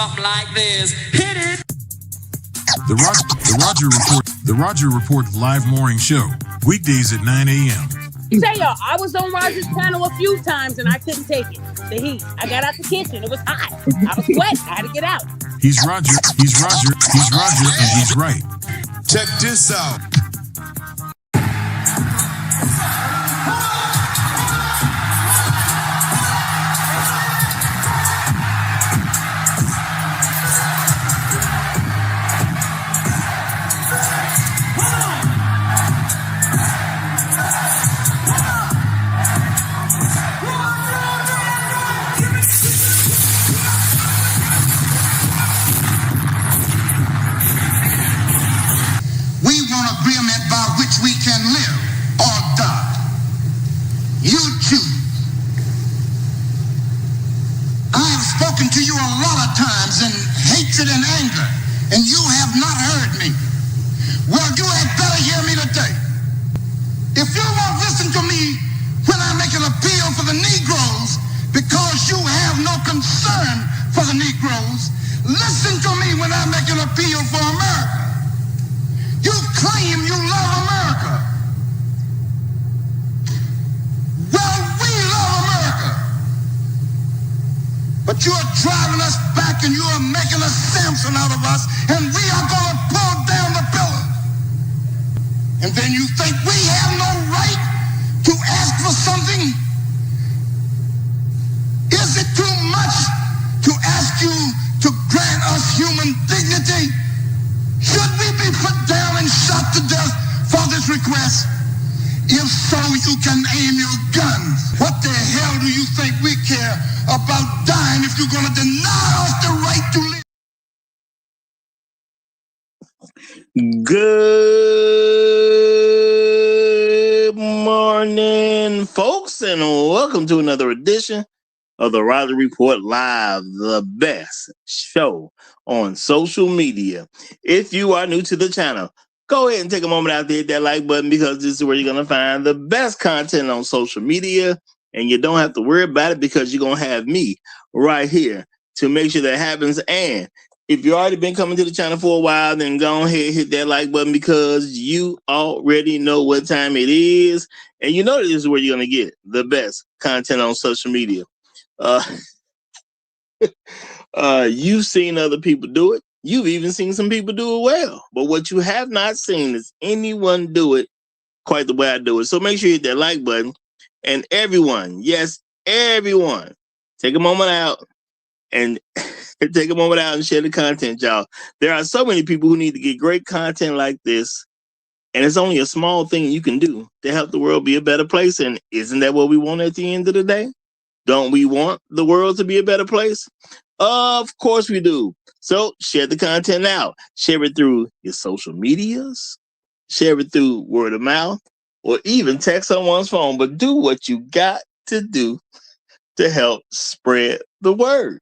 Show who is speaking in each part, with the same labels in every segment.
Speaker 1: Like this. Hit it.
Speaker 2: The Roger Report live morning show. Weekdays at 9 a.m.
Speaker 3: Say y'all, I was on Roger's panel a few times and I couldn't take it. The heat. I got out the kitchen. It was hot. I was sweating. I had to get out.
Speaker 2: He's Roger, and he's right.
Speaker 4: Check this out.
Speaker 5: Agreement by which we can live or die. You choose. I have spoken to you a lot of times in hatred and anger, and you have not heard me. Well, you had better hear me today. If you won't listen to me when I make an appeal for the Negroes because you have no concern for the Negroes, listen to me when I make an appeal for America. You claim you love America. Well, we love America. But you are driving us back and you are making a Samson out of us, and we are going to pull down the pillars. And then you think we have no right to ask for something? Is it too much to ask you to grant us human dignity? Should we be put down and shot to death for this request? If so, you can aim your guns. What the hell do you think we care about dying if you're going to deny us the right to live?
Speaker 6: Good morning, folks, and welcome to another edition of the Roger Report Live, the best show on social media. If you are new to the channel, go ahead and take a moment out there, hit that like button, because this is where you're going to find the best content on social media, and you don't have to worry about it because you're going to have me right here to make sure that happens. And if you've already been coming to the channel for a while, then go ahead, hit that like button, because you already know what time it is, and you know that this is where you're going to get the best content on social media. You've seen other people do it. You've even seen some people do it well. But what you have not seen is anyone do it quite the way I do it. So make sure you hit that like button. And everyone, yes, everyone, take a moment out and take a moment out and share the content, y'all. There are so many people who need to get great content like this. And it's only a small thing you can do to help the world be a better place. And isn't that what we want at the end of the day? Don't we want the world to be a better place? Of course we do. So share the content out. Share it through your social medias. Share it through word of mouth, or even text someone's phone. But do what you got to do to help spread the word.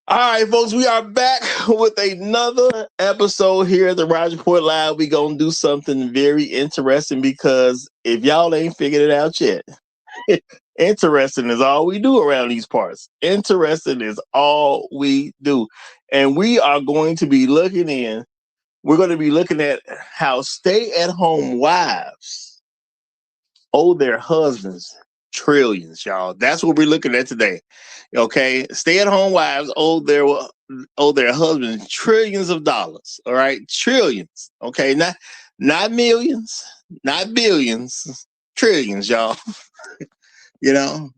Speaker 6: All right, folks, we are back with another episode here at the Roger Report Live. We're going to do something very interesting, because if y'all ain't figured it out yet, interesting is all we do around these parts. Interesting is all we do. And we are going to be looking at how stay-at-home wives owe their husbands trillions, y'all. That's what we're looking at today. Okay? Stay-at-home wives owe their husbands trillions of dollars. All right? Trillions. Okay? Not millions, not billions, trillions, y'all. You know,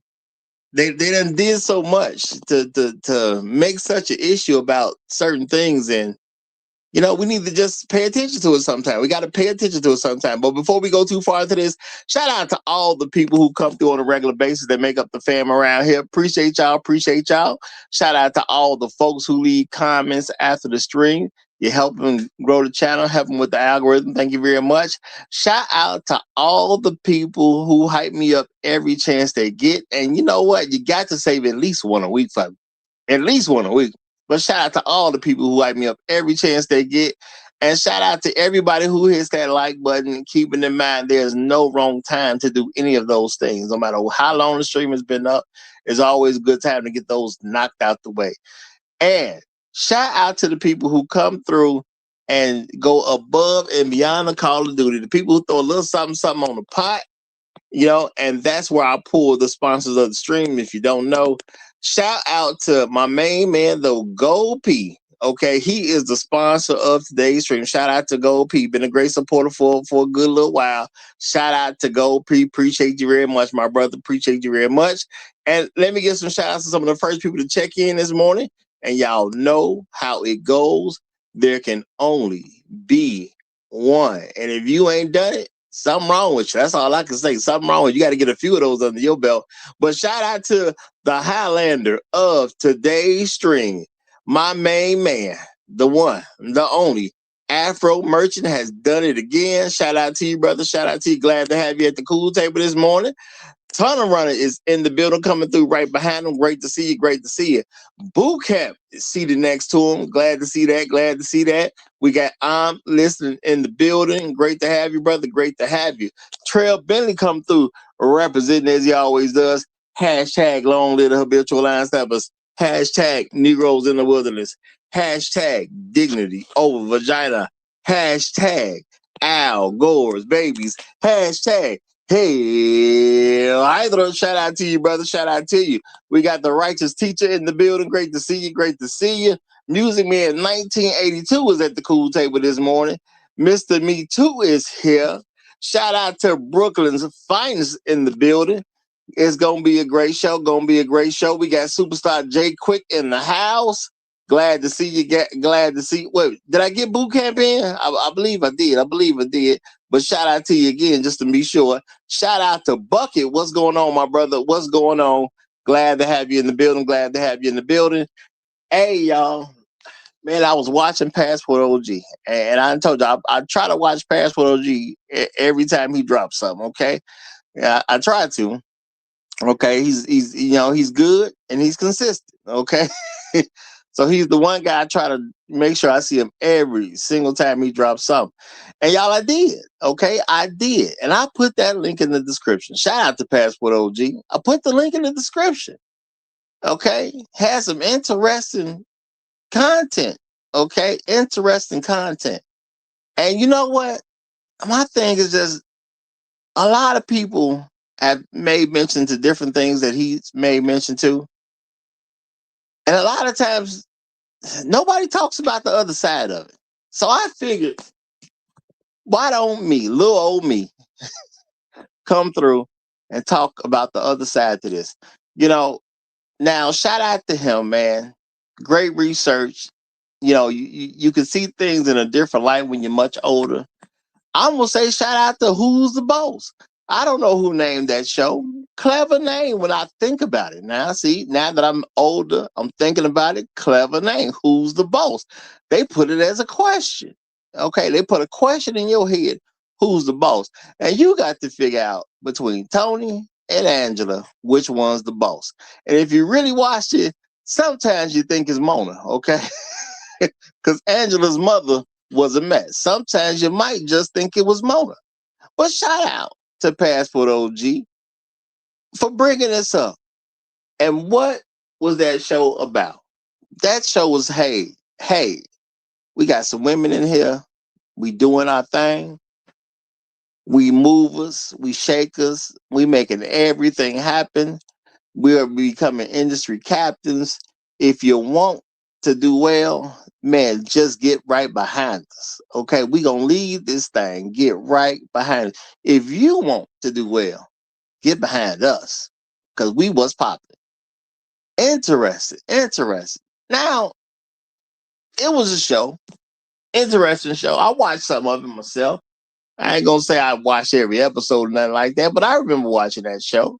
Speaker 6: they done did so much to make such an issue about certain things, and you know, we need to just pay attention to it sometime. We got to pay attention to it sometime. But before we go too far into this, shout out to all the people who come through on a regular basis that make up the fam around here. Appreciate y'all. Shout out to all the folks who leave comments after the stream. You help them grow the channel, help them with the algorithm. Thank you very much. Shout out to all the people who hype me up every chance they get. And you know what? You got to save at least one a week for me. At least one a week. But shout out to all the people who hype me up every chance they get. And shout out to everybody who hits that like button, and keeping in mind there's no wrong time to do any of those things. No matter how long the stream has been up, it's always a good time to get those knocked out the way. And shout out to the people who come through and go above and beyond the Call of Duty. The people who throw a little something on the pot, and that's where I pull the sponsors of the stream. If you don't know, shout out to my main man, though, Gold P. Okay, he is the sponsor of today's stream. Shout out to Gold P. Been a great supporter for a good little while. Shout out to Gold P. Appreciate you very much, my brother. Appreciate you very much. And let me give some shout outs to some of the first people to check in this morning. And y'all know how it goes. There can only be one. And if you ain't done it, something wrong with you. That's all I can say. Something wrong with you. You got to get a few of those under your belt. But shout out to the Highlander of today's stream. My main man, the one, the only, Afro Merchant has done it again. Shout out to you, brother. Shout out to you. Glad to have you at the cool table this morning. Tunnel Runner is in the building, coming through right behind him. Great to see you. Great to see you. Boot Camp is seated next to him. Glad to see that. Glad to see that. We got listening in the building. Great to have you, brother. Great to have you. Trail Bentley come through, representing as he always does. Hashtag long live the habitual line steppers. Hashtag Negroes in the wilderness. Hashtag dignity over vagina. Hashtag Al Gore's babies. Hashtag Hey, Hydra, shout out to you, brother. Shout out to you. We got the righteous teacher in the building. Great to see you. Great to see you. Music Man 1982 was at the cool table this morning. Mr. Me Too is here. Shout out to Brooklyn's finest in the building. It's going to be a great show. Going to be a great show. We got superstar Jay Quick in the house. Glad to see you. Glad to see. Wait, did I get boot camp in? I believe I did. I believe I did. But shout out to you again, just to be sure. Shout out to Bucket. What's going on, my brother? What's going on? Glad to have you in the building. Glad to have you in the building. Hey, y'all. Man, I was watching Passport OG. And I told you, I try to watch Passport OG every time he drops something, okay? Yeah, I try to. Okay, he's good and he's consistent, okay? So he's the one guy I try to make sure I see him every single time he drops something. And y'all, I did. Okay, I did. And I put that link in the description. Shout out to Passport OG. I put the link in the description. Okay, has some interesting content. Okay, interesting content. And you know what? My thing is just a lot of people have made mention to different things that he's made mention to. And a lot of times, nobody talks about the other side of it. So I figured, why don't me, little old me, come through and talk about the other side to this? Now, shout out to him, man. Great research. You can see things in a different light when you're much older. I'm going to say shout out to Who's the Boss. I don't know who named that show. Clever name when I think about it. Now, see, now that I'm older, I'm thinking about it. Clever name. Who's the boss? They put it as a question. Okay, they put a question in your head. Who's the boss? And you got to figure out between Tony and Angela which one's the boss. And if you really watch it, sometimes you think it's Mona, okay? Because Angela's mother was a mess. Sometimes you might just think it was Mona. But shout out to Passport OG for bringing this up. And what was that show about? That show was, hey, we got some women in here. We doing our thing. We movers, we shakers, we making everything happen. We are becoming industry captains. If you want to do well, man, just get right behind us. Okay, we gonna lead this thing. Get right behind it. If you want to do well, get behind us, because we was popping. Interesting. Now, it was a show. Interesting show. I watched some of it myself. I ain't gonna say I watched every episode or nothing like that, but I remember watching that show.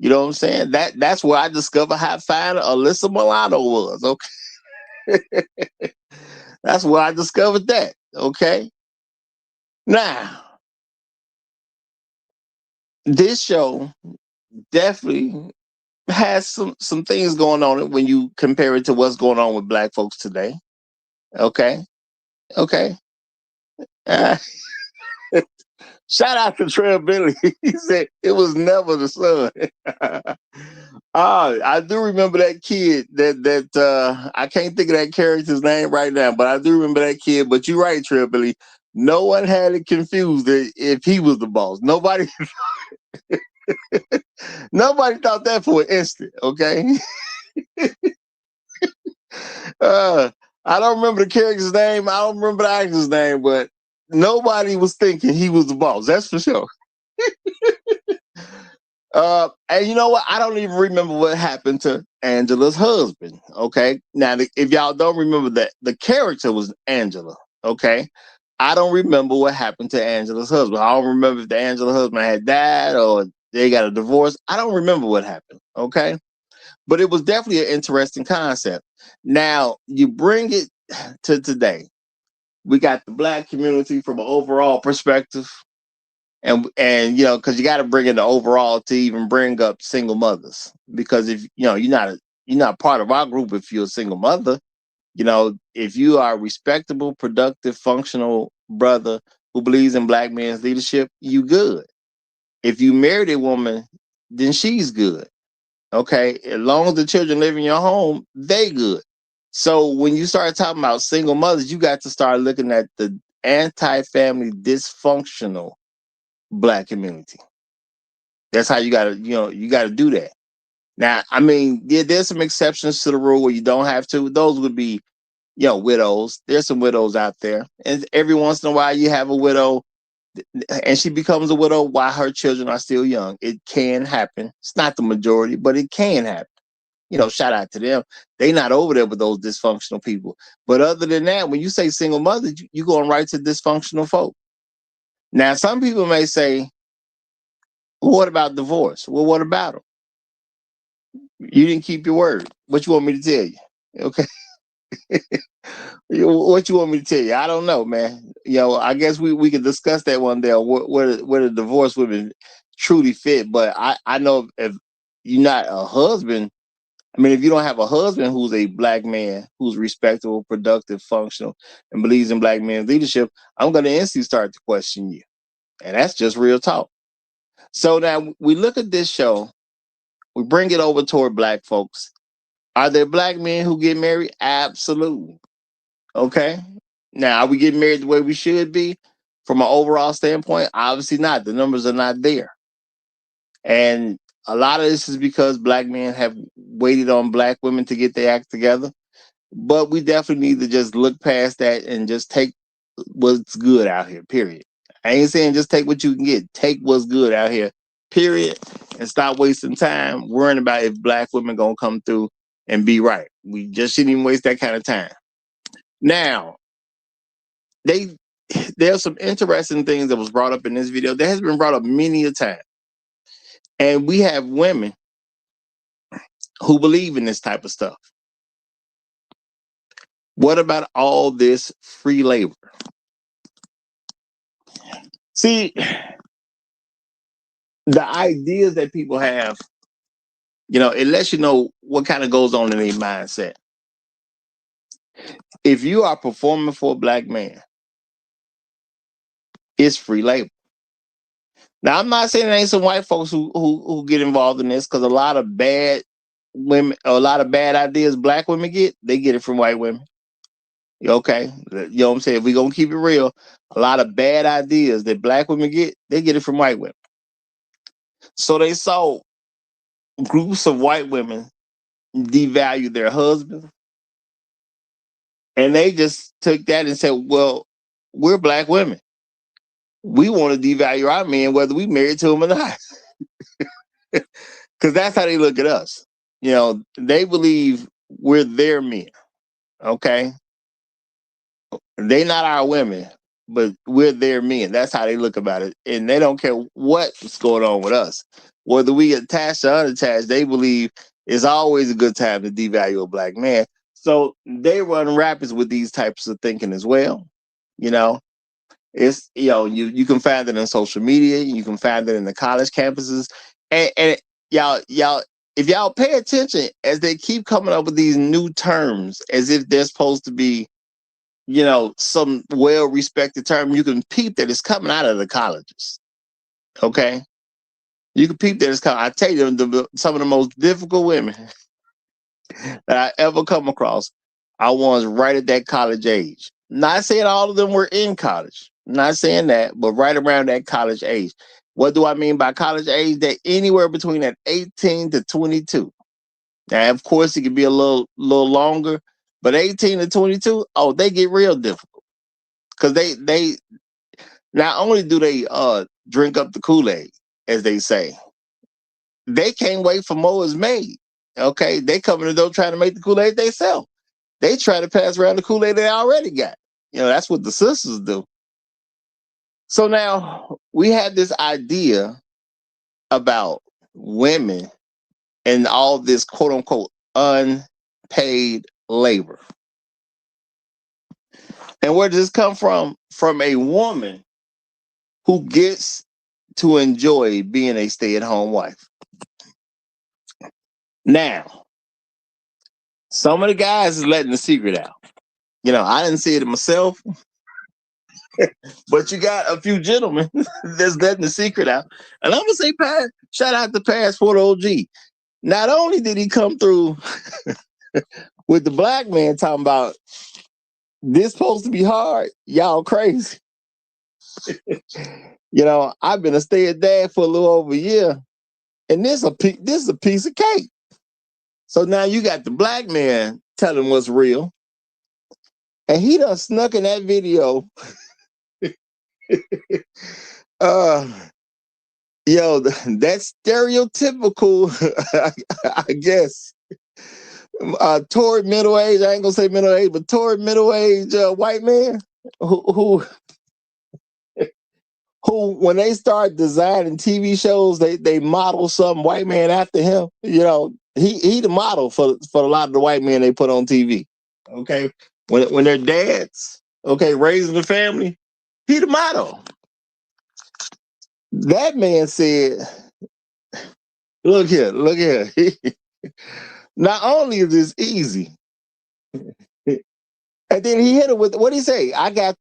Speaker 6: You know what I'm saying? That's where I discovered how fine Alyssa Milano was. Okay. That's where I discovered that. Okay. Now, this show definitely has some things going on when you compare it to what's going on with black folks today. Okay. Shout out to Trey Billy. He said it was never the son. I do remember that kid. I can't think of that character's name right now, but I do remember that kid. But you're right, Trey Billy. No one had it confused if he was the boss. Nobody thought that for an instant. Okay. I don't remember the character's name. I don't remember the actor's name, but nobody was thinking he was the boss. That's for sure. And you know what? I don't even remember what happened to Angela's husband. Okay. Now, if y'all don't remember that, the character was Angela. Okay. I don't remember what happened to Angela's husband. I don't remember if the Angela husband had died or they got a divorce. I don't remember what happened. Okay. But it was definitely an interesting concept. Now, you bring it to today. We got the Black community from an overall perspective. And you know, because you got to bring in the overall to even bring up single mothers. Because if you know you're not part of our group if you're a single mother. You know, if you are a respectable, productive, functional brother who believes in Black men's leadership, you good. If you married a woman, then she's good. Okay, as long as the children live in your home, they good. So when you start talking about single mothers, you got to start looking at the anti-family dysfunctional Black community. That's how you gotta do that. Now, I mean, yeah, there's some exceptions to the rule where you don't have to. Those would be, widows. There's some widows out there. And every once in a while you have a widow and she becomes a widow while her children are still young. It can happen. It's not the majority, but it can happen. Shout out to them. They not over there with those dysfunctional people. But other than that, when you say single mother, you going right to dysfunctional folk. Now, some people may say, well, what about divorce? Well, what about them? You didn't keep your word. What you want me to tell you? Okay. What you want me to tell you? I don't know, man. I guess we could discuss that one day. Where the divorce women truly fit. But I know if you're not a husband, I mean, if you don't have a husband who's a Black man, who's respectable, productive, functional, and believes in Black men's leadership, I'm going to instantly start to question you. And that's just real talk. So now we look at this show, we bring it over toward Black folks. Are there Black men who get married? Absolutely. Okay. Now, are we getting married the way we should be from an overall standpoint? Obviously not. The numbers are not there. And a lot of this is because Black men have waited on Black women to get their act together. But we definitely need to just look past that and just take what's good out here, period. I ain't saying just take what you can get. Take what's good out here, period. And stop wasting time worrying about if Black women going to come through and be right. We just shouldn't even waste that kind of time. Now, there's some interesting things that was brought up in this video. That has been brought up many a time. And we have women who believe in this type of stuff. What about all this free labor? See, the ideas that people have, it lets you know what kind of goes on in their mindset. If you are performing for a Black man, it's free labor. Now, I'm not saying there ain't some white folks who get involved in this, because a lot of bad women, a lot of bad ideas Black women get, they get it from white women. Okay? You know what I'm saying? If we're going to keep it real, a lot of bad ideas that Black women get, they get it from white women. So they saw groups of white women devalue their husbands, and they just took that and said, well, we're Black women. We want to devalue our men whether we married to them or not. Because that's how they look at us. They believe we're their men. Okay? They not our women, but we're their men. That's how they look about it. And they don't care what's going on with us. Whether we attached or unattached, they believe it's always a good time to devalue a Black man. So they run rapids with these types of thinking as well. It's, you can find it on social media. You can find it in the college campuses. And y'all, if y'all pay attention as they keep coming up with these new terms, as if they're supposed to be, some well-respected term, you can peep that it's coming out of the colleges. Okay, you can peep that. I tell you, some of the most difficult women that I ever come across are ones right at that college age. Not saying all of them were in college. Not saying that, but right around that college age. What do I mean by college age? That anywhere between that 18 to 22. Now, of course, it could be a little longer, but 18 to 22, oh, they get real difficult because they not only do they drink up the Kool-Aid, as they say, they can't wait for more is made. Okay, they come in the door trying to make the Kool-Aid they sell. They try to pass around the Kool-Aid they already got. That's what the sisters do. So now we have this idea about women and all this quote unquote unpaid labor. And where does this come from? From a woman who gets to enjoy being a stay-at-home wife. Now, some of the guys is letting the secret out. I didn't see it myself, but you got a few gentlemen that's letting the secret out. And I'm gonna say, shout out to Passport OG. Not only did he come through with the black man talking about this supposed to be hard, y'all crazy. I've been a stay-at dad for a little over a year, and this is a piece of cake. So now you got the black man telling what's real, and he done snuck in that video. That stereotypical, I guess, toward middle age. I ain't gonna say middle age, but toward middle age white man who when they start designing TV shows, they model some white man after him. He the model for a lot of the white men they put on TV. Okay, when they're dads, okay, raising the family, he the model. That man said, look here. Not only is this easy, and then he hit it with, what did he say? I got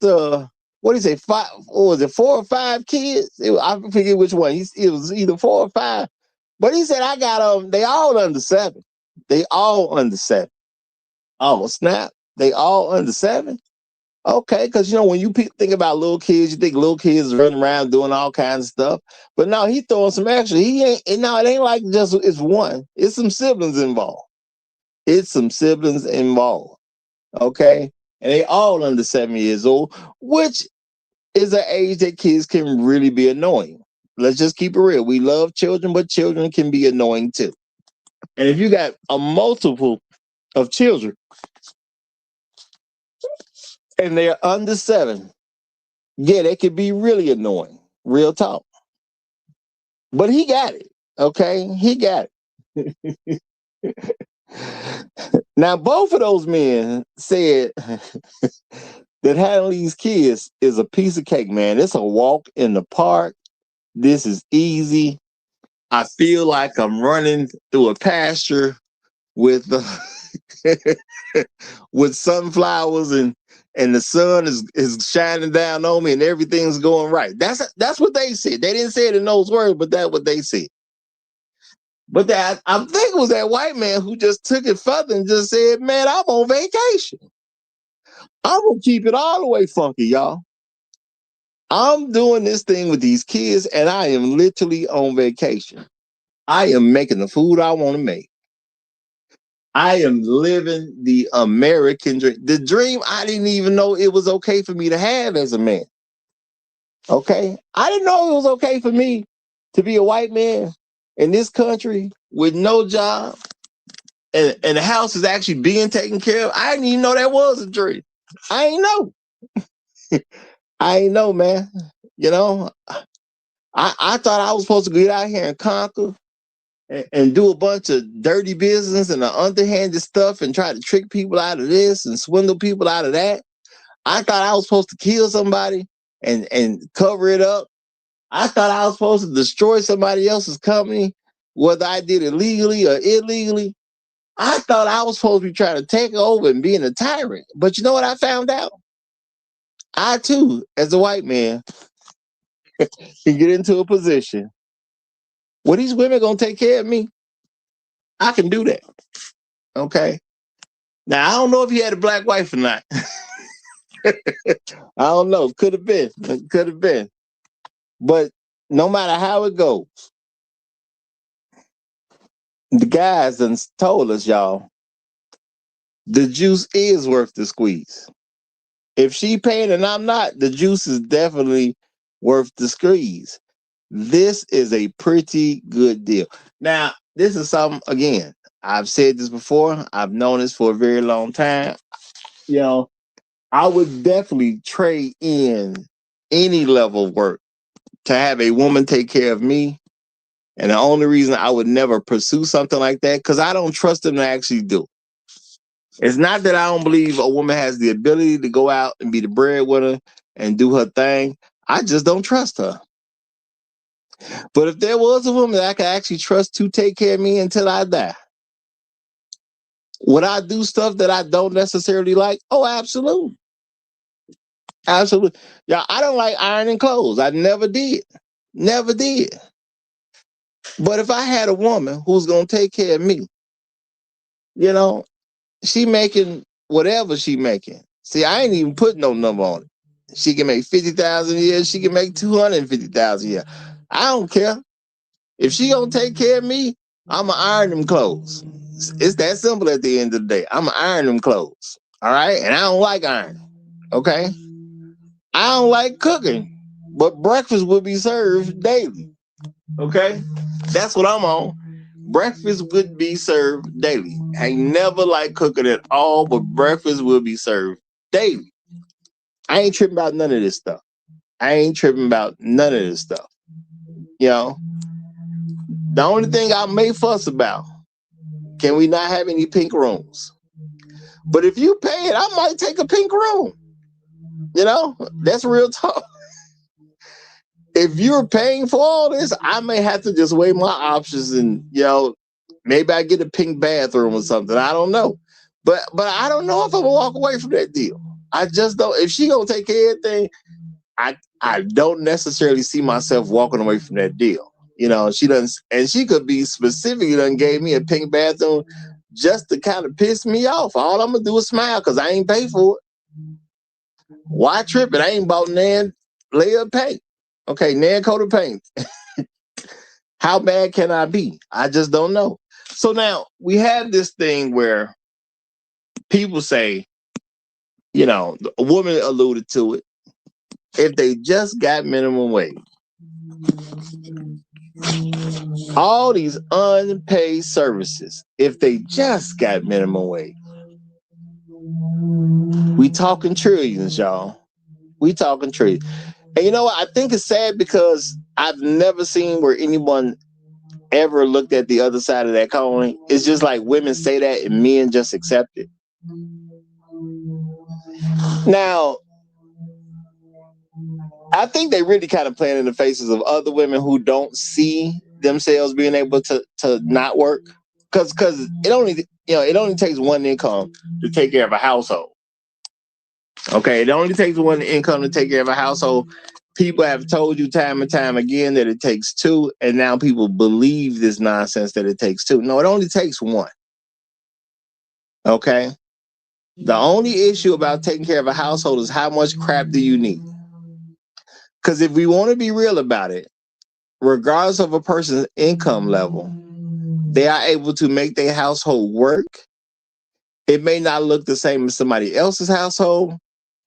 Speaker 6: what did he say? 5, or was it 4 or 5 kids? I forget which one. It was either 4 or 5. But he said, I got they all under 7. They all under 7. Oh, snap. They all under 7? Okay, because when you think about little kids, you think little kids running around doing all kinds of stuff. But no, he throwing some extra. It ain't like just it's one. It's some siblings involved. Okay, and they all under 7 years old, which is an age that kids can really be annoying. Let's just keep it real. We love children, but children can be annoying too. And if you got a multiple of children and they're under 7, yeah, they could be really annoying. Real talk. But he got it. Okay, he got it. Now, both of those men said that having these kids is a piece of cake, man. It's a walk in the park. This is easy. I feel like I'm running through a pasture with with sunflowers and the sun is shining down on me and everything's going right. That's what they said. They didn't say it in those words, but that's what they said. But I think it was that white man who just took it further and just said, man, I'm on vacation. I'm going to keep it all the way funky, y'all. I'm doing this thing with these kids and I am literally on vacation. I am making the food I want to make. I am living the American dream. The dream I didn't even know it was okay for me to have as a man. Okay? I didn't know it was okay for me to be a white man in this country with no job and the house is actually being taken care of. I didn't even know that was a dream. I ain't know. I ain't know, man. I thought I was supposed to get out here and conquer and do a bunch of dirty business and underhanded stuff and try to trick people out of this and swindle people out of that. I thought I was supposed to kill somebody and cover it up. I thought I was supposed to destroy somebody else's company, whether I did it legally or illegally. I thought I was supposed to be trying to take over and being a tyrant. But you know what I found out? I too, as a white man, can get into a position where these women gonna take care of me, I can do that. Okay. Now I don't know if he had a black wife or not. I don't know. Could have been. Could have been. But no matter how it goes, the guys done told us, y'all, the juice is worth the squeeze. If she paying and I'm not, the juice is definitely worth the squeeze. This is a pretty good deal. Now, this is something, again, I've said this before. I've known this for a very long time. You know, I would definitely trade in any level of work to have a woman take care of me. And the only reason I would never pursue something like that, because I don't trust them to actually do. It's not that I don't believe a woman has the ability to go out and be the breadwinner and do her thing. I just don't trust her. But if there was a woman that I could actually trust to take care of me until I die, would I do stuff that I don't necessarily like? Oh, absolutely. Absolutely. Yeah, I don't like ironing clothes. I never did. Never did. But if I had a woman who's going to take care of me, you know, she making whatever she making. See, I ain't even putting no number on it. She can make 50,000 a year. She can make 250,000 a year. I don't care. If she gonna take care of me, I'ma iron them clothes. It's that simple at the end of the day. I'ma iron them clothes. All right? And I don't like ironing. Okay? I don't like cooking, but breakfast will be served daily. Okay? That's what I'm on. Breakfast would be served daily. I ain't never like cooking at all, but breakfast will be served daily. I ain't tripping about none of this stuff. I ain't tripping about none of this stuff. You know, the only thing I may fuss about, can we not have any pink rooms? But if you pay it, I might take a pink room. You know, that's real talk. If you're paying for all this, I may have to just weigh my options and, you know, maybe I get a pink bathroom or something. I don't know. But I don't know if I'm gonna walk away from that deal. I just don't. If she gonna take care of everything, I don't necessarily see myself walking away from that deal. You know, she doesn't, and she could be specifically done gave me a pink bathroom just to kind of piss me off. All I'm gonna do is smile because I ain't paid for it. Why trip it? I ain't bought nan layer of paint. Okay, nan coat of paint. How bad can I be? I just don't know. So now we have this thing where people say, you know, a woman alluded to it. If they just got minimum wage, all these unpaid services, if they just got minimum wage, we talking trillions, y'all. We talking trillions. And you know what? I think it's sad because I've never seen where anyone ever looked at the other side of that coin. It's just like women say that and men just accept it. Now, I think they really kind of playing in the faces of other women who don't see themselves being able to not work, because it only takes one income to take care of a household. Okay, it only takes one income to take care of a household. People have told you time and time again that it takes two, and now people believe this nonsense that it takes two. No, it only takes one. Okay, the only issue about taking care of a household is how much crap do you need. Because if we want to be real about it, regardless of a person's income level, they are able to make their household work. It may not look the same as somebody else's household,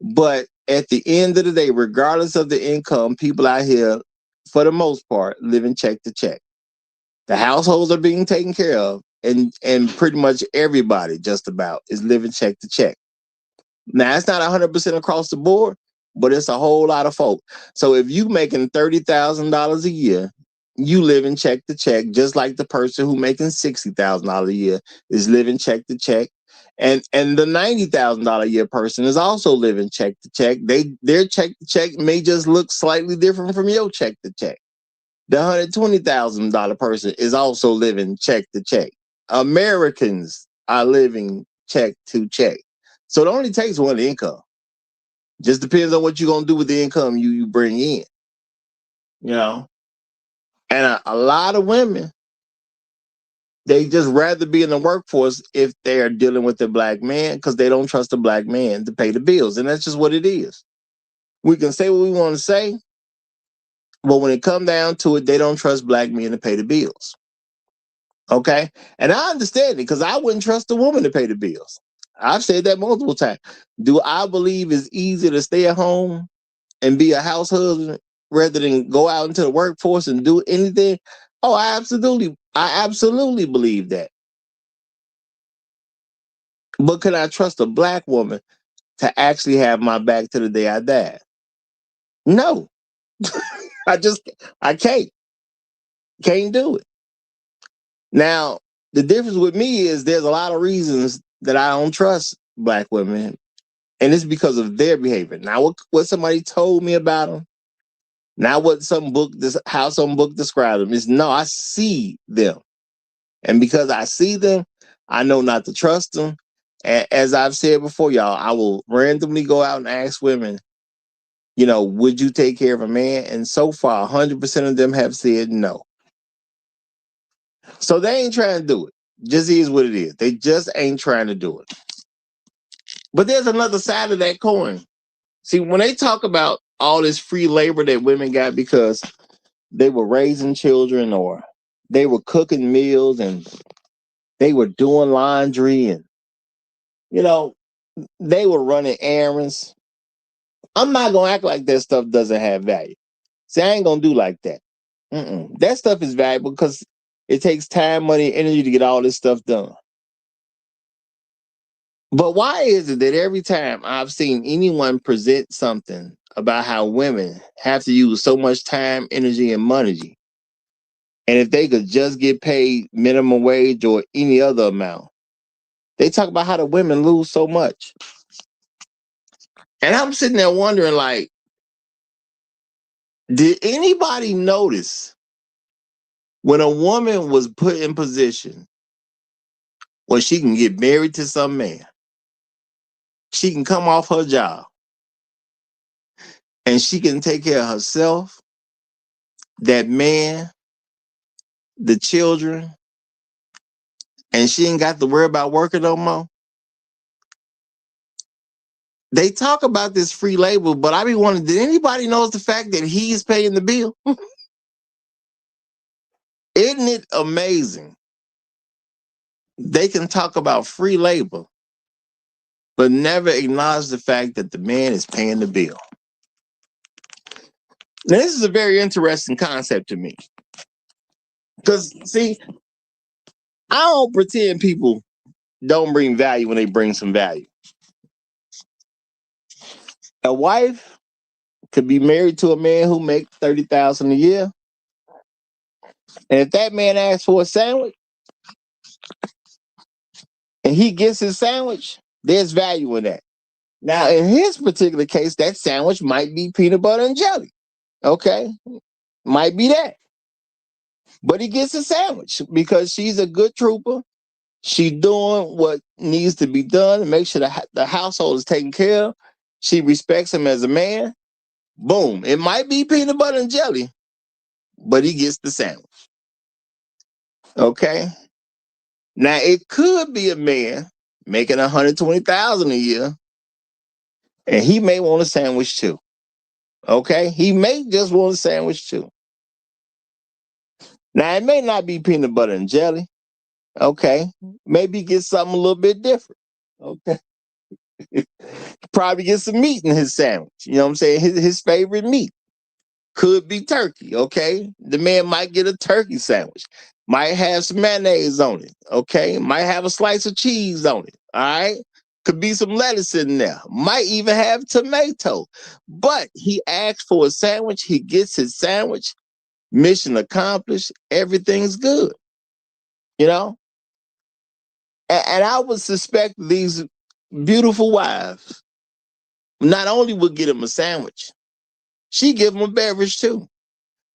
Speaker 6: but at the end of the day, regardless of the income, people out here, for the most part, living check to check. The households are being taken care of, and pretty much everybody just about is living check to check. Now, it's not 100% across the board, but it's a whole lot of folk. So if you making $30,000 a year, you living check to check, just like the person who making $60,000 a year is living check to check. And the $90,000 a year person is also living check to check. Their check to check may just look slightly different from your check to check. The $120,000 person is also living check to check. Americans are living check to check. So it only takes one income. Just depends on what you're going to do with the income you bring in. you know. And a lot of women, they just rather be in the workforce if they're dealing with a black man because they don't trust a black man to pay the bills. And that's just what it is. We can say what we want to say, but when it comes down to it, they don't trust black men to pay the bills. Okay? And I understand it because I wouldn't trust a woman to pay the bills. I've said that multiple times. Do I believe it's easier to stay at home and be a house husband rather than go out into the workforce and do anything? Oh, I absolutely believe that. But can I trust a black woman to actually have my back to the day I die? No. I can't do it. Now, the difference with me is there's a lot of reasons that I don't trust black women, and it's because of their behavior. Now, what somebody told me about them, not what how some book described them, is no, I see them. And because I see them, I know not to trust them. And as I've said before, y'all, I will randomly go out and ask women, would you take care of a man? And so far, 100% of them have said no. So they ain't trying to do it. Just is what it is. They just ain't trying to do it. But there's another side of that coin. See, when they talk about all this free labor that women got because they were raising children or they were cooking meals and they were doing laundry and, they were running errands. I'm not going to act like that stuff doesn't have value. See, I ain't going to do like that. That stuff is valuable because it takes time, money, energy to get all this stuff done. But why is it that every time I've seen anyone present something about how women have to use so much time, energy, and money, and if they could just get paid minimum wage or any other amount, they talk about how the women lose so much. And I'm sitting there wondering, like, did anybody notice when a woman was put in position where she can get married to some man, she can come off her job, and she can take care of herself, that man, the children, and she ain't got to worry about working no more? They talk about this free labor, but I be wondering, did anybody notice the fact that he's paying the bill? Isn't it amazing? They can talk about free labor, but never acknowledge the fact that the man is paying the bill. Now, this is a very interesting concept to me. Because, see, I don't pretend people don't bring value when they bring some value. A wife could be married to a man who makes $30,000 a year. And if that man asks for a sandwich and he gets his sandwich, there's value in that. Now, in his particular case, that sandwich might be peanut butter and jelly. Okay? Might be that. But he gets a sandwich because she's a good trooper. She's doing what needs to be done to make sure the household is taken care of. She respects him as a man. Boom. It might be peanut butter and jelly, but he gets the sandwich. Okay? Now, it could be a man making $120,000 a year, and he may want a sandwich too. Okay? He may just want a sandwich too. Now, it may not be peanut butter and jelly. Okay? Maybe get something a little bit different. Okay? Probably get some meat in his sandwich. You know what I'm saying? His favorite meat. Could be turkey, okay? The man might get a turkey sandwich. Might have some mayonnaise on it, okay? Might have a slice of cheese on it, all right? Could be some lettuce in there. Might even have tomato. But he asks for a sandwich. He gets his sandwich. Mission accomplished. Everything's good, you know? And I would suspect these beautiful wives not only would get him a sandwich, she give him a beverage too.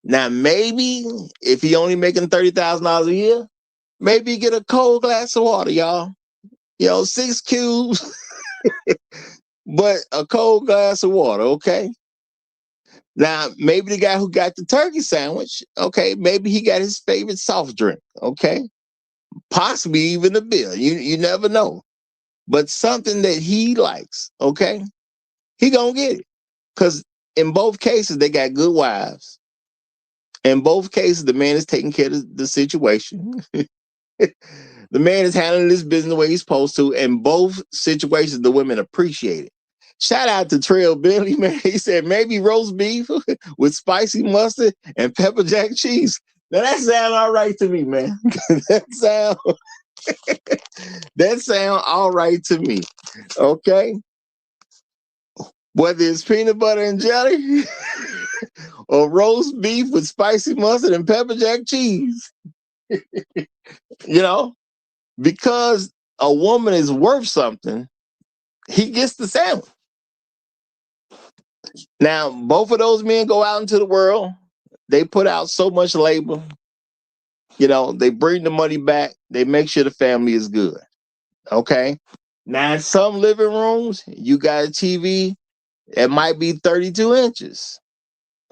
Speaker 6: Now, maybe if he only making $30,000 a year, maybe get a cold glass of water, y'all. 6 cubes, but a cold glass of water, okay? Now, maybe the guy who got the turkey sandwich, okay, maybe he got his favorite soft drink, okay? Possibly even a beer. You never know. But something that he likes, okay? He gonna get it. Because in both cases, they got good wives. In both cases, the man is taking care of the situation. The man is handling this business the way he's supposed to. In both situations, the women appreciate it. Shout out to Trail Billy, man. He said maybe roast beef with spicy mustard and pepper jack cheese. Now that sound all right to me, man. that sound all right to me. Okay. Whether it's peanut butter and jelly or roast beef with spicy mustard and pepper jack cheese. You know, because a woman is worth something, he gets the sandwich. Now, both of those men go out into the world. They put out so much labor. You know, they bring the money back. They make sure the family is good. Okay. Now, in some living rooms, you got a TV. It might be 32 inches.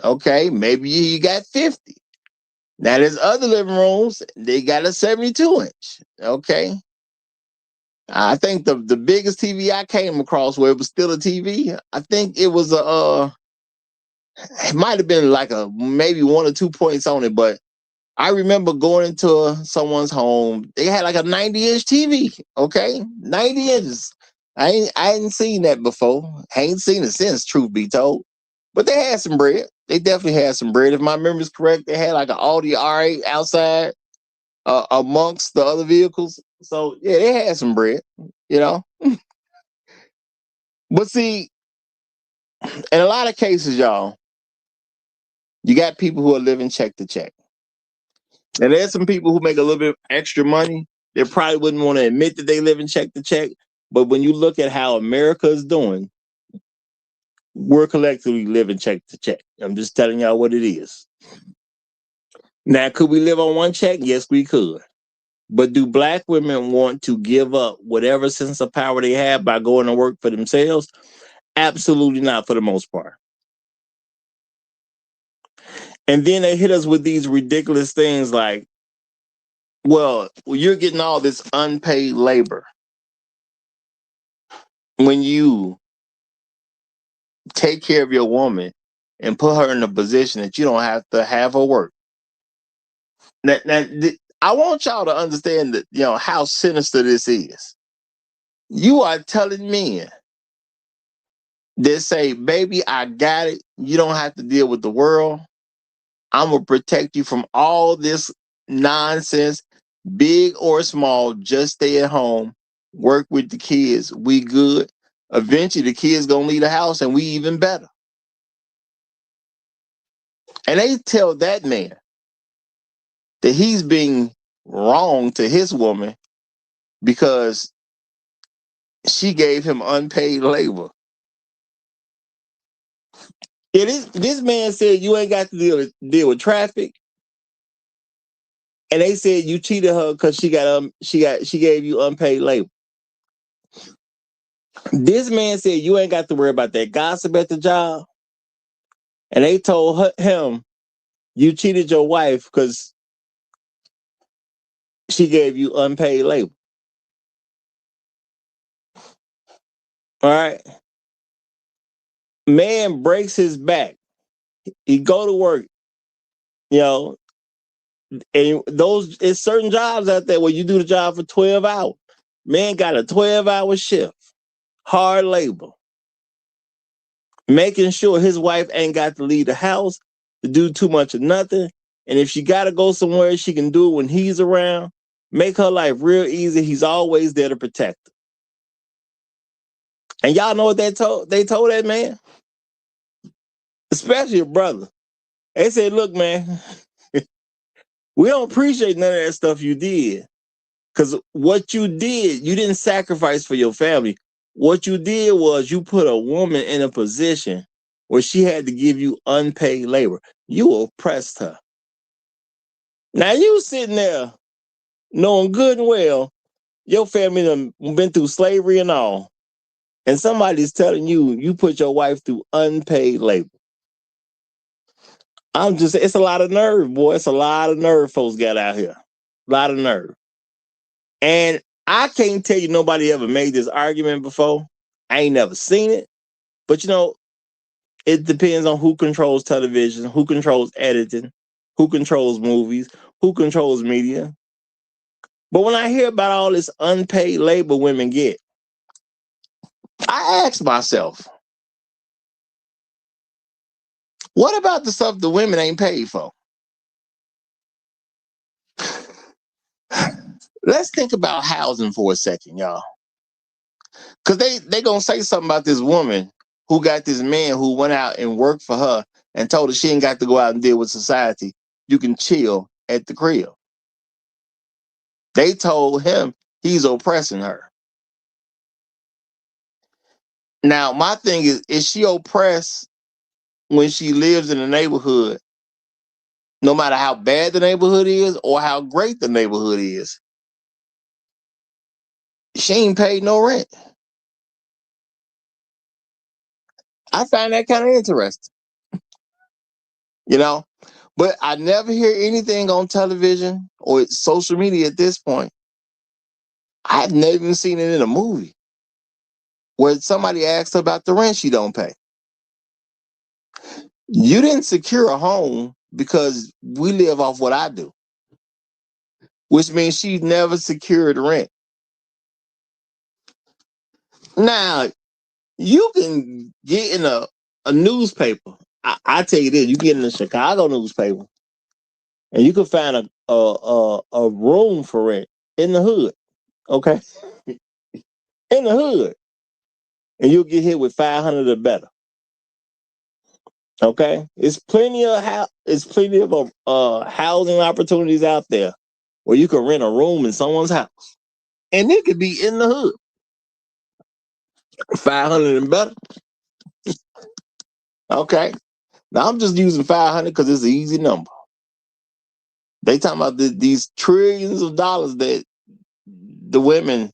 Speaker 6: Okay. Maybe you got 50. Now, there's other living rooms. They got a 72 inch. Okay. I think the biggest TV I came across where it was still a TV, I think it was it might have been like a maybe 1 or 2 points on it, but I remember going into someone's home. They had like a 90-inch TV, okay? 90 inches. I hadn't seen that before. I ain't seen it since, truth be told. But they had some bread. They definitely had some bread. If my memory is correct, they had like an Audi R8 outside amongst the other vehicles. So, yeah, they had some bread, you know? But see, in a lot of cases, y'all, you got people who are living check to check. And there's some people who make a little bit extra money. They probably wouldn't want to admit that they live in check to check. But when you look at how America is doing, we're collectively living check to check. I'm just telling y'all what it is. Now, could we live on one check? Yes, we could. But do black women want to give up whatever sense of power they have by going to work for themselves? Absolutely not, for the most part. And then they hit us with these ridiculous things like, well, you're getting all this unpaid labor when you take care of your woman and put her in a position that you don't have to have her work. Now, I want y'all to understand that, you know, how sinister this is. You are telling men that say, baby, I got it. You don't have to deal with the world. I'm going to protect you from all this nonsense, big or small. Just stay at home, work with the kids. We good. Eventually, the kids going to leave the house and we even better. And they tell that man that he's being wrong to his woman because she gave him unpaid labor. This man said you ain't got to deal with traffic, and they said you cheated her because she gave you unpaid labor. This man said you ain't got to worry about that gossip at the job, and they told him you cheated your wife because she gave you unpaid labor. All right, man breaks his back. He go to work, you know, and it's certain jobs out there where you do the job for 12 hours. Man got a 12-hour shift, hard labor, making sure his wife ain't got to leave the house to do too much of nothing. And if she got to go somewhere, she can do it when he's around. Make her life real easy. He's always there to protect her. And y'all know what they told that man? Especially a brother. They said, look, man, we don't appreciate none of that stuff you did. Because what you did, you didn't sacrifice for your family. What you did was you put a woman in a position where she had to give you unpaid labor. You oppressed her. Now you sitting there knowing good and well your family done been through slavery and all, and somebody's telling you you put your wife through unpaid labor. it's a lot of nerve, boy. It's a lot of nerve folks got out here. A lot of nerve. And I can't tell you nobody ever made this argument before. I ain't never seen it. But it depends on who controls television, who controls editing, who controls movies, who controls media. But when I hear about all this unpaid labor women get, I ask myself, what about the stuff the women ain't paid for? Let's think about housing for a second, y'all. Because they going to say something about this woman who got this man who went out and worked for her and told her she ain't got to go out and deal with society. You can chill at the crib. They told him he's oppressing her. Now, my thing is she oppressed when she lives in a neighborhood, no matter how bad the neighborhood is or how great the neighborhood is? She ain't paid no rent. I find that kind of interesting, But I never hear anything on television or social media at this point. I've never even seen it in a movie where somebody asks about the rent she don't pay. You didn't secure a home because we live off what I do, which means she never secured rent. Now, you can get in a newspaper. I tell you this, you get in the Chicago newspaper and you can find a room for rent in the hood, okay? In the hood. And you'll get hit with 500 or better. Okay? It's plenty of housing opportunities out there where you can rent a room in someone's house. And it could be in the hood. 500 and better. Okay. Now I'm just using 500 because it's an easy number. They talking about these trillions of dollars that the women,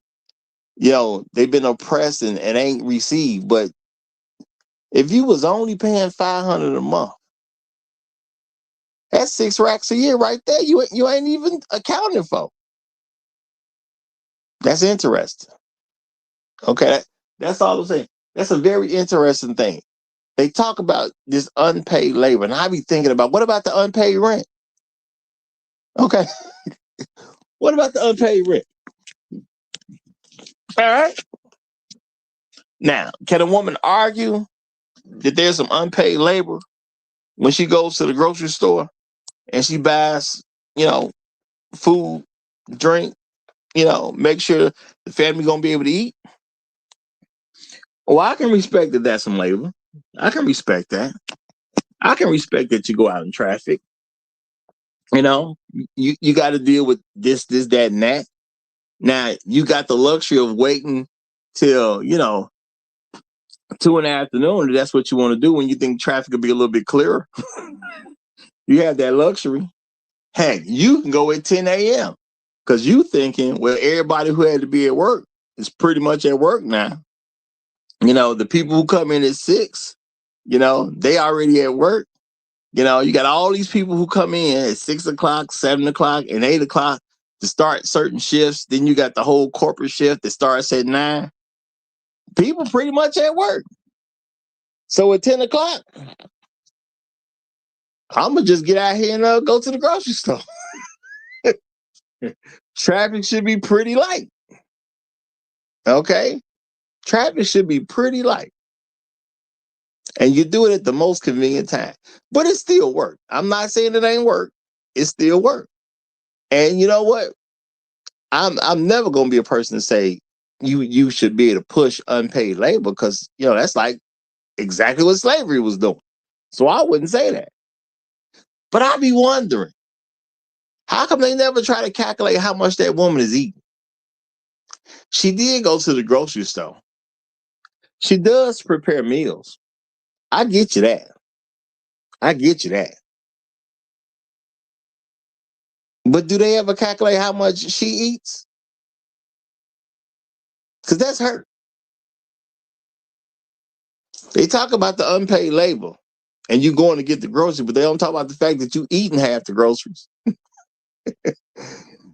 Speaker 6: they've been oppressed and ain't received. But if you was only paying 500 a month, that's 6 racks a year right there. You ain't even accounting for. That's interesting. Okay, that's all I'm saying. That's a very interesting thing. They talk about this unpaid labor, and I be thinking about, what about the unpaid rent? Okay, what about the unpaid rent? All right. Now, can a woman argue that there's some unpaid labor when she goes to the grocery store and she buys, food, drink, make sure the family gonna be able to eat? Well, I can respect that that's some labor. I can respect that. I can respect that you go out in traffic. You got to deal with this, that, and that. Now, you got the luxury of waiting till, 2 in the afternoon. If that's what you want to do when you think traffic will be a little bit clearer. You have that luxury. Heck, you can go at 10 a.m. because you thinking, well, everybody who had to be at work is pretty much at work now. The people who come in at 6, they already at work. You got all these people who come in at 6 o'clock, 7 o'clock, and 8 o'clock to start certain shifts. Then you got the whole corporate shift that starts at 9. People pretty much at work. So at 10 o'clock, I'm going to just get out here and go to the grocery store. Traffic should be pretty light. Okay? Traffic should be pretty light. And you do it at the most convenient time. But it still work. I'm not saying it ain't work. It still work. And you know what? I'm never gonna be a person to say you should be able to push unpaid labor because that's like exactly what slavery was doing. So I wouldn't say that. But I'd be wondering, how come they never try to calculate how much that woman is eating? She did go to the grocery store. She does prepare meals. I get you that. I get you that. But do they ever calculate how much she eats? Because that's her. They talk about the unpaid labor. and you going to get the groceries, but they don't talk about the fact that you eating half the groceries.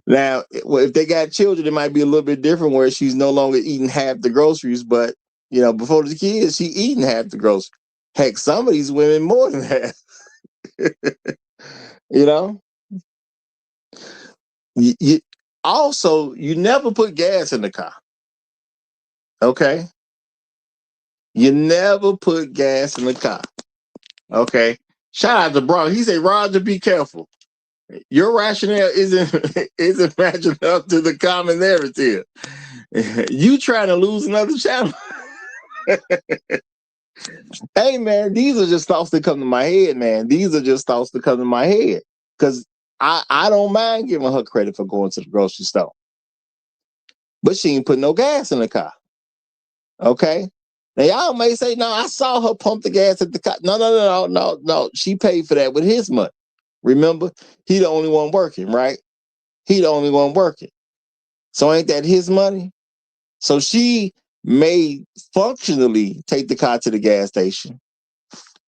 Speaker 6: Now, if they got children, it might be a little bit different where she's no longer eating half the groceries, but before the kids, she eating half the groceries. Heck, some of these women more than that. Also, you never put gas in the car. Okay? You never put gas in the car. Okay? Shout out to Bron. He said, Roger, be careful. Your rationale isn't matching up to the common narrative. You trying to lose another channel? Hey, man, these are just thoughts that come to my head, man. These are just thoughts that come to my head. Because I don't mind giving her credit for going to the grocery store. But she ain't put no gas in the car. Okay? Now, y'all may say, no, I saw her pump the gas at the car. No. She paid for that with his money. Remember, he the only one working, right? He the only one working. So ain't that his money? So she may functionally take the car to the gas station.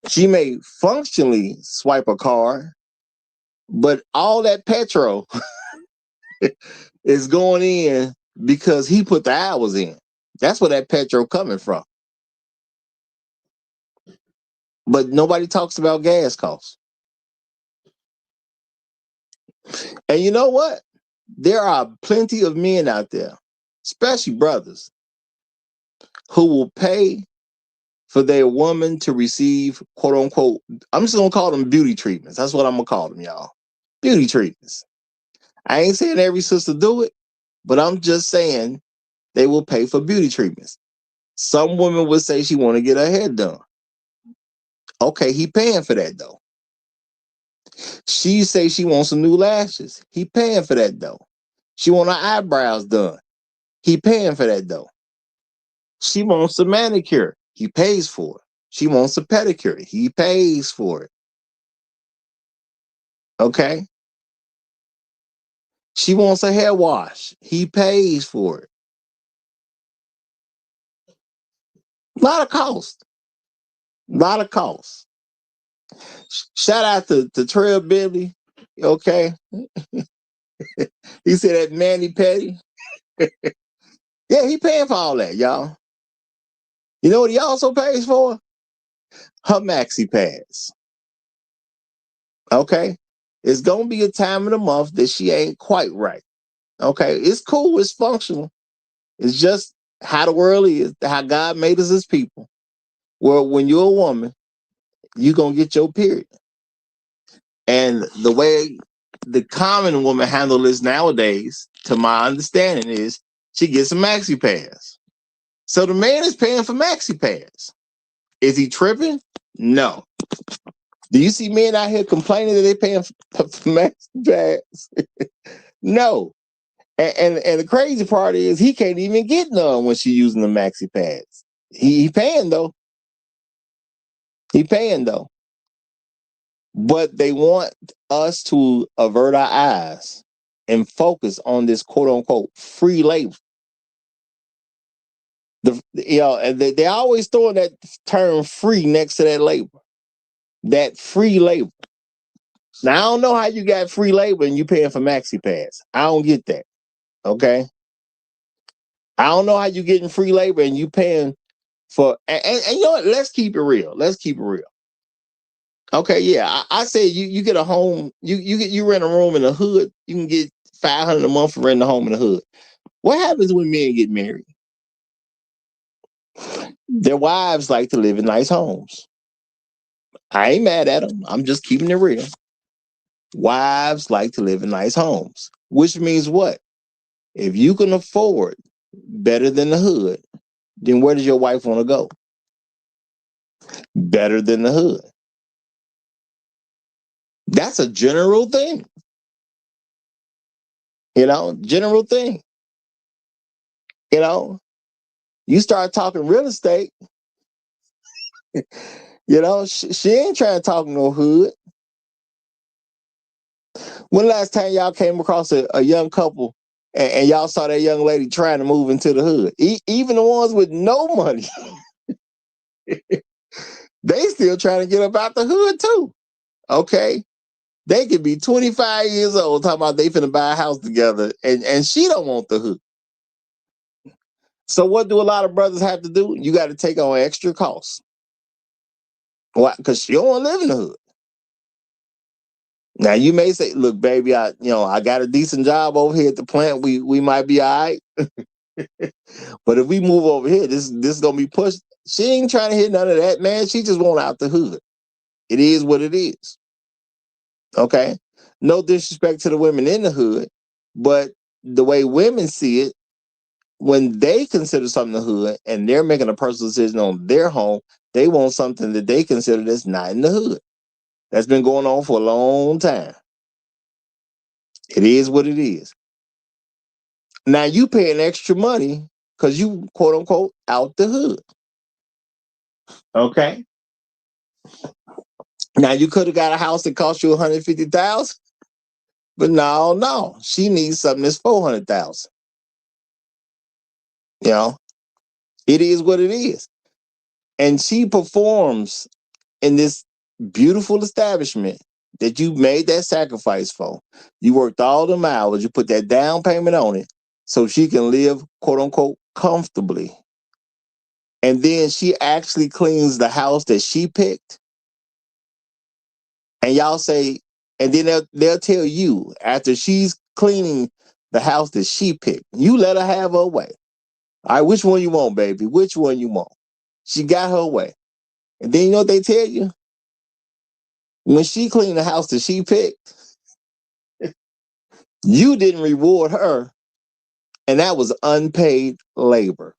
Speaker 6: She may functionally swipe a card, but all that petrol is going in because he put the hours in. That's where that petrol coming from. But nobody talks about gas costs. And you know what? There are plenty of men out there, especially brothers, who will pay for their woman to receive, quote unquote, I'm just going to call them beauty treatments. That's what I'm going to call them, y'all. Beauty treatments. I ain't saying every sister do it, but I'm just saying they will pay for beauty treatments. Some women would say she want to get her hair done. Okay, he paying for that though. She say she wants some new lashes. He paying for that though. She want her eyebrows done. He paying for that though. She wants a manicure. He pays for it. She wants a pedicure. He pays for it. Okay? She wants a hair wash. He pays for it. A lot of cost. A lot of cost. Shout out to Trail Billy. Okay? He said that Manny Petty. Yeah, he paying for all that, y'all. You know what he also pays for? Her maxi pads. Okay? It's going to be a time of the month that she ain't quite right. Okay? It's cool. It's functional. It's just how the world is, how God made us as people. Well, when you're a woman, you're going to get your period. And the way the common woman handle this nowadays, to my understanding, is she gets some maxi pads. So the man is paying for maxi pads. Is he tripping? No. Do you see men out here complaining that they're paying for maxi pads? No. And the crazy part is he can't even get none when she's using the maxi pads. He paying though. He paying though. But they want us to avert our eyes and focus on this quote unquote free labor. And they always throw that term free next to that labor. That free labor. Now, I don't know how you got free labor and you paying for maxi pads. I don't get that. Okay. I don't know how you getting free labor and you paying for, and you know what? Let's keep it real. Let's keep it real. Okay, yeah. I say you get a home, you rent a room in the hood, you can get $500 a month for renting a home in the hood. What happens when men get married? Their wives like to live in nice homes. I ain't mad at them. I'm just keeping it real. Wives like to live in nice homes, which means what? If you can afford better than the hood, then where does your wife want to go? Better than the hood. That's a general thing. General thing. You start talking real estate, she ain't trying to talk no hood. When last time y'all came across a young couple and y'all saw that young lady trying to move into the hood? Even the ones with no money. They still trying to get up out the hood too. Okay. They could be 25 years old talking about they finna buy a house together, and she don't want the hood. So what do a lot of brothers have to do? You got to take on extra costs. Why? Because she don't want to live in the hood. Now you may say, "Look, baby, I got a decent job over here at the plant. We might be all right, but if we move over here, this is gonna be pushed." She ain't trying to hear none of that, man. She just want out the hood. It is what it is. Okay, no disrespect to the women in the hood, but the way women see it, when they consider something the hood and they're making a personal decision on their home, they want something that they consider that's not in the hood. That's been going on for a long time. It is what it is. Now you paying extra money because you quote unquote out the hood. Okay. Now you could have got a house that cost you $150,000, but no, she needs something that's $400,000. You know, it is what it is, and she performs in this beautiful establishment that you made that sacrifice for. You worked all them hours, you put that down payment on it so she can live, quote unquote, comfortably. And then she actually cleans the house that she picked. And y'all say, and then they'll tell you after she's cleaning the house that she picked, you let her have her way. All right, which one you want, baby? Which one you want? She got her way. And then you know what they tell you? When she cleaned the house that she picked, you didn't reward her, and that was unpaid labor.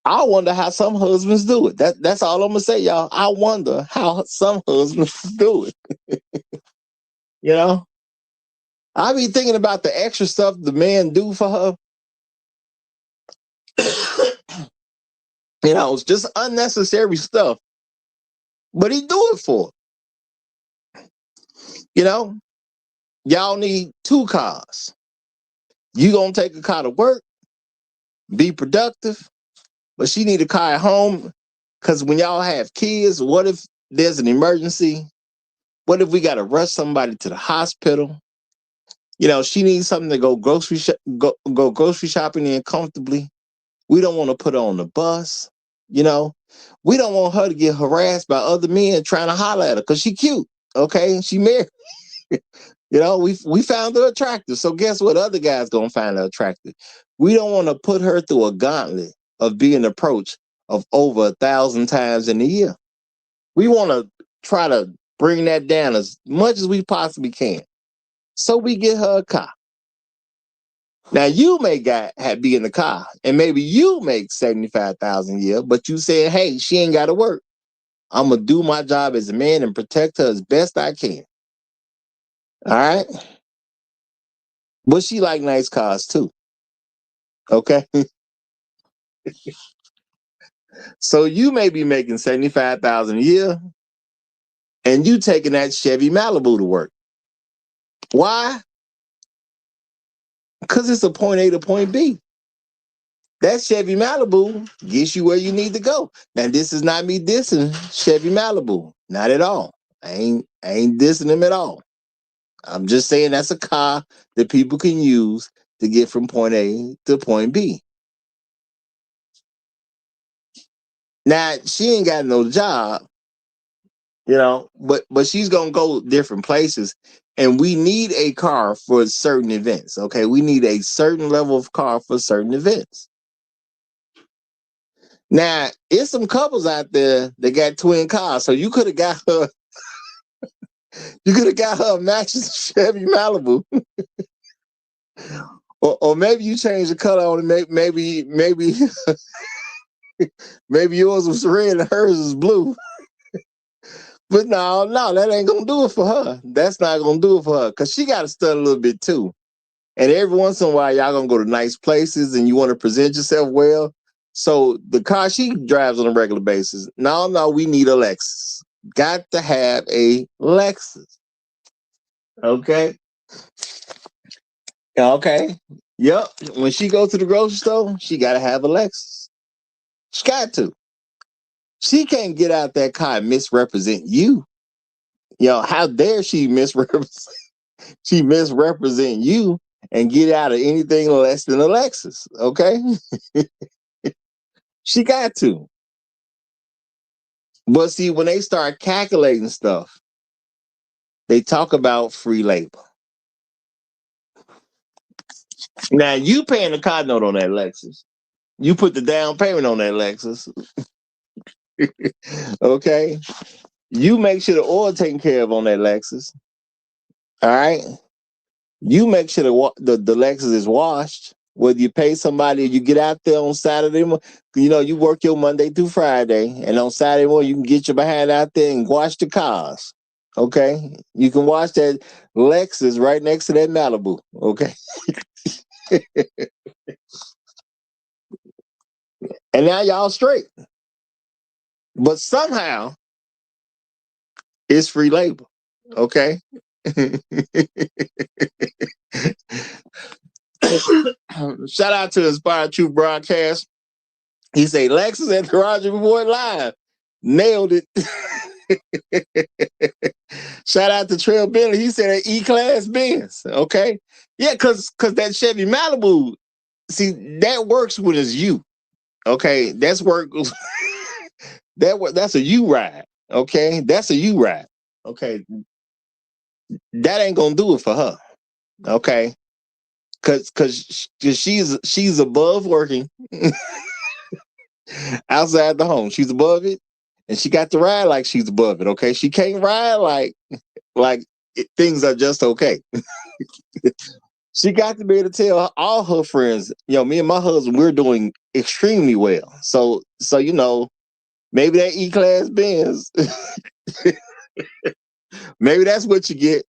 Speaker 6: I wonder how some husbands do it. That's all I'm gonna say, y'all. I wonder how some husbands do it. You know, I be thinking about the extra stuff the man do for her. It's just unnecessary stuff, but he do it for her. Y'all need 2 cars. You gonna take a car to work, be productive, but she need a car at home because when y'all have kids, what if there's an emergency? What if we got to rush somebody to the hospital? She needs something to go grocery shopping in comfortably. We don't want to put her on the bus. We don't want her to get harassed by other men trying to holler at her because she cute. Okay, she married. We found her attractive. So guess what? Other guys gonna find her attractive. We don't want to put her through a gauntlet of being approached of over 1,000 times in a year. We want to try to bring that down as much as we possibly can. So we get her a car. Now you may be in the car, and maybe you make 75,000 a year, but you said, "Hey, she ain't got to work. I'm gonna do my job as a man and protect her as best I can." All right, but she like nice cars too. Okay, so you may be making 75,000 a year, and you taking that Chevy Malibu to work. Why? Because it's a point A to point B. That Chevy Malibu gets you where you need to go. Now, this is not me dissing Chevy Malibu. Not at all. I ain't dissing them at all. I'm just saying that's a car that people can use to get from point A to point B. Now, she ain't got no job, but she's gonna go different places. And we need a car for certain events. Okay. We need a certain level of car for certain events. Now, it's some couples out there that got twin cars, so you could have got her. You could have got her a matching Chevy Malibu, or maybe you changed the color on it. Maybe maybe yours was red and hers is blue. But no, that ain't gonna do it for her. That's not gonna do it for her because she got to study a little bit too. And every once in a while, y'all gonna go to nice places and you want to present yourself well. So the car she drives on a regular basis, no, we need a Lexus. Got to have a Lexus. Okay. Okay. Yep. When she goes to the grocery store, she got to have a Lexus. She got to. She can't get out that car and misrepresent you. How dare she misrepresent you and get out of anything less than a Lexus, okay? She got to. But see, when they start calculating stuff, they talk about free labor. Now, you paying the car note on that Lexus. You put the down payment on that Lexus. Okay? You make sure the oil taken care of on that Lexus. All right? You make sure the Lexus is washed. Whether you pay somebody or you get out there on Saturday, you work your Monday through Friday, and on Saturday morning you can get your behind out there and wash the cars. Okay? You can wash that Lexus right next to that Malibu. Okay? And now y'all straight. But somehow it's free labor. Okay? Shout out to Inspired Truth Broadcast. He say Lexus at the Roger Report Live. Nailed it. Shout out to Trail Bentley. He said E-Class Benz. Okay. Yeah, cause that Chevy Malibu, see, that works when it's you. Okay. That's work. That's a you ride. Okay. That's a you ride. Okay. That ain't gonna do it for her. Okay. Cause she's above working outside the home. She's above it, and she got to ride like she's above it. Okay, she can't ride like things are just okay. She got to be able to tell all her friends, me and my husband, we're doing extremely well. So maybe that E-Class Benz, maybe that's what you get.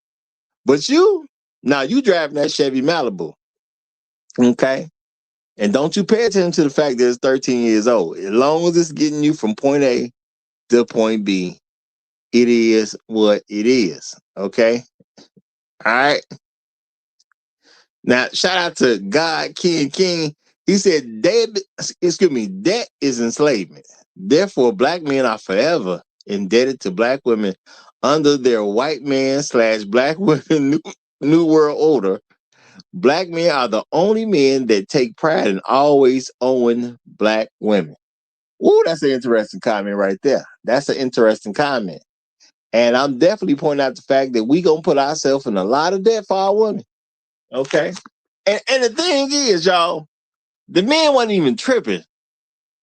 Speaker 6: But you driving that Chevy Malibu. Okay. And don't you pay attention to the fact that it's 13 years old. As long as it's getting you from point A to point B, it is what it is. Okay? All right? Now, shout out to God King. He said, debt is enslavement. Therefore, black men are forever indebted to black women under their white man / black women new world order. Black men are the only men that take pride in always owing black women. Ooh, that's an interesting comment right there. That's an interesting comment. And I'm definitely pointing out the fact that we gonna put ourselves in a lot of debt for our women. Okay. And the thing is, y'all, the men wasn't even tripping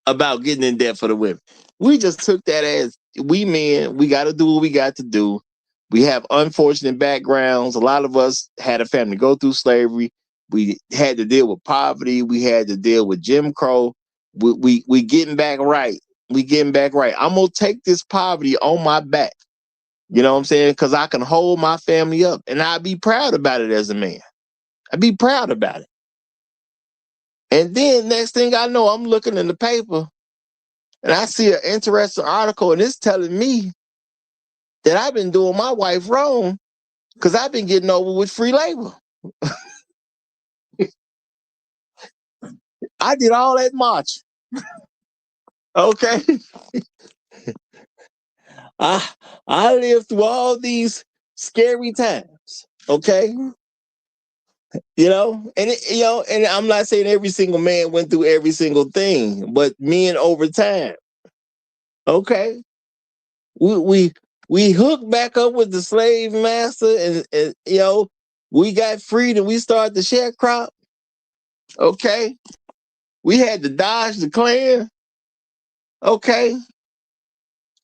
Speaker 6: about getting in debt for the women. We just took that as we men, we got to do what we got to do. We have unfortunate backgrounds. A lot of us had a family go through slavery. We had to deal with poverty. We had to deal with Jim Crow. We getting back right. We getting back right. I'm going to take this poverty on my back. You know what I'm saying? Because I can hold my family up. And I'd be proud about it as a man. I'd be proud about it. And then next thing I know, I'm looking in the paper and I see an interesting article and it's telling me that I've been doing my wife wrong because I've been getting over with free labor. I did all that march. Okay. I lived through all these scary times. Okay. And I'm not saying every single man went through every single thing, but men over time. Okay. We hooked back up with the slave master and we got freed and we started the sharecrop. Okay. We had to dodge the Klan. Okay.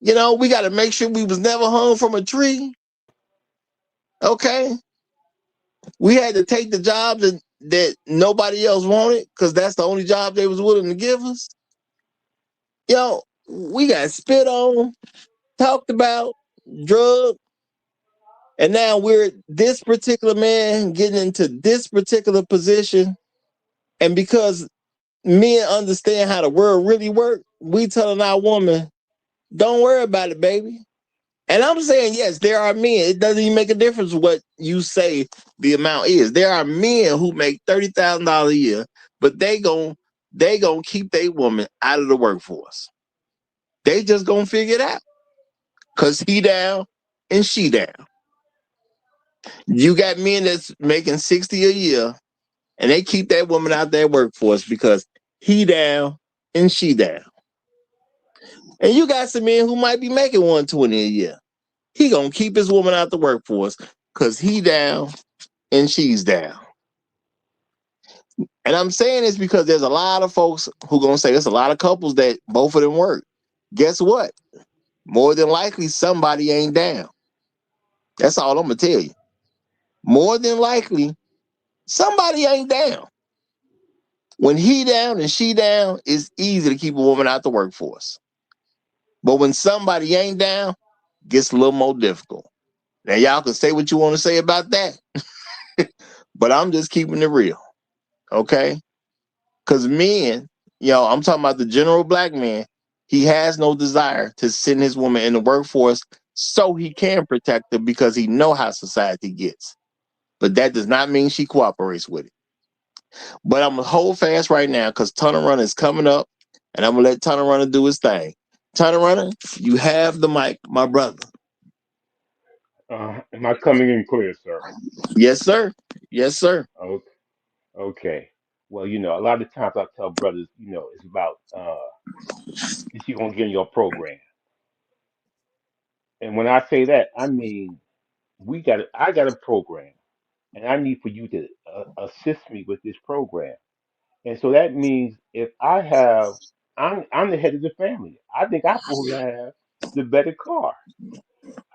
Speaker 6: We got to make sure we was never hung from a tree. Okay. We had to take the jobs that nobody else wanted because that's the only job they was willing to give us. We got spit on, talked about, drugged, and now we're this particular man getting into this particular position. And because men understand how the world really works, we telling our woman, don't worry about it, baby. And I'm saying, yes, there are men. It doesn't even make a difference what you say the amount is. There are men who make $30,000 a year, but they gonna they gonna keep their woman out of the workforce. They just gonna figure it out. Cause he down and she down. You got men that's making 60 a year and they keep that woman out their workforce because he down and she down. And you got some men who might be making 120 a year. He gonna keep his woman out the workforce because he down and she's down. And I'm saying this because there's a lot of folks who gonna say there's a lot of couples that both of them work. Guess what? More than likely somebody ain't down. That's all I'm gonna tell you. More than likely somebody ain't down. When he down and she down, it's easy to keep a woman out the workforce. But when somebody ain't down, it gets a little more difficult. Now y'all can say what you want to say about that, but I'm just keeping it real, okay? Because men, I'm talking about the general black man, he has no desire to send his woman in the workforce so he can protect her because he know how society gets. But that does not mean she cooperates with it. But I'm going to hold fast right now because Tunnel Runner is coming up, and I'm going to let Tunnel Runner do his thing. Tunnel Runner, you have the mic, my brother.
Speaker 7: Am I coming in clear, sir?
Speaker 6: Yes, sir. Yes, sir.
Speaker 7: Okay. Okay. Well, a lot of times I tell brothers, it's about is she gonna get in your program? And when I say that, I mean I got a program, and I need for you to assist me with this program. And so that means if I'm the head of the family. I think I'm supposed to have the better car.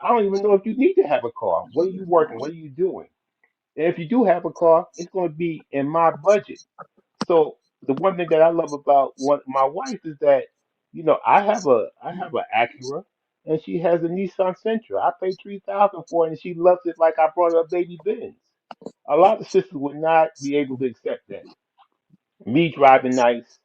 Speaker 7: I don't even know if you need to have a car. What are you working? What are you doing? And if you do have a car, it's going to be in my budget. So the one thing that I love about my wife is that, I have a Acura and she has a Nissan Sentra. I paid 3,000 for it and she loves it like I brought her a baby Benz. A lot of sisters would not be able to accept that. Me driving nice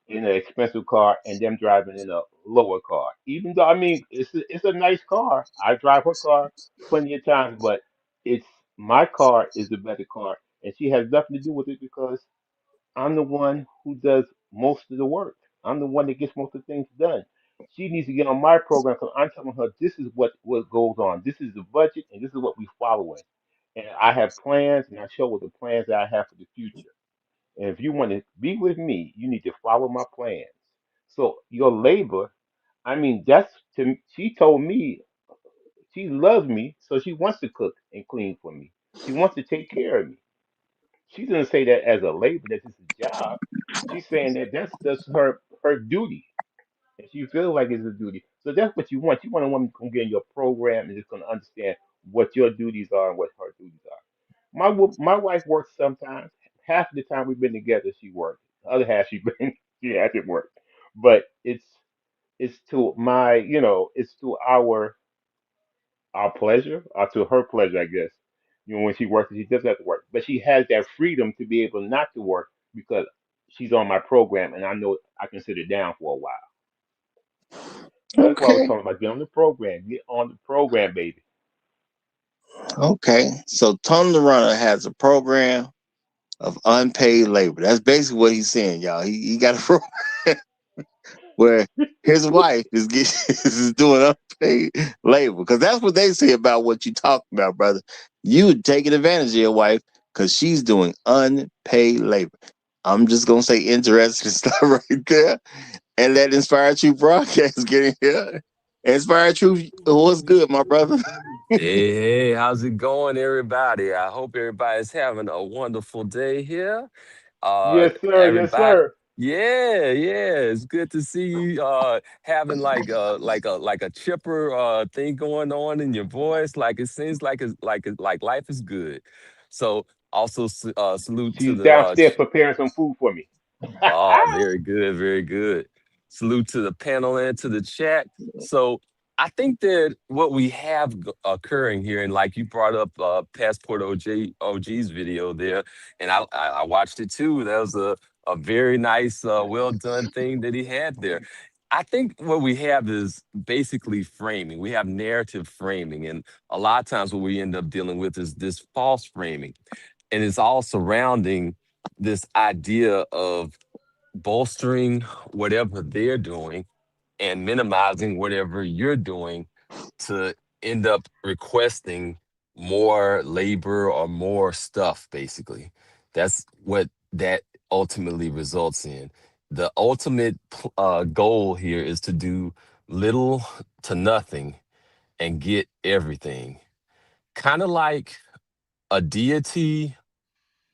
Speaker 7: in an expensive car and them driving in a lower car. Even though I mean it's a nice car. I drive her car plenty of times, but it's my car is the better car, and she has nothing to do with it because I'm the one who does most of the work. I'm the one that gets most of the things done. She needs to get on my program because I'm telling her this is what goes on. This is the budget, and this is what we following. And I have plans, and I show her the plans that I have for the future. And if you want to be with me, you need to follow my plans. So your labor, I mean, she told me she loves me, so she wants to cook and clean for me. She wants to take care of me. She doesn't say that as a labor, that it's a job. She's saying that that's just her duty. And she feels like it's a duty. So that's what you want. You want a woman who's gonna get in your program and is gonna understand what your duties are and what her duties are. My wife works sometimes. Half the time we've been together, she works. The other half she hasn't worked. But it's to it's to our pleasure, or to her pleasure, I guess. When she works, she doesn't have to work, but she has that freedom to be able not to work because she's on my program, and I know I can sit her down for a while. So that's why I was
Speaker 6: Okay.
Speaker 7: talking about get on the program, get on the program, baby.
Speaker 6: Okay. So Tunnel Runner has a program of unpaid labor. That's basically what he's saying, y'all. He got a program where his wife is doing unpaid labor because that's what they say about what you talking about, brother. You taking advantage of your wife because she's doing unpaid labor. I'm just gonna say interesting stuff right there, and that Inspired Truth broadcast getting here. Inspired Truth, what's good, my brother?
Speaker 1: Hey, how's it going, everybody? I hope everybody's having a wonderful day here.
Speaker 7: Yes, sir. Yes,
Speaker 1: Everybody,
Speaker 7: sir.
Speaker 1: yeah, it's good to see you having like a chipper thing going on in your voice. Like it seems like life is good. So also salute to
Speaker 7: She's
Speaker 1: the
Speaker 7: downstairs preparing some food for me.
Speaker 1: oh, very good, very good. Salute to the panel and to the chat. So I think that what we have occurring here, and like you brought up Passport OG's video there, and I watched it too. That was a very nice, well done thing that he had there. I think what we have is basically framing. We have narrative framing, and a lot of times what we end up dealing with is this false framing, and it's all surrounding this idea of bolstering whatever they're doing and minimizing whatever you're doing to end up requesting more labor or more stuff, basically. That's what that ultimately results in. The ultimate goal here is to do little to nothing and get everything. Kind of like a deity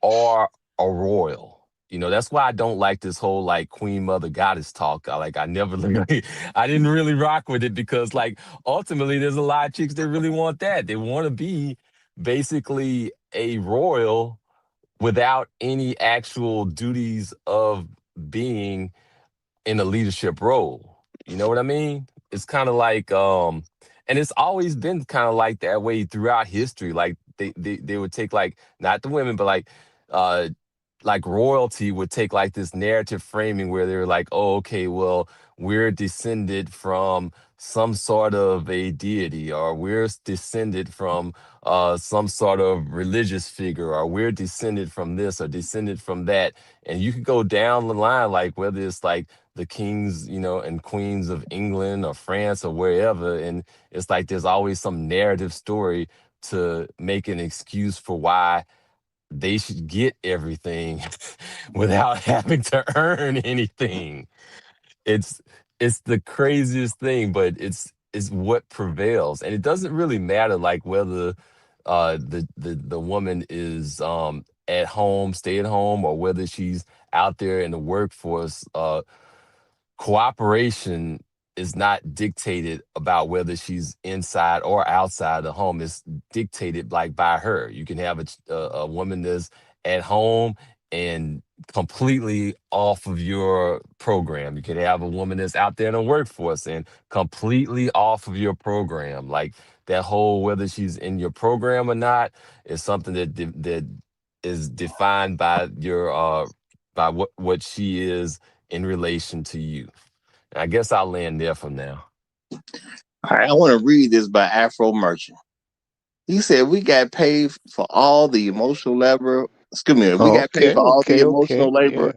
Speaker 1: or a royal. That's why I don't like this whole like queen mother goddess talk. I never really, I didn't really rock with it because like ultimately there's a lot of chicks that really want that. They want to be basically a royal without any actual duties of being in a leadership role. You know what I mean? It's kind of like and it's always been kind of like that way throughout history. Like they would take like not the women, but uh like royalty would take like this narrative framing where they were like, oh, okay, well, we're descended from some sort of a deity, or we're descended from some sort of religious figure, or we're descended from this or descended from that. And you could go down the line, like whether it's like the kings, and queens of England or France or wherever. And it's like there's always some narrative story to make an excuse for why they should get everything without having to earn anything. It's it's the craziest thing, but it's what prevails. And it doesn't really matter like whether the woman is at home, stay at home, or whether she's out there in the workforce. Cooperation is not dictated about whether she's inside or outside the home. It's dictated like by her. You can have a woman that's at home and completely off of your program. You can have a woman that's out there in the workforce and completely off of your program. Like that whole whether she's in your program or not is something that is defined by your by what she is in relation to you. I guess I'll land there for now.
Speaker 6: All right, I want to read this by Afro Merchant. He said, "We got paid for all the emotional labor. Excuse me, we got paid for all the emotional labor
Speaker 7: Yeah.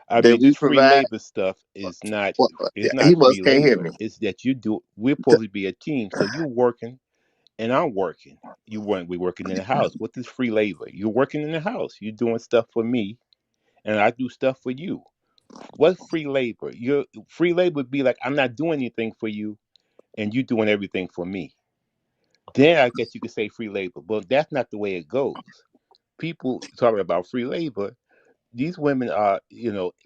Speaker 7: I
Speaker 6: that
Speaker 7: mean,
Speaker 6: we
Speaker 7: this free
Speaker 6: provide."
Speaker 7: labor stuff is not
Speaker 6: Well,
Speaker 7: it's
Speaker 6: he
Speaker 7: not
Speaker 6: must
Speaker 7: free
Speaker 6: can't hear
Speaker 7: labor.
Speaker 6: me.
Speaker 7: It's that you do. We're supposed to be a team. So you working and I'm working. We working in the house. What is free labor? You're working in the house. You're doing stuff for me, and I do stuff for you. What's free labor? Your free labor would be like I'm not doing anything for you, and you doing everything for me. Then I guess you could say free labor, but that's not the way it goes. People talking about free labor. These women are,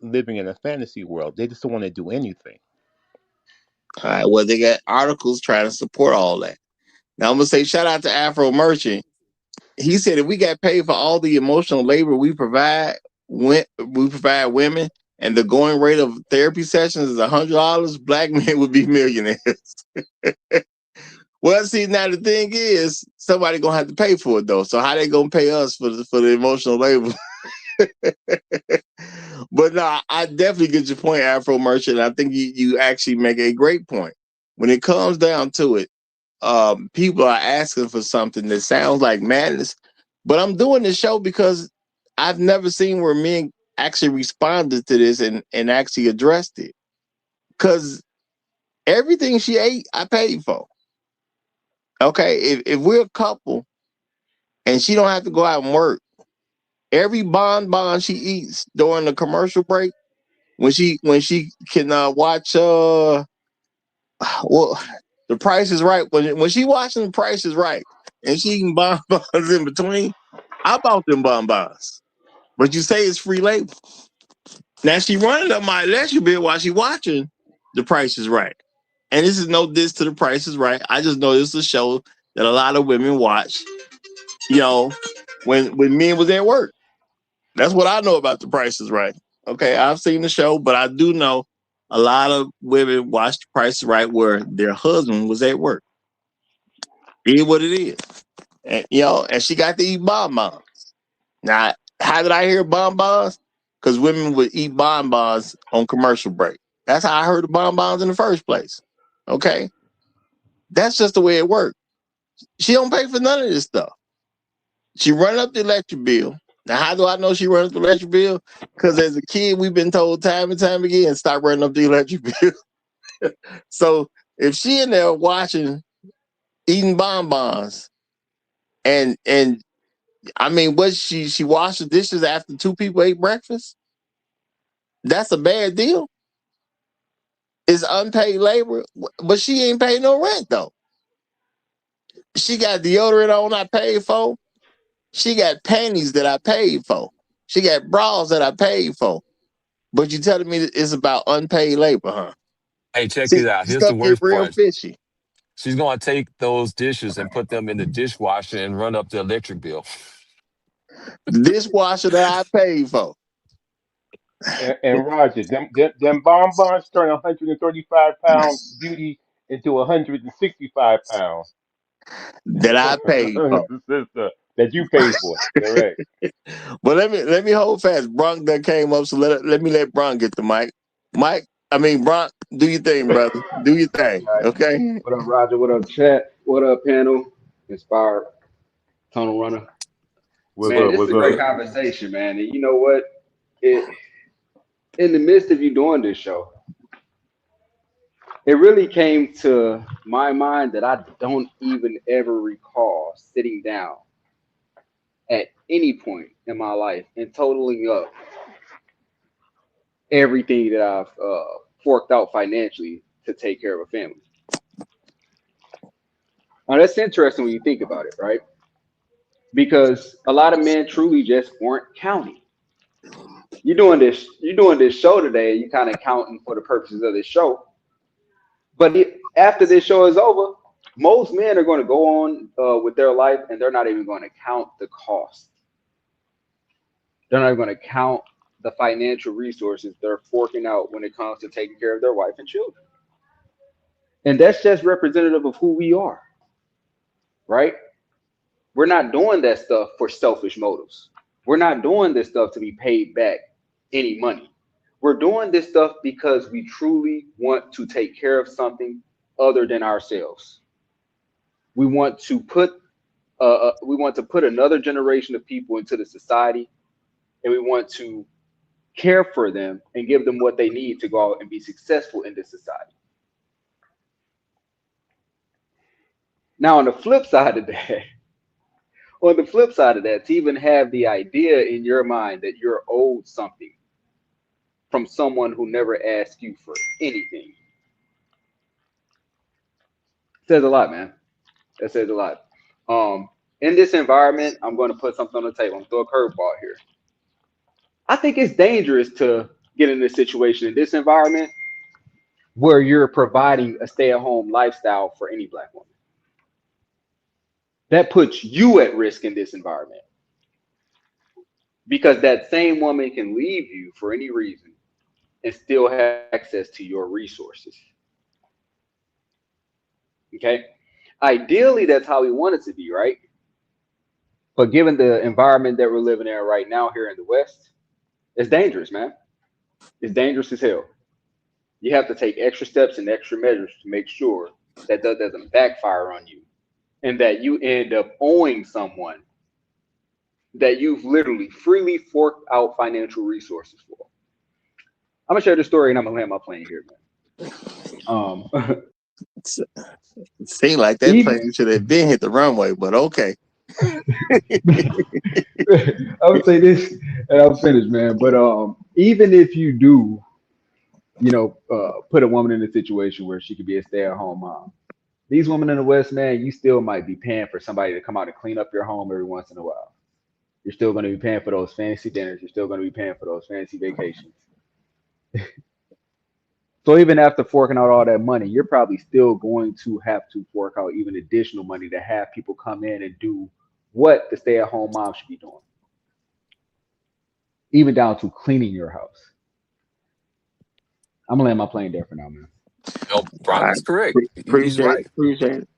Speaker 7: living in a fantasy world. They just don't want to do anything.
Speaker 6: All right, well, they got articles trying to support all that. Now I'm gonna say shout out to Afro Merchant. He said if we got paid for all the emotional labor we provide women, and the going rate of therapy sessions is $100, black men would be millionaires. Well, see, now the thing is, somebody gonna have to pay for it though. So how they gonna pay us for the emotional labor? But no, I definitely get your point, Afro Merchant. I think you actually make a great point. When it comes down to it, people are asking for something that sounds like madness. But I'm doing this show because I've never seen where men actually responded to this and actually addressed it. Because everything she ate, I paid for. Okay, if we're a couple and she don't have to go out and work, every bonbon she eats during the commercial break, when she can watch well, The Price is Right, when she watching The Price is Right and she eating bonbons in between, I bought them bonbons. But you say it's free labor. Now she running up my electric bill while she watching The Price is Right. And this is no diss to The Price is Right. I just know this is a show that a lot of women watch, you know, when men was at work. That's what I know about The Price is Right. Okay, I've seen the show, but I do know a lot of women watch The Price is Right where their husband was at work. It is what it is. And and she got to eat bonbons. Now, how did I hear bonbons? Because women would eat bonbons on commercial break. That's how I heard of bonbons in the first place. Okay, that's just the way it works. She don't pay for none of this stuff. She run up the electric bill. Now, how do I know she runs the electric bill? Because as a kid, we've been told time and time again, stop running up the electric bill. So if she in there watching, eating bonbons, and I mean, what she washed the dishes after two people ate breakfast? That's a bad deal. It's unpaid labor, but she ain't paid no rent though. She got deodorant on I paid for. She got panties that I paid for. She got bras that I paid for. But you telling me that it's about unpaid labor, huh?
Speaker 1: Hey, check
Speaker 6: See,
Speaker 1: it out. Here's the
Speaker 6: stuff get
Speaker 1: worst
Speaker 6: real
Speaker 1: part.
Speaker 6: fishy.
Speaker 1: She's gonna take those dishes and put them in the dishwasher and run up the electric bill.
Speaker 6: The dishwasher that I paid for.
Speaker 7: And Roger, them bonbons turn 135-pound beauty into 165 pounds.
Speaker 6: That I paid for.
Speaker 7: Sister, that you paid for. Correct.
Speaker 6: But let me hold fast. Bronk that came up, so let me let Bronk get the mic. Mike, I mean Bronk, do your thing, brother. Do your thing.
Speaker 8: Right.
Speaker 6: Okay.
Speaker 8: What up, Roger? What up, chat? What up, panel? Inspired tunnel runner.
Speaker 7: What's
Speaker 8: Man,
Speaker 7: good?
Speaker 8: this is
Speaker 7: What's
Speaker 8: a great
Speaker 7: good?
Speaker 8: conversation, man. And you know what? It in the midst of you doing this show, it really came to my mind that I don't even ever recall sitting down at any point in my life and totaling up everything that I've forked out financially to take care of a family. Now that's interesting when you think about it, right? Because a lot of men truly just weren't counting. You're doing this show today, and you kind of counting for the purposes of this show. But after this show is over, most men are going to go on with their life, and they're not even going to count the cost. They're not even going to count the financial resources they're forking out when it comes to taking care of their wife and children. And that's just representative of who we are, right? We're not doing that stuff for selfish motives. We're not doing this stuff to be paid back any money. We're doing this stuff because we truly want to take care of something other than ourselves. We want to put another generation of people into the society, and we want to care for them and give them what they need to go out and be successful in this society. Now, on the flip side of that, to even have the idea in your mind that you're owed something from someone who never asked you for anything says a lot, man. That says a lot. In this environment, I'm going to put something on the table. I'm going to throw a curveball here. I think it's dangerous to get in this situation in this environment where you're providing a stay-at-home lifestyle for any black woman. That puts you at risk in this environment because that same woman can leave you for any reason and still have access to your resources. Okay? Ideally, that's how we want it to be, right? But given the environment that we're living in right now here in the West, it's dangerous, man. It's dangerous as hell. You have to take extra steps and extra measures to make sure that that doesn't backfire on you and that you end up owing someone that you've literally freely forked out financial resources for. I'm gonna share this story and I'm gonna land my plane here, man.
Speaker 6: It seemed like that plane should have been hit the runway, but okay.
Speaker 8: I would say this, and I'll finish, man. But even if you do, put a woman in a situation where she could be a stay-at-home mom, these women in the West, man, you still might be paying for somebody to come out and clean up your home every once in a while. You're still going to be paying for those fancy dinners. You're still going to be paying for those fancy vacations. So even after forking out all that money, you're probably still going to have to fork out even additional money to have people come in and do what the stay-at-home mom should be doing, even down to cleaning your house. I'm gonna land my plane there for now, man.
Speaker 1: No, Bronk is correct. He's right.
Speaker 6: Appreciate it.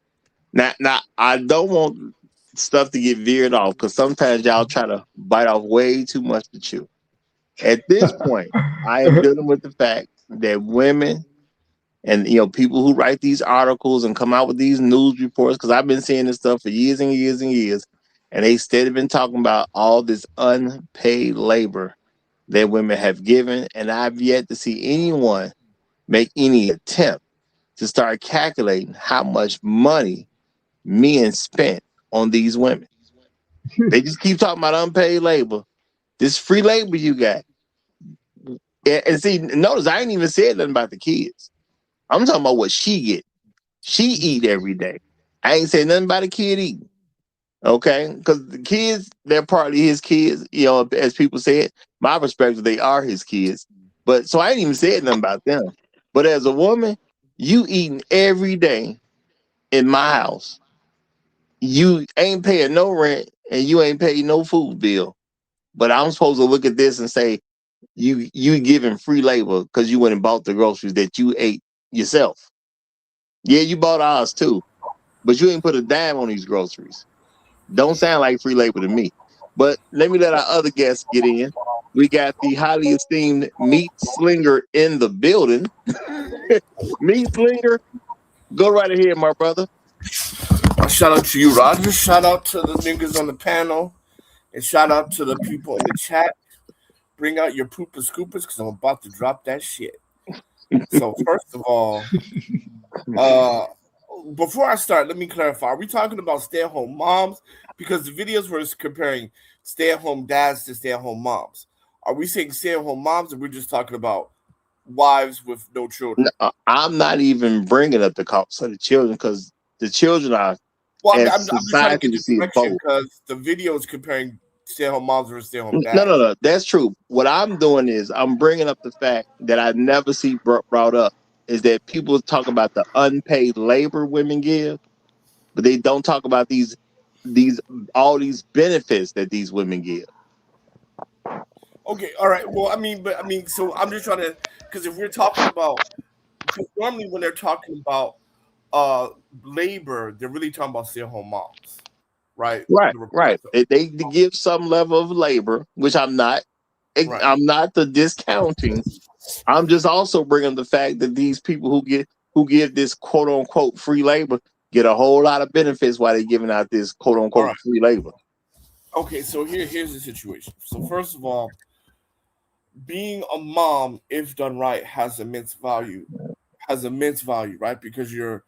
Speaker 6: Now, I don't want stuff to get veered off because sometimes y'all try to bite off way too much to chew. At this point, I am dealing with the fact that women and people who write these articles and come out with these news reports, because I've been seeing this stuff for years and years and years. and they still been talking about all this unpaid labor that women have given, and I've yet to see anyone make any attempt to start calculating how much money men spent on these women. They just keep talking about unpaid labor. This free labor you got. And see, notice I ain't even said nothing about the kids. I'm talking about what she get. She eat every day. I ain't saying nothing about a kid eating. Okay? Because the kids, they're partly his kids, as people said. My perspective, they are his kids. But so I ain't even said nothing about them. But as a woman, you eating every day in my house. You ain't paying no rent and you ain't paying no food bill. But I'm supposed to look at this and say, you giving free labor because you went and bought the groceries that you ate yourself. Yeah, you bought ours too, but you ain't put a dime on these groceries. Don't sound like free labor to me. But let me let our other guests get in. We got the highly esteemed meat slinger in the building. Meat slinger, go right ahead, my brother.
Speaker 9: Shout out to you, Roger. Shout out to the niggas on the panel. And shout out to the people in the chat. Bring out your pooper scoopers because I'm about to drop that shit. So first of all, before I start, let me clarify. Are we talking about stay-at-home moms? Because the videos were comparing stay-at-home dads to stay-at-home moms. Are we saying stay-at-home moms, or we're just talking about wives with no children?
Speaker 6: I'm not even bringing up the cost of the children because the children are,
Speaker 9: well,
Speaker 6: as
Speaker 9: I'm just trying to
Speaker 6: society,
Speaker 9: get
Speaker 6: we
Speaker 9: the
Speaker 6: see it both.
Speaker 9: because the video is comparing stay-at-home moms versus stay-at-home dads.
Speaker 6: No, that's true. What I'm doing is I'm bringing up the fact that I never see brought up is that people talk about the unpaid labor women give, but they don't talk about these all these benefits that these women give.
Speaker 9: Okay, all right. Well, so I'm just trying to, because if we're talking about, because normally when they're talking about labor, they're really talking about stay-at-home moms, right?
Speaker 6: Right. They give some level of labor, which I'm not.
Speaker 9: Right.
Speaker 6: I'm not the discounting. I'm just also bringing the fact that these people who give this quote unquote free labor get a whole lot of benefits while they're giving out this quote unquote free labor.
Speaker 9: Okay, so here's the situation. So first of all, being a mom, if done right, has immense value. Right? Because you're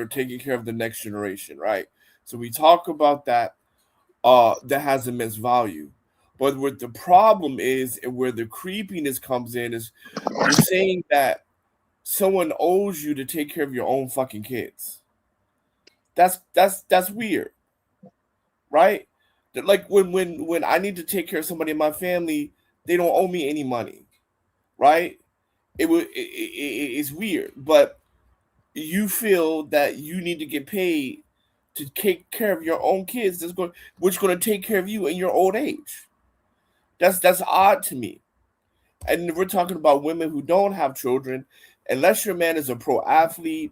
Speaker 9: taking care of the next generation, right? So we talk about that. That has immense value. But what the problem is, and where the creepiness comes in, is you're saying that someone owes you to take care of your own fucking kids. That's weird, right? Like when I need to take care of somebody in my family, they don't owe me any money, right? It's weird, but you feel that you need to get paid to take care of your own kids which is going to take care of you in your old age. That's odd to me. And we're talking about women who don't have children, unless your man is a pro athlete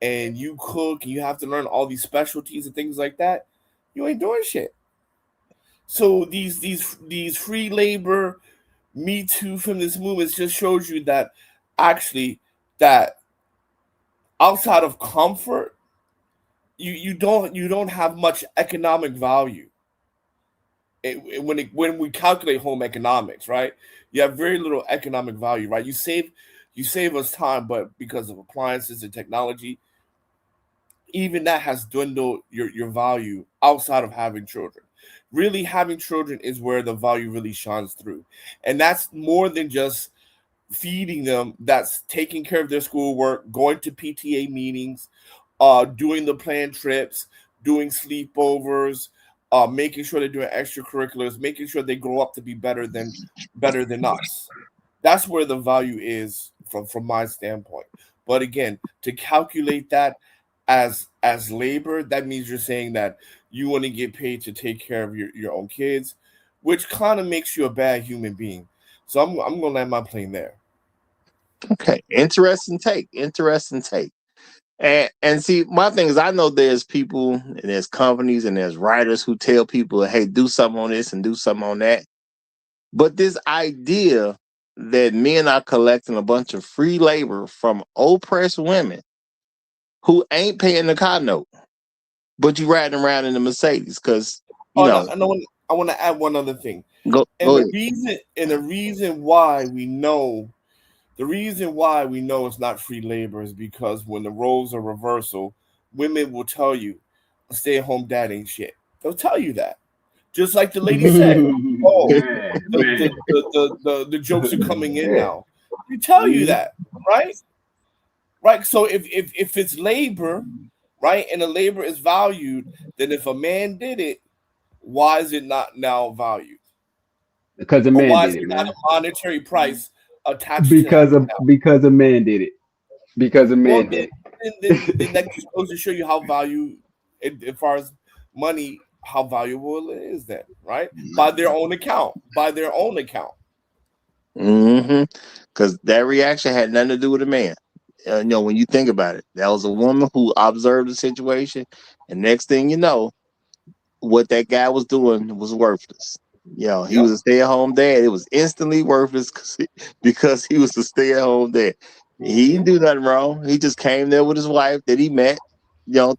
Speaker 9: and you cook and you have to learn all these specialties and things like that, you ain't doing shit. So these free labor, Me Too feminist movements just shows you that actually that outside of comfort, you don't have much economic value. When we calculate home economics, right? You have very little economic value, right? You save us time, but because of appliances and technology, even that has dwindled your value outside of having children. Really, having children is where the value really shines through, and that's more than just feeding them. That's taking care of their schoolwork, going to PTA meetings, doing the planned trips, doing sleepovers, making sure they're doing extracurriculars, making sure they grow up to be better than us. That's where the value is from my standpoint. But again, to calculate that as labor, that means you're saying that you want to get paid to take care of your own kids, which kind of makes you a bad human being. So I'm gonna land my plane there.
Speaker 6: Okay, interesting take. And see, my thing is, I know there's people and there's companies and there's writers who tell people, hey, do something on this and do something on that. But this idea that men are collecting a bunch of free labor from oppressed women who ain't paying the car note, but you riding around in the Mercedes because you
Speaker 9: Oh,
Speaker 6: know.
Speaker 9: no, I want to add one other thing.
Speaker 6: Go
Speaker 9: And
Speaker 6: ahead.
Speaker 9: the reason why we know it's not free labor is because when the roles are reversal, women will tell you a stay-at-home dad ain't shit. They'll tell you that. Just like the lady said, oh, the jokes are coming in now. They tell you that, right? Right. So if it's labor, right, and the labor is valued, then if a man did it, why is it not now valued?
Speaker 10: Because a
Speaker 9: Or
Speaker 10: man
Speaker 9: why
Speaker 10: did
Speaker 9: is
Speaker 10: it,
Speaker 9: it not
Speaker 10: man.
Speaker 9: a monetary price attached to that?
Speaker 10: Because a man did it. Because a
Speaker 9: Well,
Speaker 10: man did
Speaker 9: then that just goes to show you how as far as money, how valuable it is then, right? By their own account.
Speaker 6: Because that reaction had nothing to do with a man. When you think about it, that was a woman who observed the situation, and next thing you know, what that guy was doing was worthless. He was a stay-at-home dad. It was instantly worthless because he was a stay-at-home dad. He didn't do nothing wrong. He just came there with his wife that he met,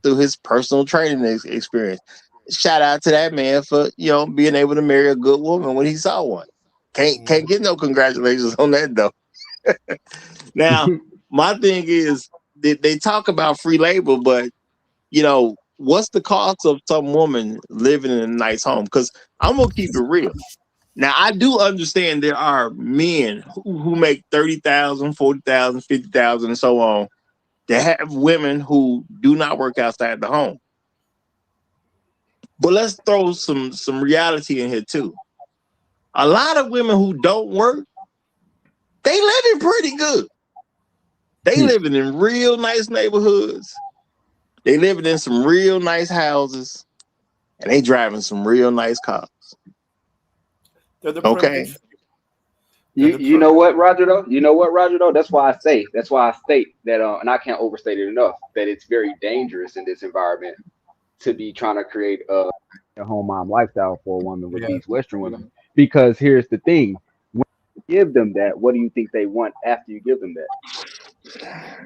Speaker 6: through his personal training experience. Shout out to that man for being able to marry a good woman when he saw one. Can't get no congratulations on that though. Now, my thing is they talk about free labor, but what's the cost of some woman living in a nice home? Because I'm gonna keep it real. Now, I do understand there are men who make 30,000, 40,000, 50,000, and so on that have women who do not work outside the home. But let's throw some reality in here too. A lot of women who don't work, they living pretty good. They living in real nice neighborhoods. They living in some real nice houses, and they driving some real nice cars.
Speaker 9: They're the
Speaker 6: Okay.
Speaker 9: privileged.
Speaker 8: You know what, Roger though? That's why I state that, and I can't overstate it enough, that it's very dangerous in this environment to be trying to create a home mom lifestyle for a woman with these Western women. Because here's the thing: when you give them that, what do you think they want after you give them that?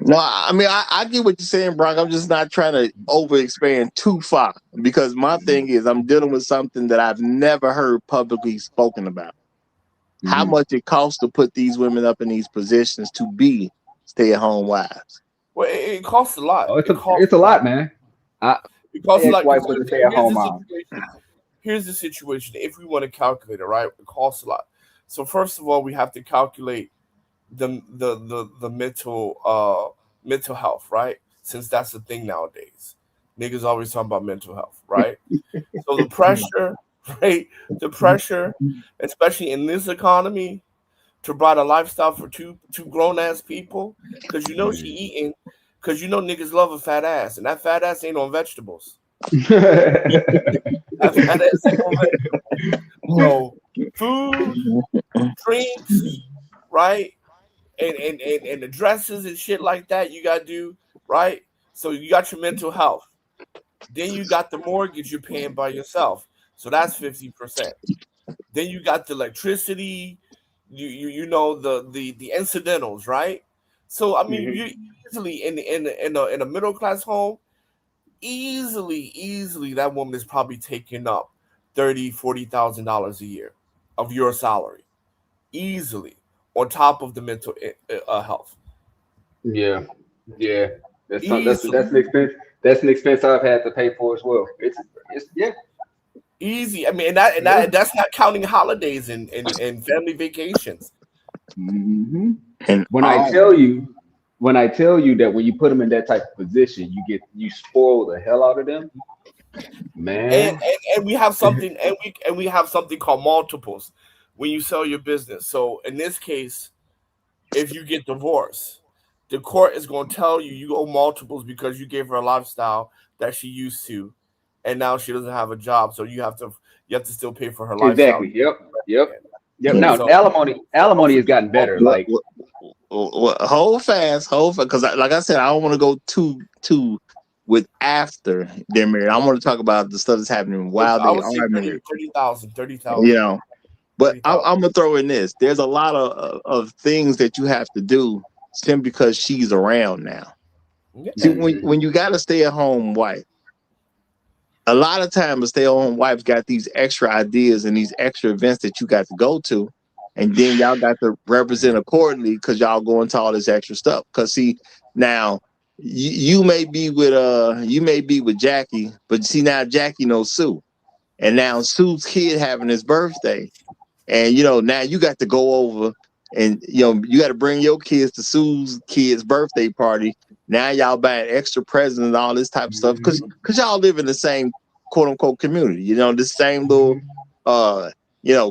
Speaker 6: No, I mean I get what you're saying, Brock. I'm just not trying to over expand too far because my thing is I'm dealing with something that I've never heard publicly spoken about. How much it costs to put these women up in these positions to be stay-at-home wives.
Speaker 9: Well, it costs a lot.
Speaker 10: it. It's a lot, man.
Speaker 9: It costs a lot.
Speaker 8: Ex-wife was a stay-at-home mom.
Speaker 9: Here's the situation. If we want to calculate it, right, it costs a lot. So first of all, we have to calculate the mental health, right? Since that's the thing nowadays. Niggas always talking about mental health, right? So the pressure, right? The pressure, especially in this economy, to provide a lifestyle for two grown ass people, because she eating, because niggas love a fat ass, and that fat ass ain't on vegetables. That fat ass ain't on vegetables. So food, drinks, right? And the dresses and shit like that you gotta do, right? So you got your mental health. Then you got the mortgage you're paying by yourself. So that's 50%. Then you got the electricity, the incidentals, right? So I mean, you easily in a middle class home, easily that woman is probably taking up $30,000-$40,000 a year of your salary, easily, on top of the mental health.
Speaker 8: Yeah. That's an expense. That's an expense I've had to pay for as well. It's
Speaker 9: easy. I mean, that's not counting holidays and family vacations.
Speaker 10: And when I tell you that when you put them in that type of position, you spoil the hell out of them, man.
Speaker 9: And we have something, and we have something called multiples when you sell your business. So in this case, if you get divorced, the court is going to tell you owe multiples because you gave her a lifestyle that she used to, and now she doesn't have a job, so you have to still pay for her lifestyle.
Speaker 8: Exactly. Yep. Now so, alimony has gotten better.
Speaker 6: Hold fast, because like I said, I don't want to go too with after they're married. I want to talk about the stuff that's happening while they are married.
Speaker 9: 30,000.
Speaker 6: But I'm gonna throw in this. There's a lot of things that you have to do simply because she's around now. See, when you got to stay at home wife, a lot of times a stay-at-home wife got these extra ideas and these extra events that you got to go to, and then y'all got to represent accordingly because y'all go into all this extra stuff. Because see, now you may be with Jackie, but see now Jackie knows Sue, and now Sue's kid having his birthday, and now you got to go over and you got to bring your kids to Sue's kid's birthday party. Now y'all buying extra presents and all this type of stuff because y'all live in the same quote unquote community, the same little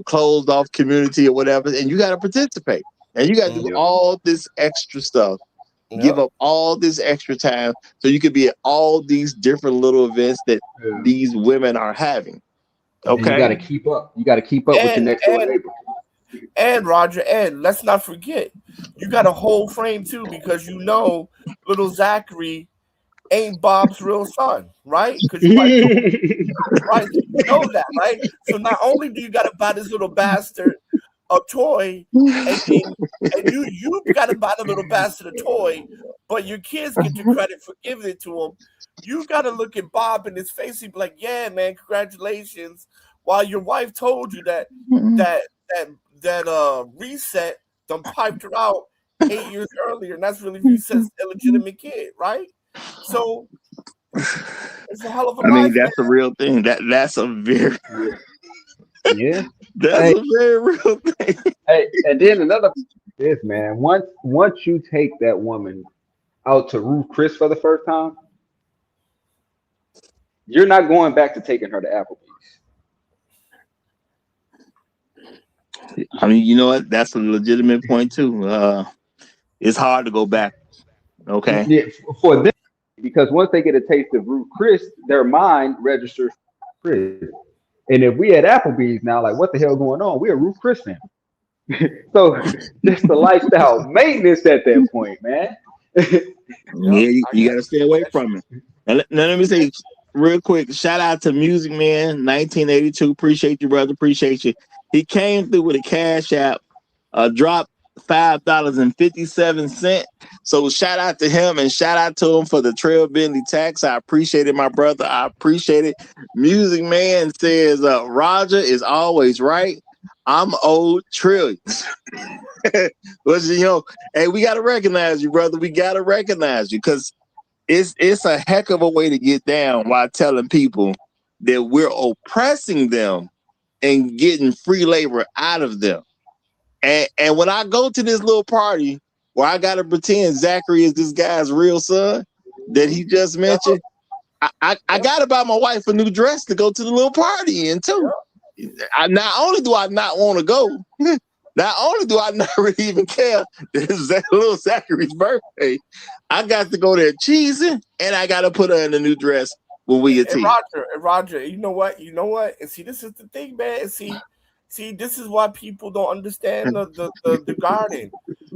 Speaker 6: closed off community or whatever, and you got to participate and you got to do all this extra stuff, give up all this extra time so you could be at all these different little events that these women are having. Okay,
Speaker 10: and you got to keep up. You got to keep up with your next door neighbor.
Speaker 9: And Roger, and let's not forget, you got a whole frame too, because little Zachary ain't Bob's real son, right? Because you right, you know that, right? So not only do you got to buy this little bastard a toy, and you got to buy the little bastard a toy, but your kids get the credit for giving it to him. You got to look at Bob in his face and be like, "Yeah, man, congratulations." While your wife told you that Reset done piped her out 8 years earlier, and that's really Reset's illegitimate kid, right? So it's a hell of a life.
Speaker 6: That's a real thing. That's a very
Speaker 10: that's
Speaker 6: a very real thing.
Speaker 10: Hey, and then another is, man, once you take that woman out to Ruth Chris for the first time,
Speaker 8: you're not going back to taking her to Applebee's.
Speaker 6: You know what? That's a legitimate point too. It's hard to go back. Okay.
Speaker 10: Yeah, for them, because once they get a taste of Ruth Chris, their mind registers Chris. And if we at Applebee's now, like, what the hell going on? We're a Ruth Chris fan. So just the lifestyle maintenance at that point, man.
Speaker 6: You got to stay away from it. Now let me say real quick, shout out to Music Man 1982. Appreciate you, brother. Appreciate you. He came through with a cash app, dropped $5.57. So shout out to him and shout out to him for the Trail Bentley tax. I appreciate it, my brother. I appreciate it. Music Man says, Roger is always right. I'm old trillions. Hey, we got to recognize you, brother. We got to recognize you because it's a heck of a way to get down while telling people that we're oppressing them and getting free labor out of them. And when I go to this little party where I got to pretend Zachary is this guy's real son that he just mentioned, I got to buy my wife a new dress to go to the little party in too. Not only do I not want to go, not only do I not really even care that it's little Zachary's birthday, I got to go there cheesing and I got to put her in a new dress when we get tea.
Speaker 9: Roger, you know what? And see, this is the thing, man. And see, this is why people don't understand the garden.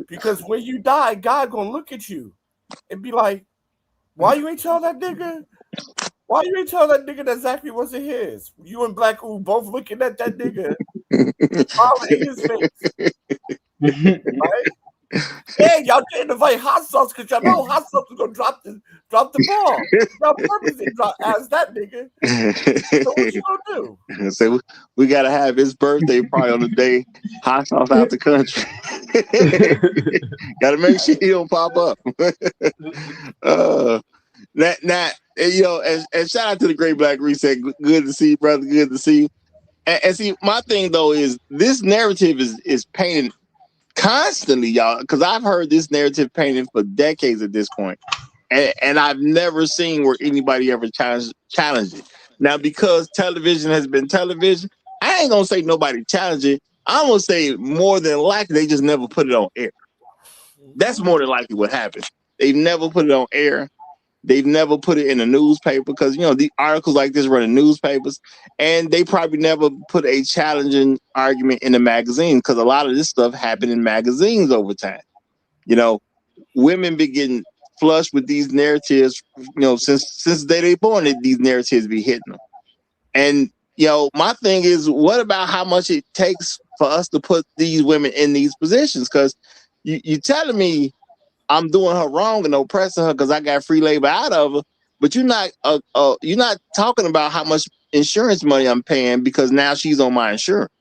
Speaker 9: Because when you die, God gonna look at you and be like, why you ain't tell that nigga? Why you ain't tell that nigga that Zachary wasn't his? You and Black Ooh both looking at that nigga, smiling in his face. Right? And y'all didn't invite Hot Sauce because y'all know Hot Sauce was gonna drop the ball. Y'all purposely ask that nigga. So what you gonna do?
Speaker 6: So we gotta have his birthday party on the day Hot Sauce out the country. Gotta make sure he don't pop up. And shout out to the Great Black Reset. Good to see you, brother. Good to see you. And see, my thing though is this narrative is painted constantly, y'all, because I've heard this narrative painted for decades at this point, and I've never seen where anybody ever challenged it. Now, because television has been television, I ain't gonna say nobody challenged it. I'm gonna say more than likely they just never put it on air. That's more than likely what happened. They've never put it on air. They've never put it in a newspaper because, the articles like this run in newspapers, and they probably never put a challenging argument in a magazine because a lot of this stuff happened in magazines over time. Women been getting flushed with these narratives, since the day they born, these narratives be hitting them. And, my thing is, what about how much it takes for us to put these women in these positions? Because you telling me I'm doing her wrong and oppressing her because I got free labor out of her. but you're not talking about how much insurance money I'm paying because now she's on my insurance.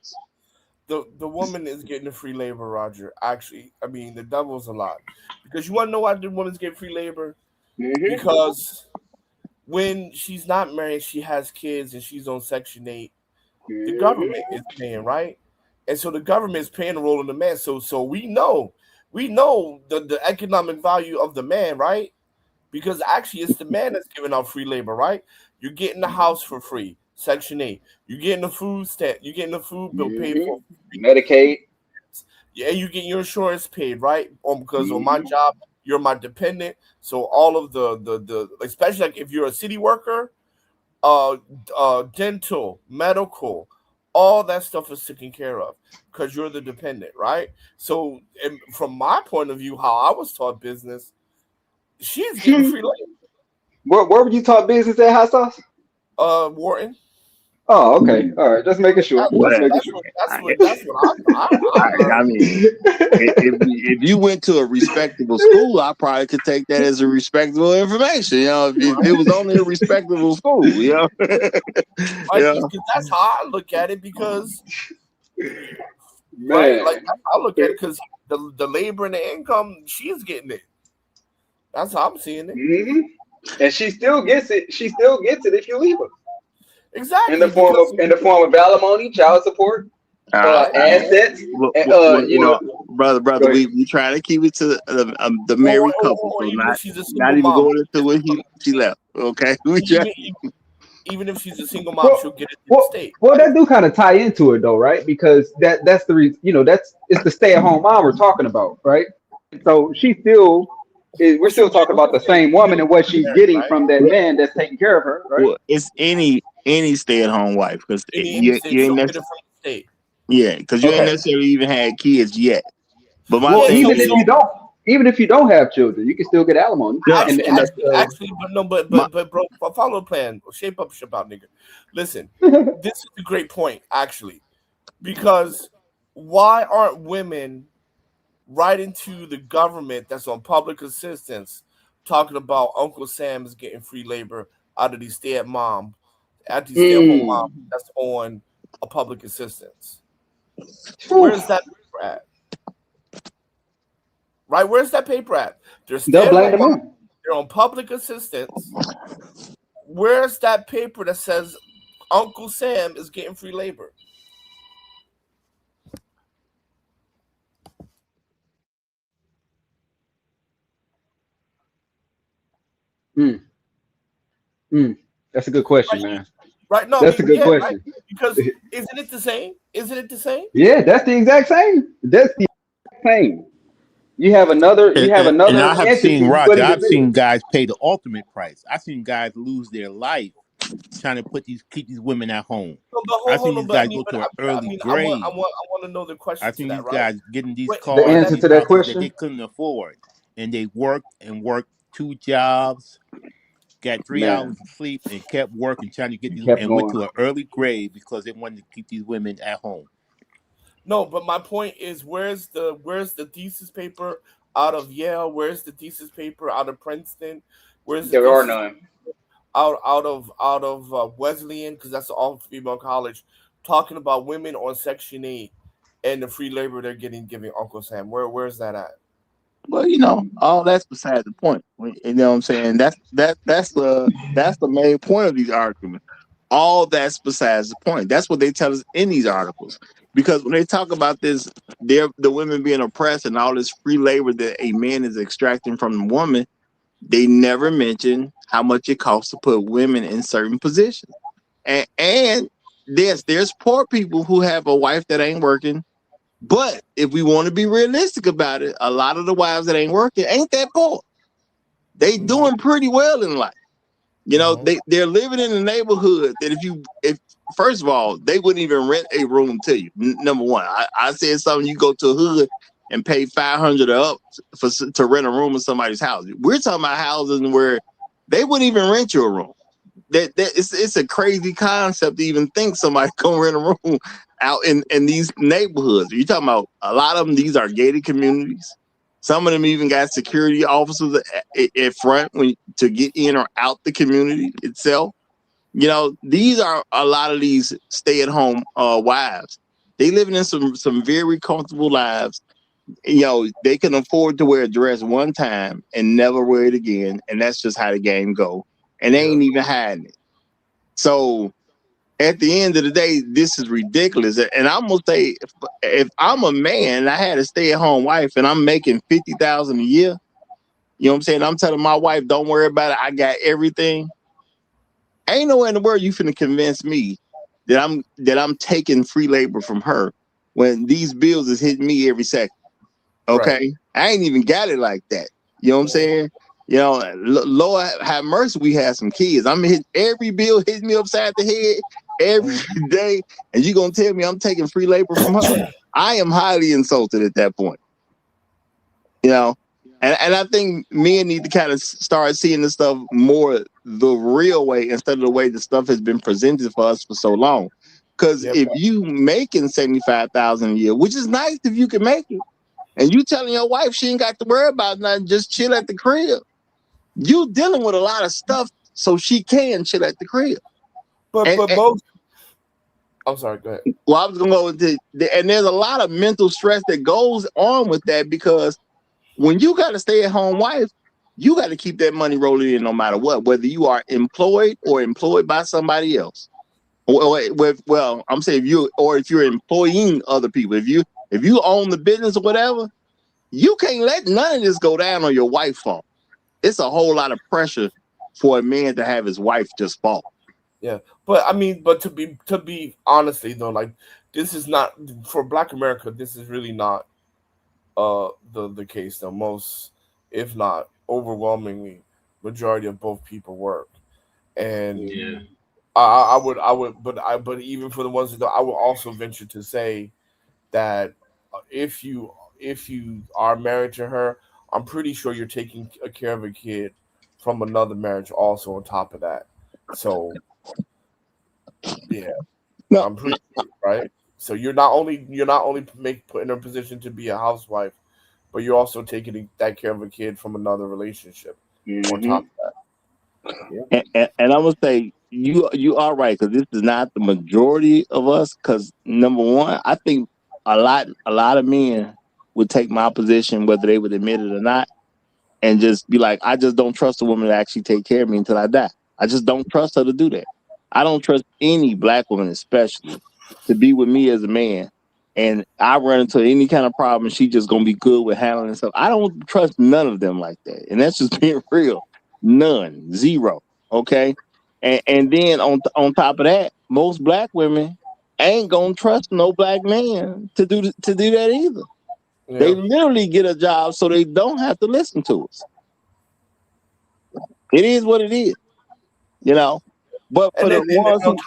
Speaker 9: The woman is getting the free labor, Roger. Actually, I mean the devil's a lot because you want to know why the woman's getting free labor? Because when she's not married, she has kids and she's on Section 8. The government is paying, right? And so the government is paying the role of the man. So we know the economic value of the man, right? Because actually it's the man that's giving out free labor, right? You're getting the house for free, Section 8. You're getting the food stamp, you're getting the food bill paid for.
Speaker 10: Medicaid.
Speaker 9: Yeah, you get your insurance paid, right? Because on my job, you're my dependent. So all of the especially like if you're a city worker, dental, medical, all that stuff is taken care of because you're the dependent, right? So from my point of view, how I was taught business, she's getting free labor.
Speaker 10: Where were you taught business at, Hot Sauce?
Speaker 9: Wharton.
Speaker 10: Oh, okay. All right. Just making sure.
Speaker 9: That's what
Speaker 6: I mean, if you went to a respectable school, I probably could take that as a respectable information. You know, if it was only a respectable school, you know.
Speaker 9: That's how I look at it because, right? Like I look at it because the labor and the income, she's getting it. That's how I'm seeing it.
Speaker 10: And she still gets it. She still gets it if you leave her.
Speaker 9: Exactly.
Speaker 10: In the form of alimony, child support, assets.
Speaker 6: Brother, we try to keep it to the married couple, so not even going into what she left. Okay,
Speaker 9: even if she's a single mom, she'll get it in the state.
Speaker 10: Well, that do kind of tie into it though, right? Because that's the reason. It's the stay-at-home mom we're talking about, right? So we're still talking about the same woman and what she's getting from that man that's taking care of her, right?
Speaker 6: Well, it's any stay-at-home wife because you ain't necessarily because you ain't necessarily even had kids yet. But
Speaker 10: even if you don't have children, you can still get alimony.
Speaker 9: But bro, follow the plan. Shape up, nigga. Listen, this is a great point actually, because why aren't women writing to the government that's on public assistance, talking about Uncle Sam is getting free labor out of these stay-at-home moms that's on a public assistance? Where's that paper at? Right? Where's that paper at? They're on public assistance. Where's that paper that says Uncle Sam is getting free labor?
Speaker 10: That's a good question, man.
Speaker 9: Right? No,
Speaker 10: that's a good question.
Speaker 9: Right? Because isn't it the same?
Speaker 10: Yeah, that's the exact same. That's the same. You have another. And
Speaker 7: I have seen Roger. I've seen guys pay the ultimate price. I've seen guys lose their life trying to keep these women at home. I've seen these guys go to an early grave.
Speaker 9: I want to know the question.
Speaker 7: I've seen these guys getting these cars.
Speaker 10: The answer to that question
Speaker 7: that they couldn't afford, and they worked 2 jobs, got 3 hours of sleep, and kept working, trying to get these, and went to an early grave because they wanted to keep these women at home.
Speaker 9: No, but my point is, where's the thesis paper out of Yale? Where's the thesis paper out of Princeton?
Speaker 10: There are none.
Speaker 9: Out of Wesleyan, because that's an all-female college, talking about women on Section 8 and the free labor they're giving Uncle Sam. Where's that at?
Speaker 6: Well, all that's beside the point. You know what I'm saying? That's the main point of these arguments. All that's besides the point. That's what they tell us in these articles. Because when they talk about this, the women being oppressed and all this free labor that a man is extracting from the woman, they never mention how much it costs to put women in certain positions. And there's poor people who have a wife that ain't working. But if we want to be realistic about it, a lot of the wives that ain't working ain't that poor. They doing pretty well in life. They're living in a neighborhood that if first of all, they wouldn't even rent a room to you. Number one, I said something. You go to a hood and pay $500 or up to rent a room in somebody's house. We're talking about houses where they wouldn't even rent you a room. It's a crazy concept to even think somebody gonna rent a room out in these neighborhoods. You're talking about a lot of them. These are gated communities. Some of them even got security officers at front to get in or out the community itself. You know, these are a lot of these stay-at-home wives. They living in some very comfortable lives. You know, they can afford to wear a dress one time and never wear it again, and that's just how the game go. And they ain't even hiding it. So at the end of the day, this is ridiculous. And I'm gonna say, if I'm a man and I had a stay-at-home wife and I'm making $50,000 a year, you know what I'm saying? I'm telling my wife, don't worry about it. I got everything. Ain't no way in the world you finna convince me that I'm taking free labor from her when these bills is hitting me every second. Okay, right. I ain't even got it like that. You know what I'm saying? You know, Lord have mercy, we had some kids. I'm hit every bill hitting me upside the head every day, and you gonna tell me I'm taking free labor from her? I am highly insulted at that point. You know, and I think men need to kind of start seeing this stuff more the real way instead of the way the stuff has been presented for us for so long. Because if you making $75,000 a year, which is nice if you can make it, and you telling your wife she ain't got to worry about nothing, just chill at the crib, you dealing with a lot of stuff so she can chill at the crib.
Speaker 9: But most. I'm sorry, go ahead.
Speaker 6: Well, I was gonna go with and there's a lot of mental stress that goes on with that, because when you got a stay-at-home wife, you got to keep that money rolling in no matter what, whether you are employed or employed by somebody else. Well, I'm saying if you're employing other people, if you own the business or whatever, you can't let none of this go down on your wife's fault. It's a whole lot of pressure for a man to have his wife just fall.
Speaker 9: Yeah, but I mean, but to be honestly though, like, this is not for Black America. This is really not the case though. Most, if not overwhelmingly, majority of both people work, and I would, but even for the ones that I would also venture to say that if you are married to her, I'm pretty sure you're taking care of a kid from another marriage also on top of that. So yeah, no. I'm pretty sure, right? So you're not only put in a position to be a housewife, but you're also taking that care of a kid from another relationship on top of that.
Speaker 6: Yeah. And I would say you are right, because this is not the majority of us. Because number one, I think a lot of men would take my position, whether they would admit it or not, and just be like, I just don't trust a woman to actually take care of me until I die. I just don't trust her to do that. I don't trust any Black woman, especially, to be with me as a man. And I run into any kind of problem, she just gonna be good with handling stuff. I don't trust none of them like that, and that's just being real. None, zero. Okay, and then on top of that, most Black women ain't gonna trust no Black man to do that either. Yeah. They literally get a job so they don't have to listen to us. It is what it is, you know. But for the ones
Speaker 9: on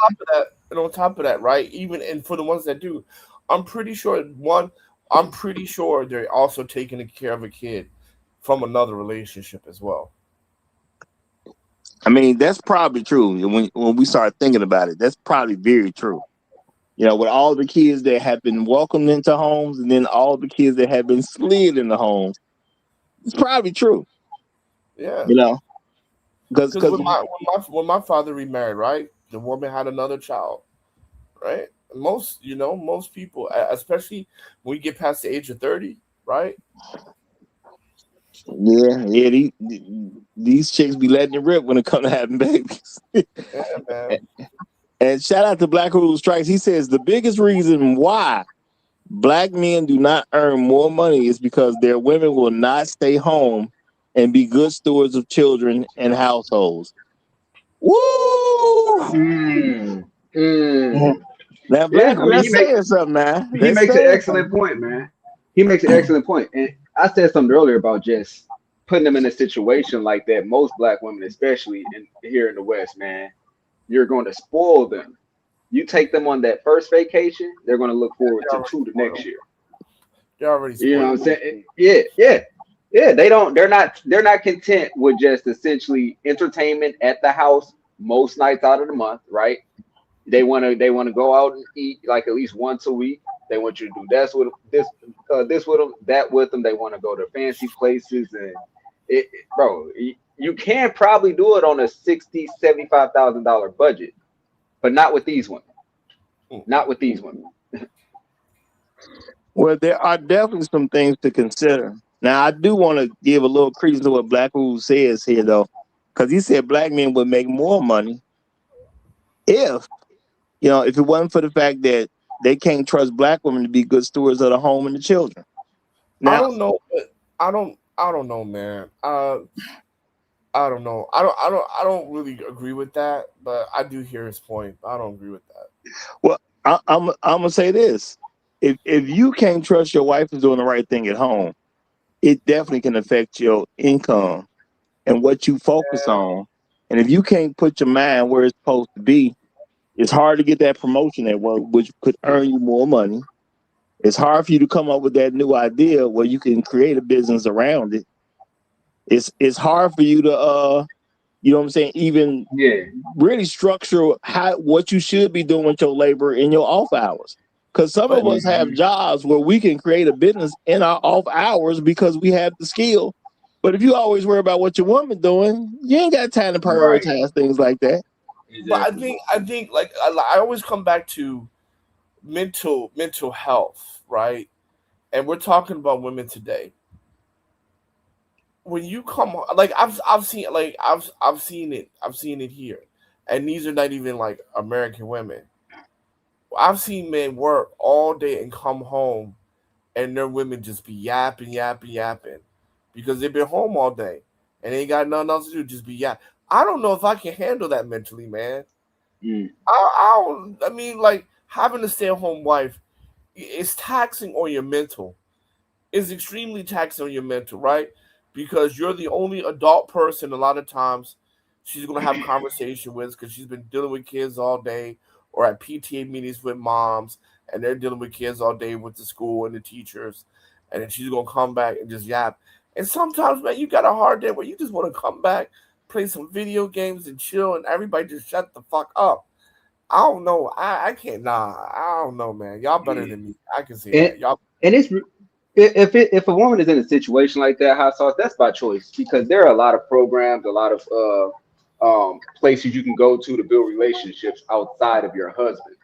Speaker 9: top of that, right? Even and for the ones that do, I'm pretty sure they're also taking care of a kid from another relationship as well.
Speaker 6: I mean, that's probably true. When we start thinking about it, that's probably very true. You know, with all the kids that have been welcomed into homes, and then all the kids that have been slid into homes, it's probably true.
Speaker 9: Yeah.
Speaker 6: You know,
Speaker 9: because when my father remarried, right, the woman had another child, right? Most people, especially when you get past the age of 30, right?
Speaker 6: Yeah. These chicks be letting it rip when it comes to having babies. Yeah, man. And shout out to Black Who Strikes. He says the biggest reason why Black men do not earn more money is because their women will not stay home and be good stewards of children and households. Woo! Now, Black, let's say something, man.
Speaker 10: He makes an excellent point, man. He makes an excellent point. And I said something earlier about just putting them in a situation like that. Most Black women, especially here in the West, man, you're going to spoil them. You take them on that first vacation, they're going to look forward to 2 the next year.
Speaker 9: They're already spoiled.
Speaker 10: You know what I'm saying? Yeah. They're not content with just essentially entertainment at the house most nights out of the month, right? They want to go out and eat like at least once a week.
Speaker 8: They want you to do this with them, that with them. They want to go to fancy places, and bro, you can probably do it on a $75,000 budget, but not with these women. Not with these women.
Speaker 6: Well, there are definitely some things to consider. Now, I do want to give a little credence to what Black Rule says here, though, because he said black men would make more money if it wasn't for the fact that they can't trust black women to be good stewards of the home and the children. Now,
Speaker 9: I don't know. I don't know, man. I don't know. I don't really agree with that, but I do hear his point. I don't agree with that.
Speaker 6: Well, I'm gonna say this: if you can't trust your wife is doing the right thing at home, it definitely can affect your income and what you focus on. And if you can't put your mind where it's supposed to be, it's hard to get that promotion at work, which could earn you more money. It's hard for you to come up with that new idea where you can create a business around it. It's hard for you to even really structure what you should be doing with your labor in your off hours. Because some of us have jobs where we can create a business in our off hours because we have the skill. But if you always worry about what your woman doing, you ain't got time to prioritize things like that.
Speaker 9: But I think like I always come back to mental health, right? And we're talking about women today. When you come, like I've seen it here, and these are not even like American women. I've seen men work all day and come home, and their women just be yapping because they've been home all day and they ain't got nothing else to do, just be yapping. I don't know if I can handle that mentally, man. I mean, like having a stay-at-home wife is taxing on your mental. It's extremely taxing on your mental, right? Because you're the only adult person a lot of times she's going to have a conversation with because she's been dealing with kids all day or at PTA meetings with moms, and they're dealing with kids all day with the school and the teachers, and then she's going to come back and just yap. And sometimes, man, you got a hard day where you just want to come back, play some video games and chill, and everybody just shut the fuck up. I don't know. I can't. I don't know, man. Y'all better than me. I can see that. Y'all.
Speaker 10: And it's if a woman is in a situation like that, hot sauce, that's by choice because there are a lot of programs, a lot of places you can go to build relationships outside of your husband.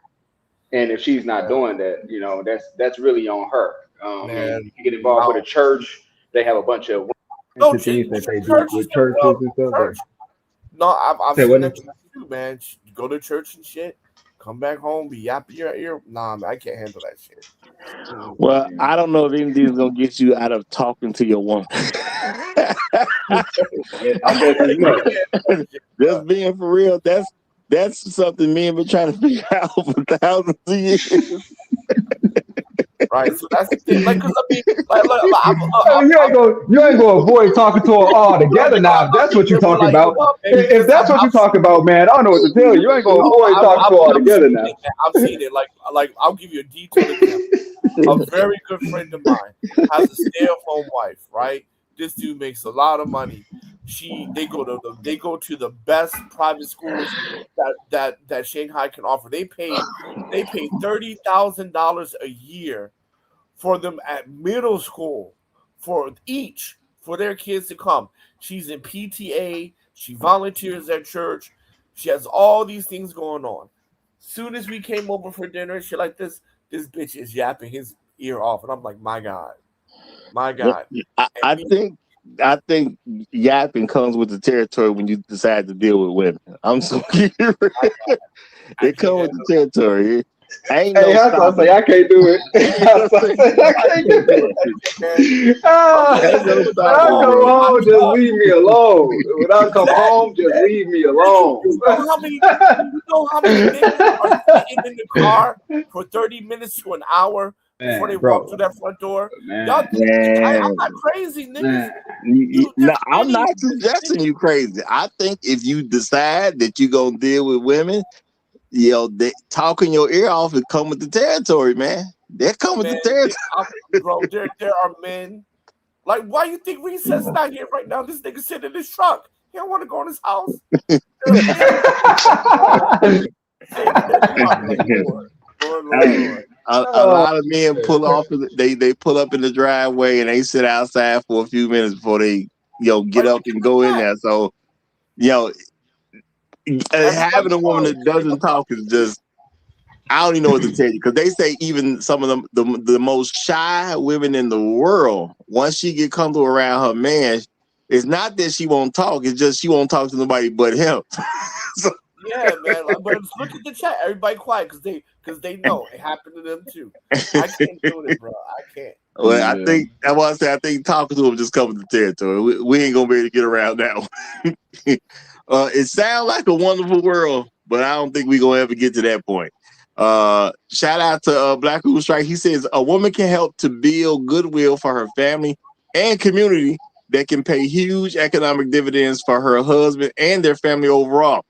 Speaker 10: And if she's not doing that, that's really on her. And you get involved with a church, they have a bunch of
Speaker 7: things that they do with churches and stuff.
Speaker 9: No, I've seen that too, man. Go to church and shit, come back home, be yapping your ear. Nah, man, I can't handle that shit.
Speaker 6: Well, I don't know if anything is gonna get you out of talking to your woman. Just being for real, that's something me and been trying to figure out for thousands of years.
Speaker 9: Right, so that's the thing. Like, cause I mean,
Speaker 10: you ain't gonna avoid talking to her all together now. If that's what you're talking about. If that's what you're talking about, man, I don't know what to tell you. You ain't gonna avoid talking to her all together now.
Speaker 9: I've seen it. Like I'll give you a detailed example. A very good friend of mine has a stay-at-home wife. Right, this dude makes a lot of money. They go to the best private schools that Shanghai can offer. They pay $30,000 a year for them at middle school for their kids to come. She's in PTA. She volunteers at church. She has all these things going on. Soon as we came over for dinner, she like this bitch is yapping his ear off, and I'm like, my God.
Speaker 6: I think yapping comes with the territory when you decide to deal with women. I'm so curious. It comes with the territory. I
Speaker 10: can't do it. I can't do it. I come home, just leave me alone. When I come home, just leave me alone.
Speaker 9: You know how many niggas are sitting in the car for 30 minutes to an hour before they walk through that front door? Y'all, I'm not crazy, niggas.
Speaker 6: I'm not suggesting you crazy. I think if you decide that you're gonna deal with women, they talking your ear off and come with the territory, man. They come with the territory.
Speaker 9: Bro, there are men. Like, why you think Recess not here right now? This nigga sitting in his truck. He don't want to go in his house. Lord.
Speaker 6: a lot of men pull off. They pull up in the driveway and they sit outside for a few minutes before they get up and go in there. So having a woman that doesn't talk is just, I don't even know what to tell you, because they say even some of them, the most shy women in the world, once she get comfortable around her man, it's not that she won't talk, it's just she won't talk to nobody but him. So,
Speaker 9: yeah, man. But look at the chat. Everybody quiet because they know it happened to them too. I can't do it, bro. I can't.
Speaker 6: Well, I think I want to say I think talking to him just comes with the territory. We ain't gonna be able to get around that one. It sounds like a wonderful world, but I don't think we're gonna ever get to that point. Shout out to Black Hoover Strike. He says a woman can help to build goodwill for her family and community that can pay huge economic dividends for her husband and their family overall.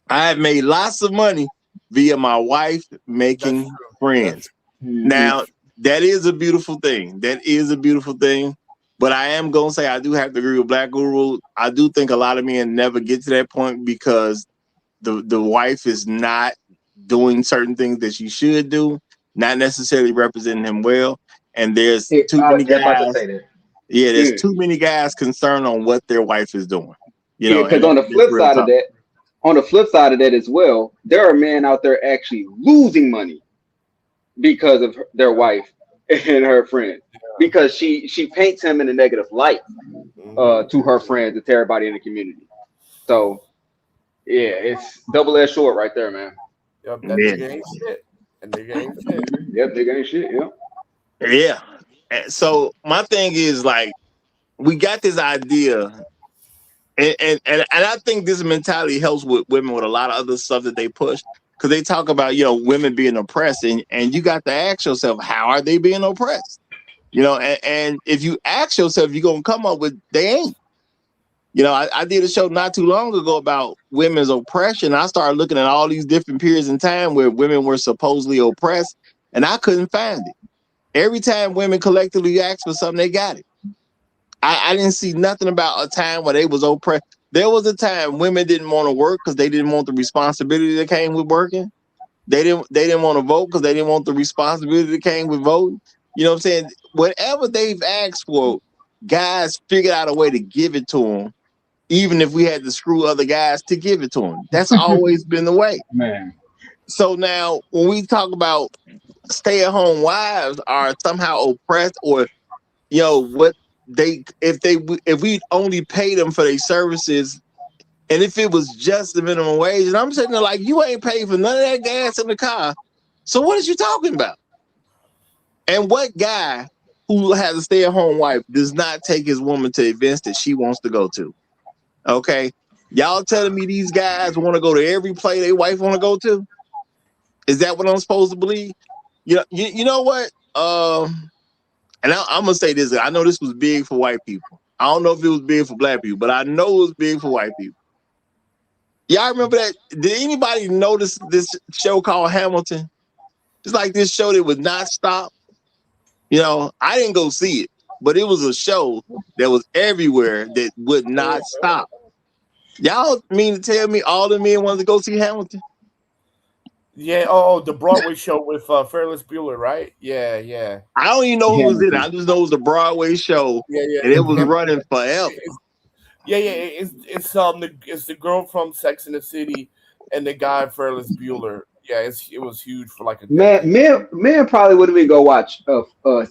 Speaker 6: I have made lots of money via my wife making friends. Now, that is a beautiful thing. That is a beautiful thing. But I am going to say I do have to agree with Black Guru. I do think a lot of men never get to that point because the wife is not doing certain things that she should do, not necessarily representing him well. And there's too many guys. Yeah, there's too many guys concerned on what their wife is doing.
Speaker 10: Because on the flip side of that as well, there are men out there actually losing money because of their wife and her friend, because she paints him in a negative light to her friends and to everybody in the community. So yeah, it's double-edged sword right there, man.
Speaker 9: Yep, that nigga ain't shit. And nigga ain't shit.
Speaker 10: Yep, nigga ain't shit. Yep.
Speaker 6: Yeah. So my thing is, like, we got this idea. And I think this mentality helps with women with a lot of other stuff that they push, because they talk about women being oppressed, and you got to ask yourself, how are they being oppressed? And if you ask yourself, you're gonna come up with they ain't. I did a show not too long ago about women's oppression. I started looking at all these different periods in time where women were supposedly oppressed, and I couldn't find it. Every time women collectively asked for something, they got it. I didn't see nothing about a time where they was oppressed. There was a time women didn't want to work because they didn't want the responsibility that came with working. They didn't want to vote because they didn't want the responsibility that came with voting. You know what I'm saying? Whatever they've asked for, guys figured out a way to give it to them, even if we had to screw other guys to give it to them. That's always been the way.
Speaker 10: Man.
Speaker 6: So now when we talk about stay-at-home wives are somehow oppressed, or if we only pay them for their services, and if it was just the minimum wage, and I'm sitting there like, you ain't paid for none of that gas in the car, so what is you talking about? And what guy who has a stay-at-home wife does not take his woman to events that she wants to go to? Okay, y'all telling me these guys want to go to every play their wife want to go to? Is that what I'm supposed to believe? You know what? And I'm gonna say this. I know this was big for white people. I don't know if it was big for black people, but I know it was big for white people. Y'all remember that? Did anybody notice this show called Hamilton? It's like this show that would not stop. I didn't go see it, but it was a show that was everywhere that would not stop. Y'all mean to tell me all the men wanted to go see Hamilton?
Speaker 9: Yeah. The Broadway show with Ferris Bueller, right? Yeah.
Speaker 6: I don't even know who was in it. I just know it was a Broadway show.
Speaker 9: Yeah.
Speaker 6: And it was running forever.
Speaker 9: It's the girl from Sex and the City and the guy Ferris Bueller. Yeah, it was huge for like a
Speaker 10: decade. Men probably would have been go watch foot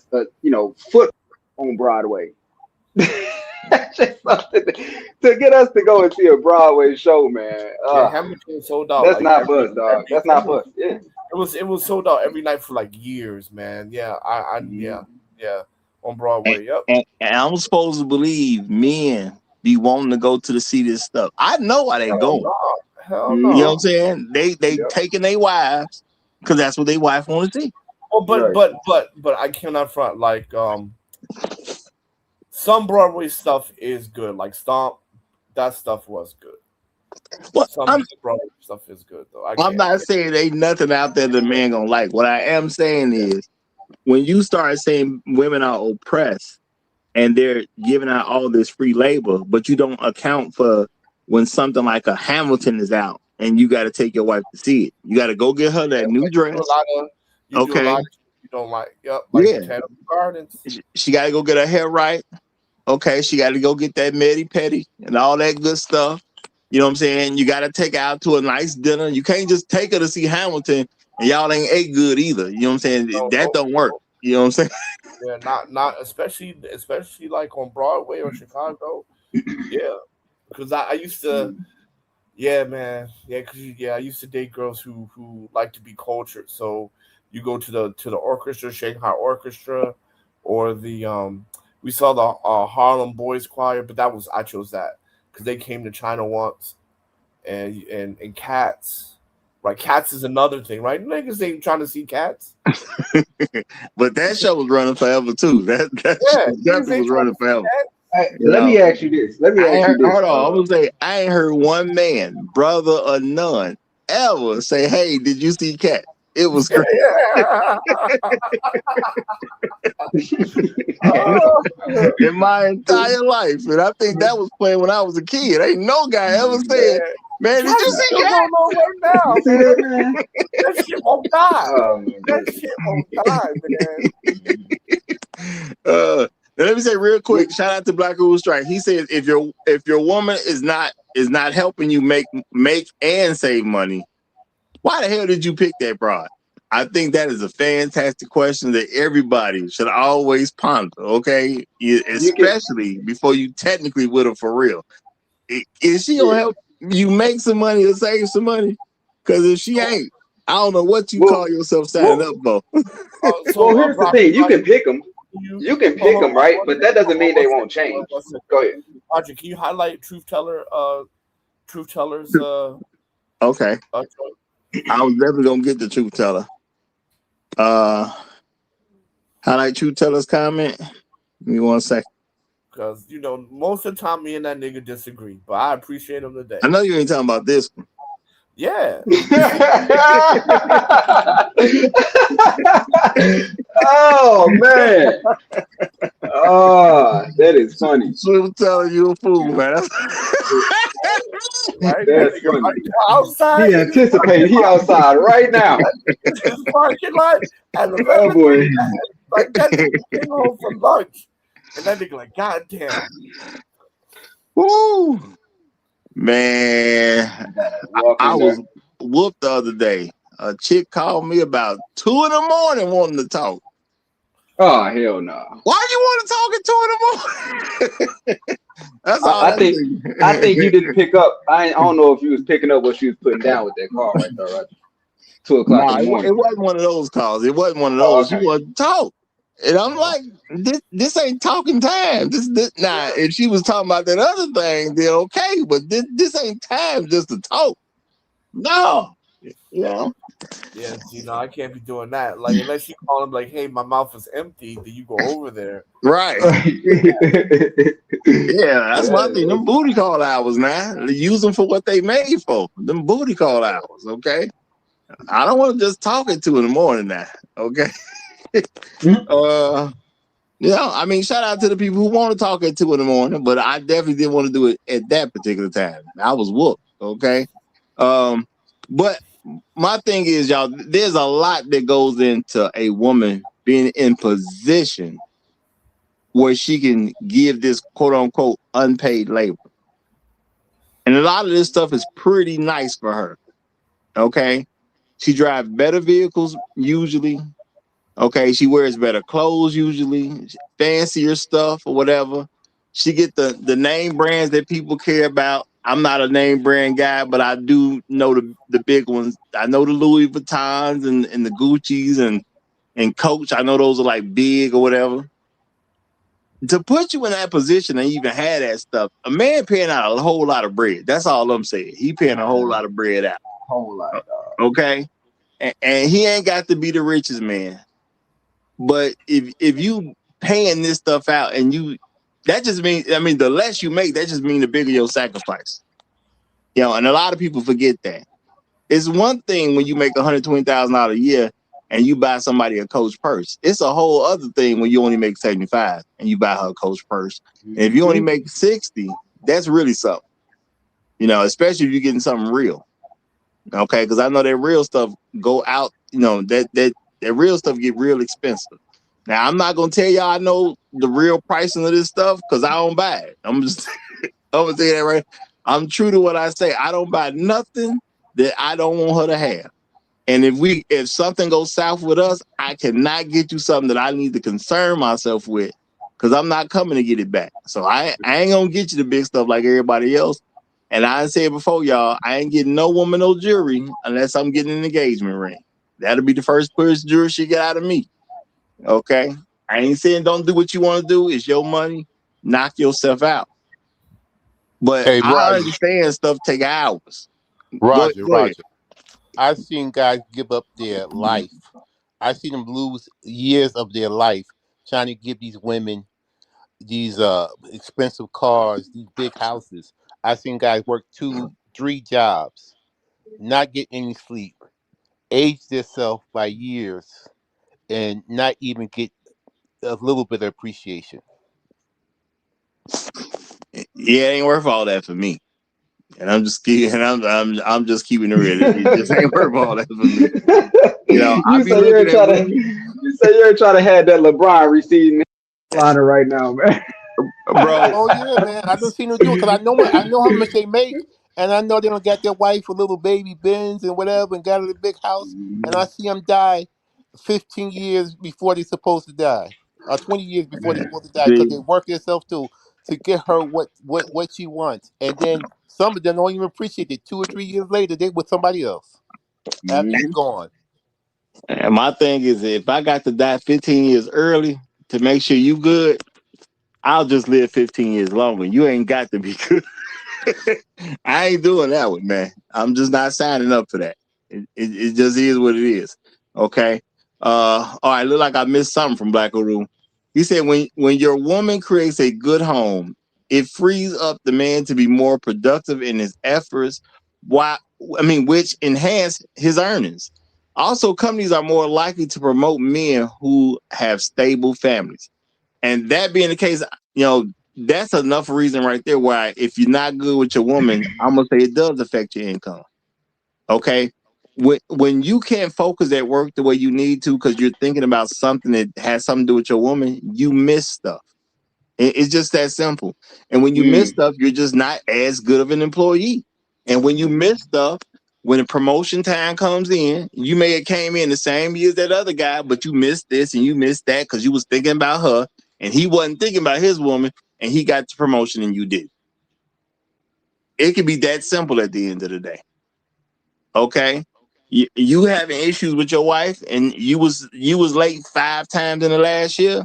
Speaker 10: on Broadway. Just something to get us to go and see a Broadway show, man.
Speaker 9: Hamilton sold out.
Speaker 10: That's not buzz, dog. That's not buzz. Yeah,
Speaker 9: it was sold out every night for like years, man. Yeah, on Broadway. Yep.
Speaker 6: And I'm supposed to believe men be wanting to go to see this stuff. I know why they going.
Speaker 9: Hell no.
Speaker 6: You know what I'm saying? They taking their wives because that's what their wife want to see.
Speaker 9: Oh, but I cannot front like some Broadway stuff is good. Like Stomp, that stuff was good.
Speaker 6: Well,
Speaker 9: some Broadway stuff is good though.
Speaker 6: I'm not saying ain't nothing out there the man gonna like. What I am saying is when you start saying women are oppressed and they're giving out all this free labor, but you don't account for when something like a Hamilton is out and you got to take your wife to see it. You got to go get her that new dress.
Speaker 9: You do a
Speaker 6: Okay.
Speaker 9: lot of shit you don't like. Yep, like
Speaker 6: Yeah.
Speaker 9: Botanical Gardens.
Speaker 6: She got to go get her hair right. Okay. She got to go get that medi petty and all that good stuff. You know what I'm saying? You got to take her out to a nice dinner. You can't just take her to see Hamilton and y'all ain't ate good either. You know what I'm saying?
Speaker 9: No,
Speaker 6: That
Speaker 9: nope,
Speaker 6: don't work.
Speaker 9: nope.
Speaker 6: You know what I'm saying?
Speaker 9: Yeah, not especially like on Broadway or Chicago. Yeah, because I used to. Yeah, man. Yeah, I used to date girls who like to be cultured. So you go to the orchestra, Shanghai Orchestra, or the we saw the Harlem Boys Choir, but I chose that because they came to China once, and Cats. Right, Cats is another thing, right? Niggas ain't trying to see Cats.
Speaker 6: But that show was running forever too. That
Speaker 9: Yeah,
Speaker 6: show
Speaker 9: niggas
Speaker 6: definitely
Speaker 9: ain't
Speaker 6: was
Speaker 9: trying
Speaker 6: running
Speaker 9: to see
Speaker 6: forever.
Speaker 9: Cats.
Speaker 10: Hey,
Speaker 6: You
Speaker 10: let me
Speaker 6: know,
Speaker 10: ask you this. Let me
Speaker 6: I ain't
Speaker 10: ask you
Speaker 6: heard,
Speaker 10: this.
Speaker 6: hold on. I'm gonna say I ain't heard one man, brother or none, ever say, "Hey, did you see Cat?" It was great.
Speaker 9: Yeah. Oh,
Speaker 6: In my entire life, and I think that was playing when I was a kid. Ain't no guy ever said,
Speaker 9: man.
Speaker 6: "Man, did you
Speaker 9: Cats is
Speaker 6: see
Speaker 9: still
Speaker 6: Cat?"
Speaker 9: going on right now,
Speaker 10: You see
Speaker 9: man.
Speaker 10: that, man?
Speaker 9: That shit won't die.
Speaker 10: Oh my
Speaker 9: That
Speaker 10: goodness.
Speaker 9: shit won't die, man.
Speaker 6: uh, now let me say real
Speaker 10: Yeah,
Speaker 6: quick. Shout out to Black Rule Strike. He says if your woman is not helping you make and save money, why the hell did you pick that broad? I think that is a fantastic question that everybody should always ponder. Okay,
Speaker 10: you can.
Speaker 6: especially before you technically with her for real. Is she
Speaker 10: Yeah.
Speaker 6: gonna help you make some money or save some money? Because if she
Speaker 9: So,
Speaker 6: ain't, I don't know what you
Speaker 10: Well,
Speaker 6: call yourself signing
Speaker 10: well,
Speaker 6: up for.
Speaker 10: here's the thing. You can pick them. You can pick
Speaker 9: hold
Speaker 10: them,
Speaker 9: on,
Speaker 10: right? But that doesn't mean they
Speaker 9: one second,
Speaker 10: won't change.
Speaker 9: one second.
Speaker 10: Go ahead.
Speaker 9: Roger, can you highlight Truth Teller's
Speaker 6: Okay, I was definitely gonna get the truth teller. Highlight truth teller's comment. Give me 1 second.
Speaker 9: because most of the time me and that nigga disagree, but I appreciate him today.
Speaker 6: I know you ain't talking about this one.
Speaker 9: Yeah.
Speaker 10: Oh man. Oh, that is funny.
Speaker 6: Truth teller, you a fool, man.
Speaker 9: Right? That
Speaker 10: That's
Speaker 9: nigga
Speaker 10: funny.
Speaker 9: right there outside
Speaker 10: He
Speaker 9: in his
Speaker 10: anticipated. He outside right now.
Speaker 9: parking lot at
Speaker 10: Oh
Speaker 9: 11:30.
Speaker 10: boy.
Speaker 9: Like that nigga came home for lunch. And that nigga like, God damn.
Speaker 6: Woo, man. I
Speaker 10: Walking
Speaker 6: was
Speaker 10: there.
Speaker 6: whooped the other day. A chick called me about 2 a.m. wanting to talk.
Speaker 10: Oh hell no.
Speaker 6: Why you want to talk at 2 a.m? That's all
Speaker 10: I
Speaker 6: that
Speaker 10: think
Speaker 6: thing.
Speaker 10: you didn't pick up. I don't know if you was picking up what she was putting down with that call right there, right? 2 o'clock in
Speaker 6: Nah,
Speaker 10: the
Speaker 6: it
Speaker 10: morning.
Speaker 6: wasn't one of those calls. It wasn't one of
Speaker 10: Oh,
Speaker 6: those. She
Speaker 10: okay.
Speaker 6: wanted to talk. And I'm like, this ain't talking time. This now, if she was talking about that other thing, then okay, but this ain't time just to talk. No. You know?
Speaker 9: Yeah, I can't be doing that. Like, unless you call him like, hey, my mouth is empty, then you go over there.
Speaker 6: Right. Yeah, that's my thing. Them booty call hours now. Use them for what they made for. Them booty call hours, okay? I don't want to just talk at 2 a.m. now, okay? I mean, shout out to the people who want to talk at 2 a.m, but I definitely didn't want to do it at that particular time. I was whooped, okay? But my thing is, y'all, there's a lot that goes into a woman being in position where she can give this quote unquote unpaid labor. And a lot of this stuff is pretty nice for her. Okay. She drives better vehicles usually. Okay. She wears better clothes usually, fancier stuff or whatever. She get the name brands that people care about. I'm not a name brand guy, but I do know the big ones. I know the Louis Vuittons and the Gucci's and Coach. I know those are like big or whatever. To put you in that position and even have that stuff, a man paying out a whole lot of bread. That's all I'm saying. He paying a whole lot of bread out.
Speaker 10: Whole lot.
Speaker 6: Okay. And he ain't got to be the richest man. But if you paying this stuff out and that just means, I mean, the less you make, that just means the bigger your sacrifice. And a lot of people forget that. It's one thing when you make $120,000 a year and you buy somebody a Coach purse. It's a whole other thing when you only make 75 and you buy her a Coach purse. And if you only make 60, that's really something. Especially if you're getting something real. Okay, because I know that real stuff go out. That real stuff get real expensive. Now I'm not gonna tell y'all I know the real pricing of this stuff because I don't buy it. I'm just I'm gonna say that right. I'm true to what I say. I don't buy nothing that I don't want her to have. And if something goes south with us, I cannot get you something that I need to concern myself with because I'm not coming to get it back. So I ain't gonna get you the big stuff like everybody else. And I said before, y'all, I ain't getting no woman no jewelry unless I'm getting an engagement ring. That'll be the first person jewelry she get out of me. Okay. I ain't saying don't do what you want to do. It's your money. Knock yourself out. But
Speaker 7: Hey,
Speaker 6: I
Speaker 7: Roger,
Speaker 6: understand stuff take hours.
Speaker 7: Roger,
Speaker 6: Go ahead.
Speaker 7: Roger. I've seen guys give up their life. I've seen them lose years of their life trying to give these women these expensive cars, these big houses. I've seen guys work 2, 3 jobs, not get any sleep, age themselves by years, and not even get a little bit of appreciation.
Speaker 6: Yeah, it ain't worth all that for me. And I'm just keeping and I'm just keeping it real. It just ain't worth all that for me. You know, I
Speaker 10: You
Speaker 6: be
Speaker 10: say you're
Speaker 6: looking at
Speaker 10: trying to,
Speaker 6: women,
Speaker 10: have that LeBron receiving liner right now, man.
Speaker 6: bro.
Speaker 7: Oh yeah, man. I don't see them do it because I know how much they make, and I know they don't got their wife a little baby Benz and whatever, and got a big house, and I see them die 15 years before they're supposed to die, or 20 years before they're supposed to die, because they
Speaker 6: See,
Speaker 7: work themselves to get her what she wants, and then some of them don't even appreciate it. 2 or 3 years later, they with somebody else after you're gone.
Speaker 6: and my thing is, if I got to die 15 years early to make sure you good, I'll just live 15 years longer. You ain't got to be good. I ain't doing that one, man. I'm just not signing up for that. It just is what it is. Okay. All right. Look like I missed something from Black Room. He said when your woman creates a good home, it frees up the man to be more productive in his efforts. Why? I mean, which enhance his earnings. Also, companies are more likely to promote men who have stable families. And that being the case, you know, that's enough reason right there why if you're not good with your woman, I'm gonna say it does affect your income. Okay. When you can't focus at work the way you need to because you're thinking about something that has something to do with your woman, you miss stuff. It's just that simple. And when you miss stuff, you're just not as good of an employee. And when you miss stuff, when the promotion time comes in, you may have came in the same year as that other guy, but you missed this and you missed that because you was thinking about her and he wasn't thinking about his woman and he got the promotion and you did. It could be that simple at the end of the day. Okay. You having issues with your wife and you was late 5 times in the last year.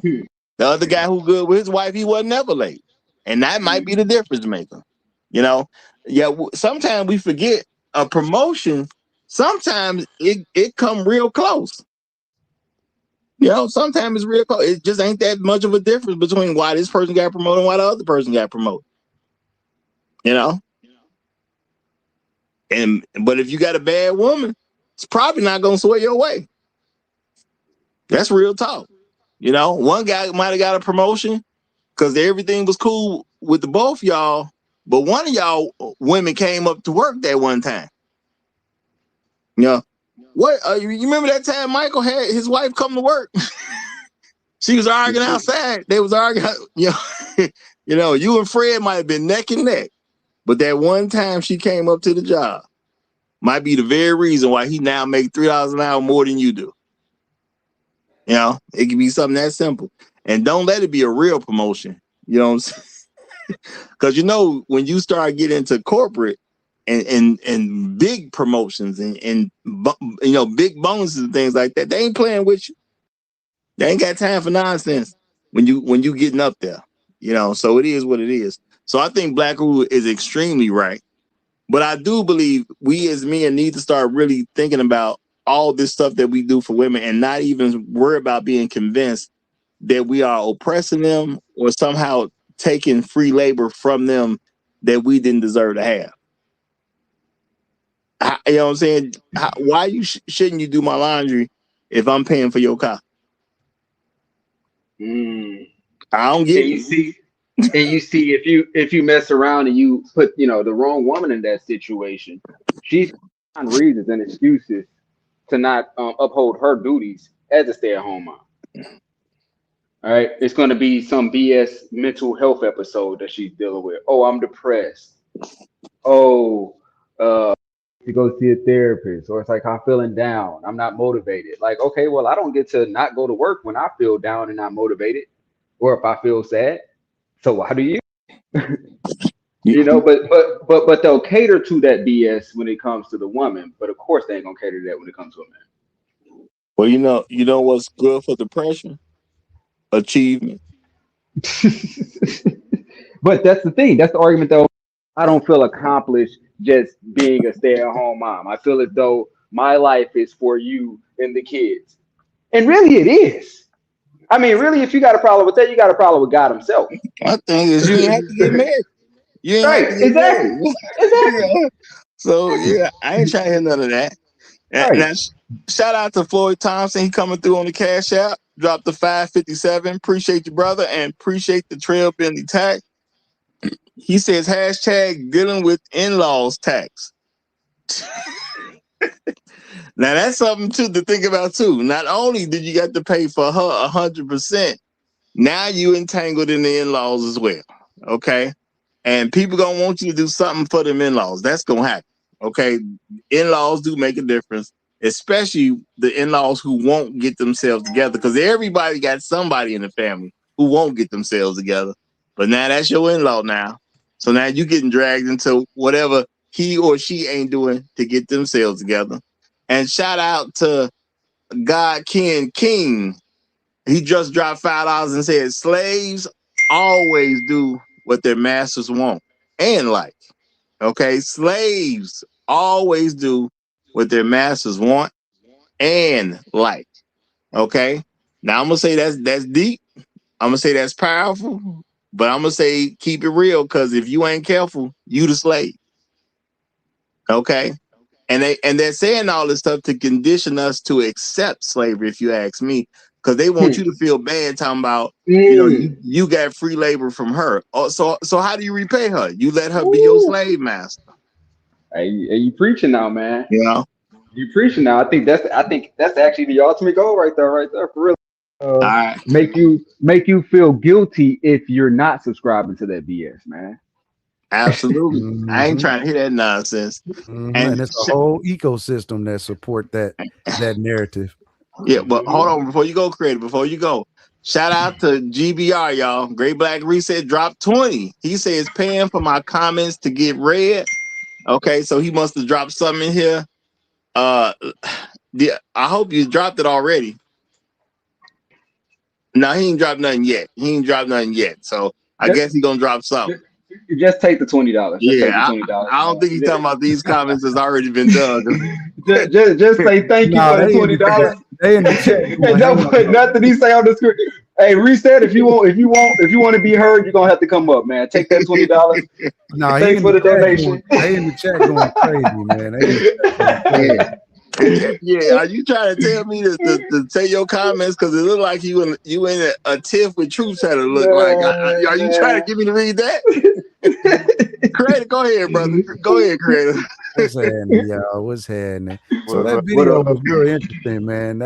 Speaker 6: The other guy who good with his wife, he wasn't never late. And that might be the difference maker. You know? Yeah, sometimes we forget a promotion, sometimes it come real close. You know, sometimes it's real close. It just ain't that much of a difference between why this person got promoted and why the other person got promoted. You know? But if you got a bad woman, it's probably not gonna sway your way. That's real talk. You know, one guy might have got a promotion because everything was cool with the both y'all, but one of y'all women came up to work that one time. You know, what you remember that time Michael had his wife come to work? She was arguing outside. They was arguing, you know, you know, you and Fred might have been neck and neck, but that one time she came up to the job might be the very reason why he now make $3 an hour more than you do. You know, it could be something that simple. And don't let it be a real promotion. You know what I'm saying? Because you know, when you start getting into corporate and big promotions and you know, big bonuses and things like that, they ain't playing with you. They ain't got time for nonsense when you getting up there. You know, so it is what it is. So I think Black Rule is extremely right. But I do believe we as men need to start really thinking about all this stuff that we do for women and not even worry about being convinced that we are oppressing them or somehow taking free labor from them that we didn't deserve to have. You know what I'm saying? Why shouldn't you do my laundry if I'm paying for your car? I don't get
Speaker 10: And you
Speaker 6: it.
Speaker 10: see, if you mess around and you put the wrong woman in that situation, she's find reasons and excuses to not uphold her duties
Speaker 8: as a stay-at-home mom. All right, it's going to be some BS mental health episode that she's dealing with. Oh, I'm depressed. Oh,
Speaker 10: to go see a therapist, or it's like I'm feeling down, I'm not motivated. Like, okay, well, I don't get to not go to work when I feel down and not motivated, or if I feel sad. So why do you? You know, but they'll cater to that BS when it comes to the woman. But of course, they ain't gonna cater to that when it comes to a
Speaker 6: Well, you know what's good for depression? Achievement.
Speaker 10: But that's the thing. That's the argument, though. I don't feel accomplished just being a stay-at-home mom. I feel as though my life is for you and the kids, and really, it is. I mean, really, if you got a problem with that, you got a problem with God Himself.
Speaker 6: My thing is, you ain't have to get married. You ain't
Speaker 10: Right?
Speaker 6: have to get
Speaker 10: Exactly.
Speaker 6: married.
Speaker 10: Exactly.
Speaker 6: Yeah. So yeah, I ain't trying to hear none of that.
Speaker 10: Right.
Speaker 6: Now, shout out to Floyd Thompson. He coming through on the Cash App. Dropped the 557. Appreciate you, brother, and appreciate the Trail Bentley tax. He says hashtag dealing with in-laws tax. Now that's something too to think about too. Not only did you got to pay for her 100%, now you entangled in the in-laws as well. Okay. And people gonna want you to do something for them in-laws. That's gonna happen. Okay. In-laws do make a difference, especially the in-laws who won't get themselves together, because everybody got somebody in the family who won't get themselves together. But now that's your in-law now. So now you getting dragged into whatever he or she ain't doing to get themselves together. And shout out to God King. He just dropped $5 and said slaves always do what their masters want and like. Okay, slaves always do what their masters want and like. Okay, now I'm gonna say that's deep. I'm gonna say that's powerful, but I'm gonna say keep it real, because if you ain't careful, you the slave. Okay, and they're saying all this stuff to condition us to accept slavery, if you ask me, because they want you to feel bad, talking about you got free labor from her. Oh, so how do you repay her? You let her be your slave master.
Speaker 10: Hey, you preaching now, man.
Speaker 6: You know.
Speaker 10: You preaching now. I think that's actually the ultimate goal right there, for real.
Speaker 6: All right.
Speaker 10: Make you feel guilty if you're not subscribing to that BS, man.
Speaker 6: Absolutely. I ain't trying to hear that nonsense.
Speaker 11: And it's a whole ecosystem that support that narrative.
Speaker 6: Yeah, but hold on before you go, Credit. Before you go, shout out to GBR, y'all. Great Black Reset dropped 20. He says paying for my comments to get read. Okay, so he must have dropped something in here. I hope you dropped it already. No, he ain't dropped nothing yet. So I guess he gonna drop something.
Speaker 10: Just take the $20.
Speaker 6: Yeah, I don't think he's talking about these comments that's already been done.
Speaker 10: just say thank you for the $20.
Speaker 11: They in the chat.
Speaker 10: And don't put nothing he say on the screen. Hey, Reset, if you want to be heard, you're gonna have to come up, man. Take that $20.
Speaker 11: No,
Speaker 10: thanks for the donation.
Speaker 11: They in the chat going crazy, man. They in the chat going crazy.
Speaker 6: Yeah, are you trying to tell me to say your comments, because it look like you in a tiff with Truth Teller? Look like are you trying to get me to read that? Creator, go ahead, brother. Go ahead, Creator.
Speaker 11: What's happening, y'all? What's happening? So that video was real interesting, man.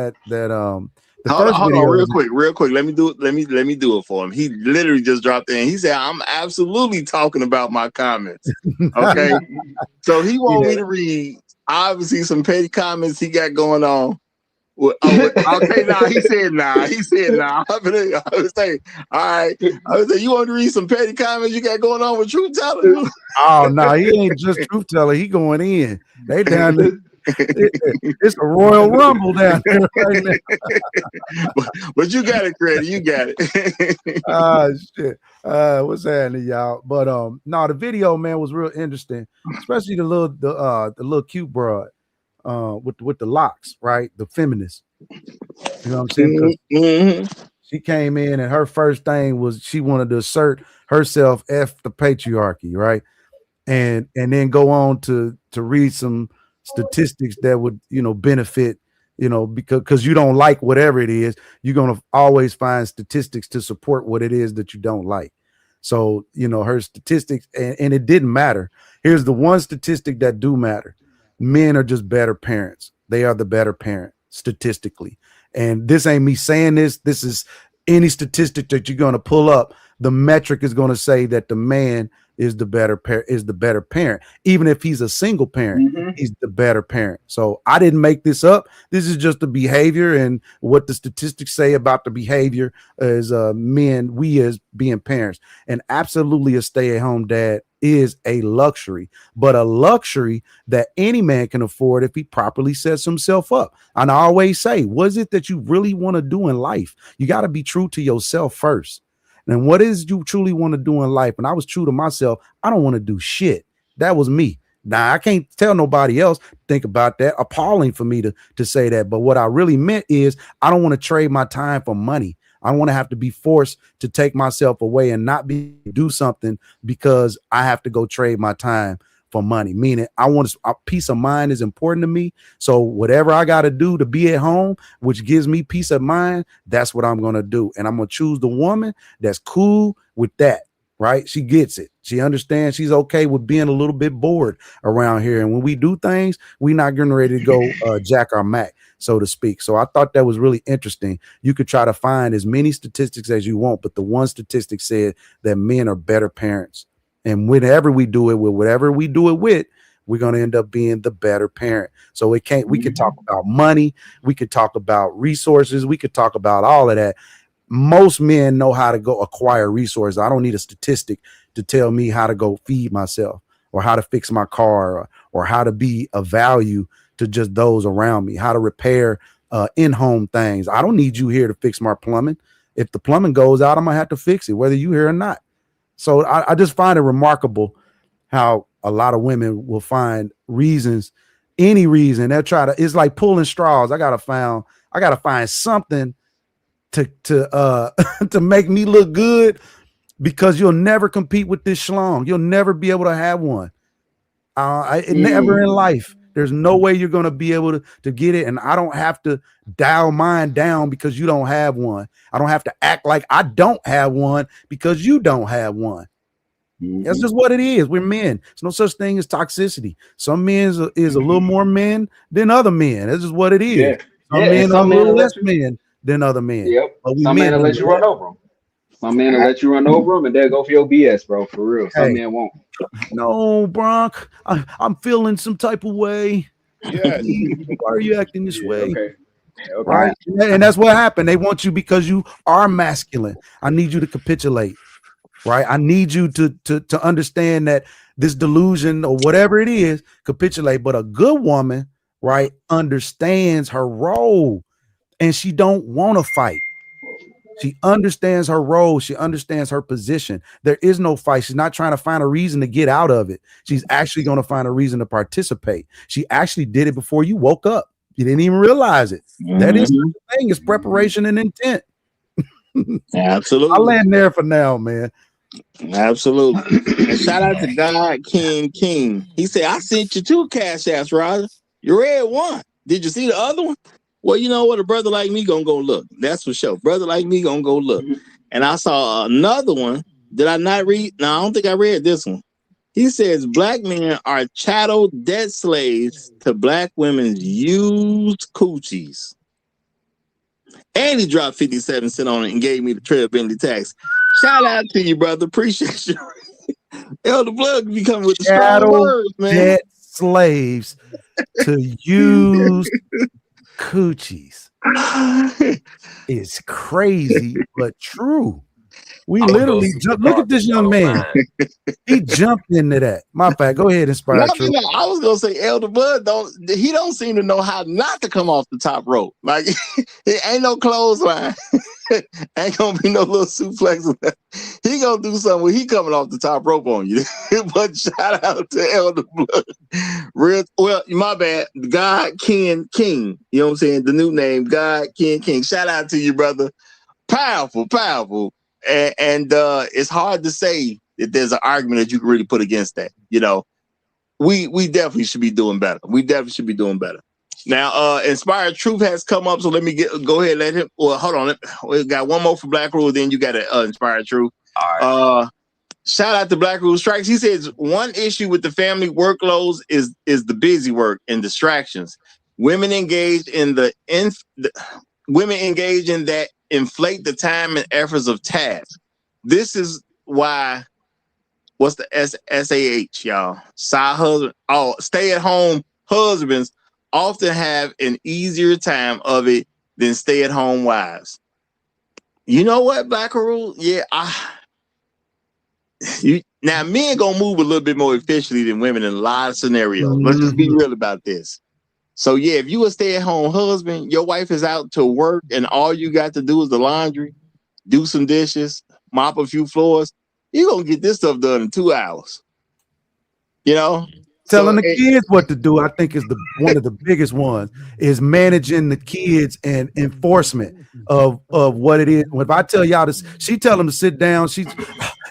Speaker 6: Hold on, real quick. Let me do it for him. He literally just dropped in. He said, "I'm absolutely talking about my comments." Okay, so he want me to read obviously some petty comments he got going on. Okay, he said nah. I was saying, all right. I was saying, you want to read some petty comments you got going on with Truth Teller?
Speaker 11: Oh no, he ain't just Truth Teller. He going in. They down there. It's a Royal Rumble down there right now.
Speaker 6: But you got it, Credit. You got it.
Speaker 11: Shit. What's happening, y'all? But no, the video, man, was real interesting, especially the little cute broad with the locks, right? The feminist. You know what I'm saying?
Speaker 6: Mm-hmm.
Speaker 11: She came in and her first thing was she wanted to assert herself, F the patriarchy, right? And then go on to read some statistics that would, benefit, because you don't like whatever it is, you're going to always find statistics to support what it is that you don't like. So, her statistics, and it didn't matter. Here's the one statistic that do matter. Men are just better parents. They are the better parent statistically. And this ain't me saying this. This is any statistic that you're going to pull up. The metric is going to say that the man is the better parent. Even if he's a single parent, he's the better parent. So I didn't make this up. This is just the behavior and what the statistics say about the behavior as men, we as being parents. And absolutely a stay-at-home dad is a luxury, but a luxury that any man can afford if he properly sets himself up. And I always say, what is it that you really want to do in life? You got to be true to yourself first. And what is you truly want to do in life? And I was true to myself. I don't want to do shit. That was me. Now I can't tell nobody else. Think about that. Appalling for me to say that. But what I really meant is I don't want to trade my time for money. I want to have to be forced to take myself away and not do something because I have to go trade my time for money. Meaning I want peace of mind is important to me. So whatever I got to do to be at home, which gives me peace of mind, that's what I'm going to do. And I'm going to choose the woman that's cool with that. Right? She gets it. She understands. She's okay with being a little bit bored around here. And when we do things, we're not getting ready to go jack our Mac, so to speak. So I thought that was really interesting. You could try to find as many statistics as you want, but the one statistic said that men are better parents. And whenever we do it with whatever we do it with, we're going to end up being the better parent. So we could talk about money. We could talk about resources. We could talk about all of that. Most men know how to go acquire resources. I don't need a statistic to tell me how to go feed myself or how to fix my car or how to be of value to just those around me, how to repair in-home things. I don't need you here to fix my plumbing. If the plumbing goes out, I'm going to have to fix it, whether you here or not. So I just find it remarkable how a lot of women will find reasons, any reason. They'll try to, it's like pulling straws. I gotta find something to to make me look good, because you'll never compete with this schlong. You'll never be able to have one. Never in life. There's no way you're gonna be able to get it. And I don't have to dial mine down because you don't have one. I don't have to act like I don't have one because you don't have one. That's just what it is. We're men. There's no such thing as toxicity. Some men is a little more men than other men. That's just what it is.
Speaker 10: Yeah.
Speaker 11: Some men are a little less men than other men.
Speaker 10: Yep.
Speaker 11: But
Speaker 10: Some men will let you run over them. Some men will let you run over them, and they'll go for your BS, bro. For real. Some men won't.
Speaker 11: No, Bronk. I'm feeling some type of way.
Speaker 9: Yeah.
Speaker 11: Why are you acting this way?
Speaker 10: Okay.
Speaker 11: Right. And that's what happened. They want you because you are masculine. I need you to capitulate. Right. I need you to understand that this delusion or whatever it is, capitulate. But a good woman, right, understands her role, and she don't want to fight. She understands her role. She understands her position. There is no fight. She's not trying to find a reason to get out of it. She's actually going to find a reason to participate. She actually did it before you woke up. You didn't even realize it. That is the thing. It's preparation and intent.
Speaker 6: Absolutely.
Speaker 11: I'll land there for now, man.
Speaker 6: Absolutely. And shout out to God King. He said, I sent you 2 cash apps, Roger. You read one. Did you see the other one? Well, you know what? A brother like me gonna go look. That's for sure. Brother like me gonna go look. And I saw another one. Did I not read? No, I don't think I read this one. He says black men are chattel debt slaves to black women's used coochies. And he dropped 57 cents on it and gave me the Trail Bentley tax. Shout out to you, brother. Appreciate you. Elder Blood be coming with the strong words, man.
Speaker 11: Debt slaves to use coochies. It's crazy, but true. We literally look at this young man. He jumped into that. My bad. Go ahead, Inspire.
Speaker 6: I was gonna say Elder Bud don't seem to know how not to come off the top rope. Like it ain't no clothesline. Ain't gonna be no little suplex. He gonna do something where he coming off the top rope on you. But shout out to Elder Blood. Well, my bad. God King. You know what I'm saying? The new name, God King. Shout out to you, brother. Powerful. And it's hard to say that there's an argument that you can really put against that. You know, we definitely should be doing better. Now, Inspired Truth has come up, so let me go ahead and let him. Well, hold on. We got one more for Black Rule, then you got to Inspired Truth. All right. Shout out to Black Rule Strikes. He says one issue with the family workloads is the busy work and distractions. Women engaged in the women engage in that inflate the time and efforts of tasks. This is why, what's the SAH, y'all? Side husband, stay-at-home husbands often have an easier time of it than stay-at-home wives. You know what, Black Rule? Yeah, now men gonna move a little bit more efficiently than women in a lot of scenarios. Let's just be real about this. So yeah, if you a stay-at-home husband, your wife is out to work, and all you got to do is the laundry, do some dishes, mop a few floors. You're gonna get this stuff done in 2 hours. You know?
Speaker 11: Telling the kids what to do, I think, is one of the biggest ones, is managing the kids and enforcement of what it is. If I tell y'all this, she tell them to sit down.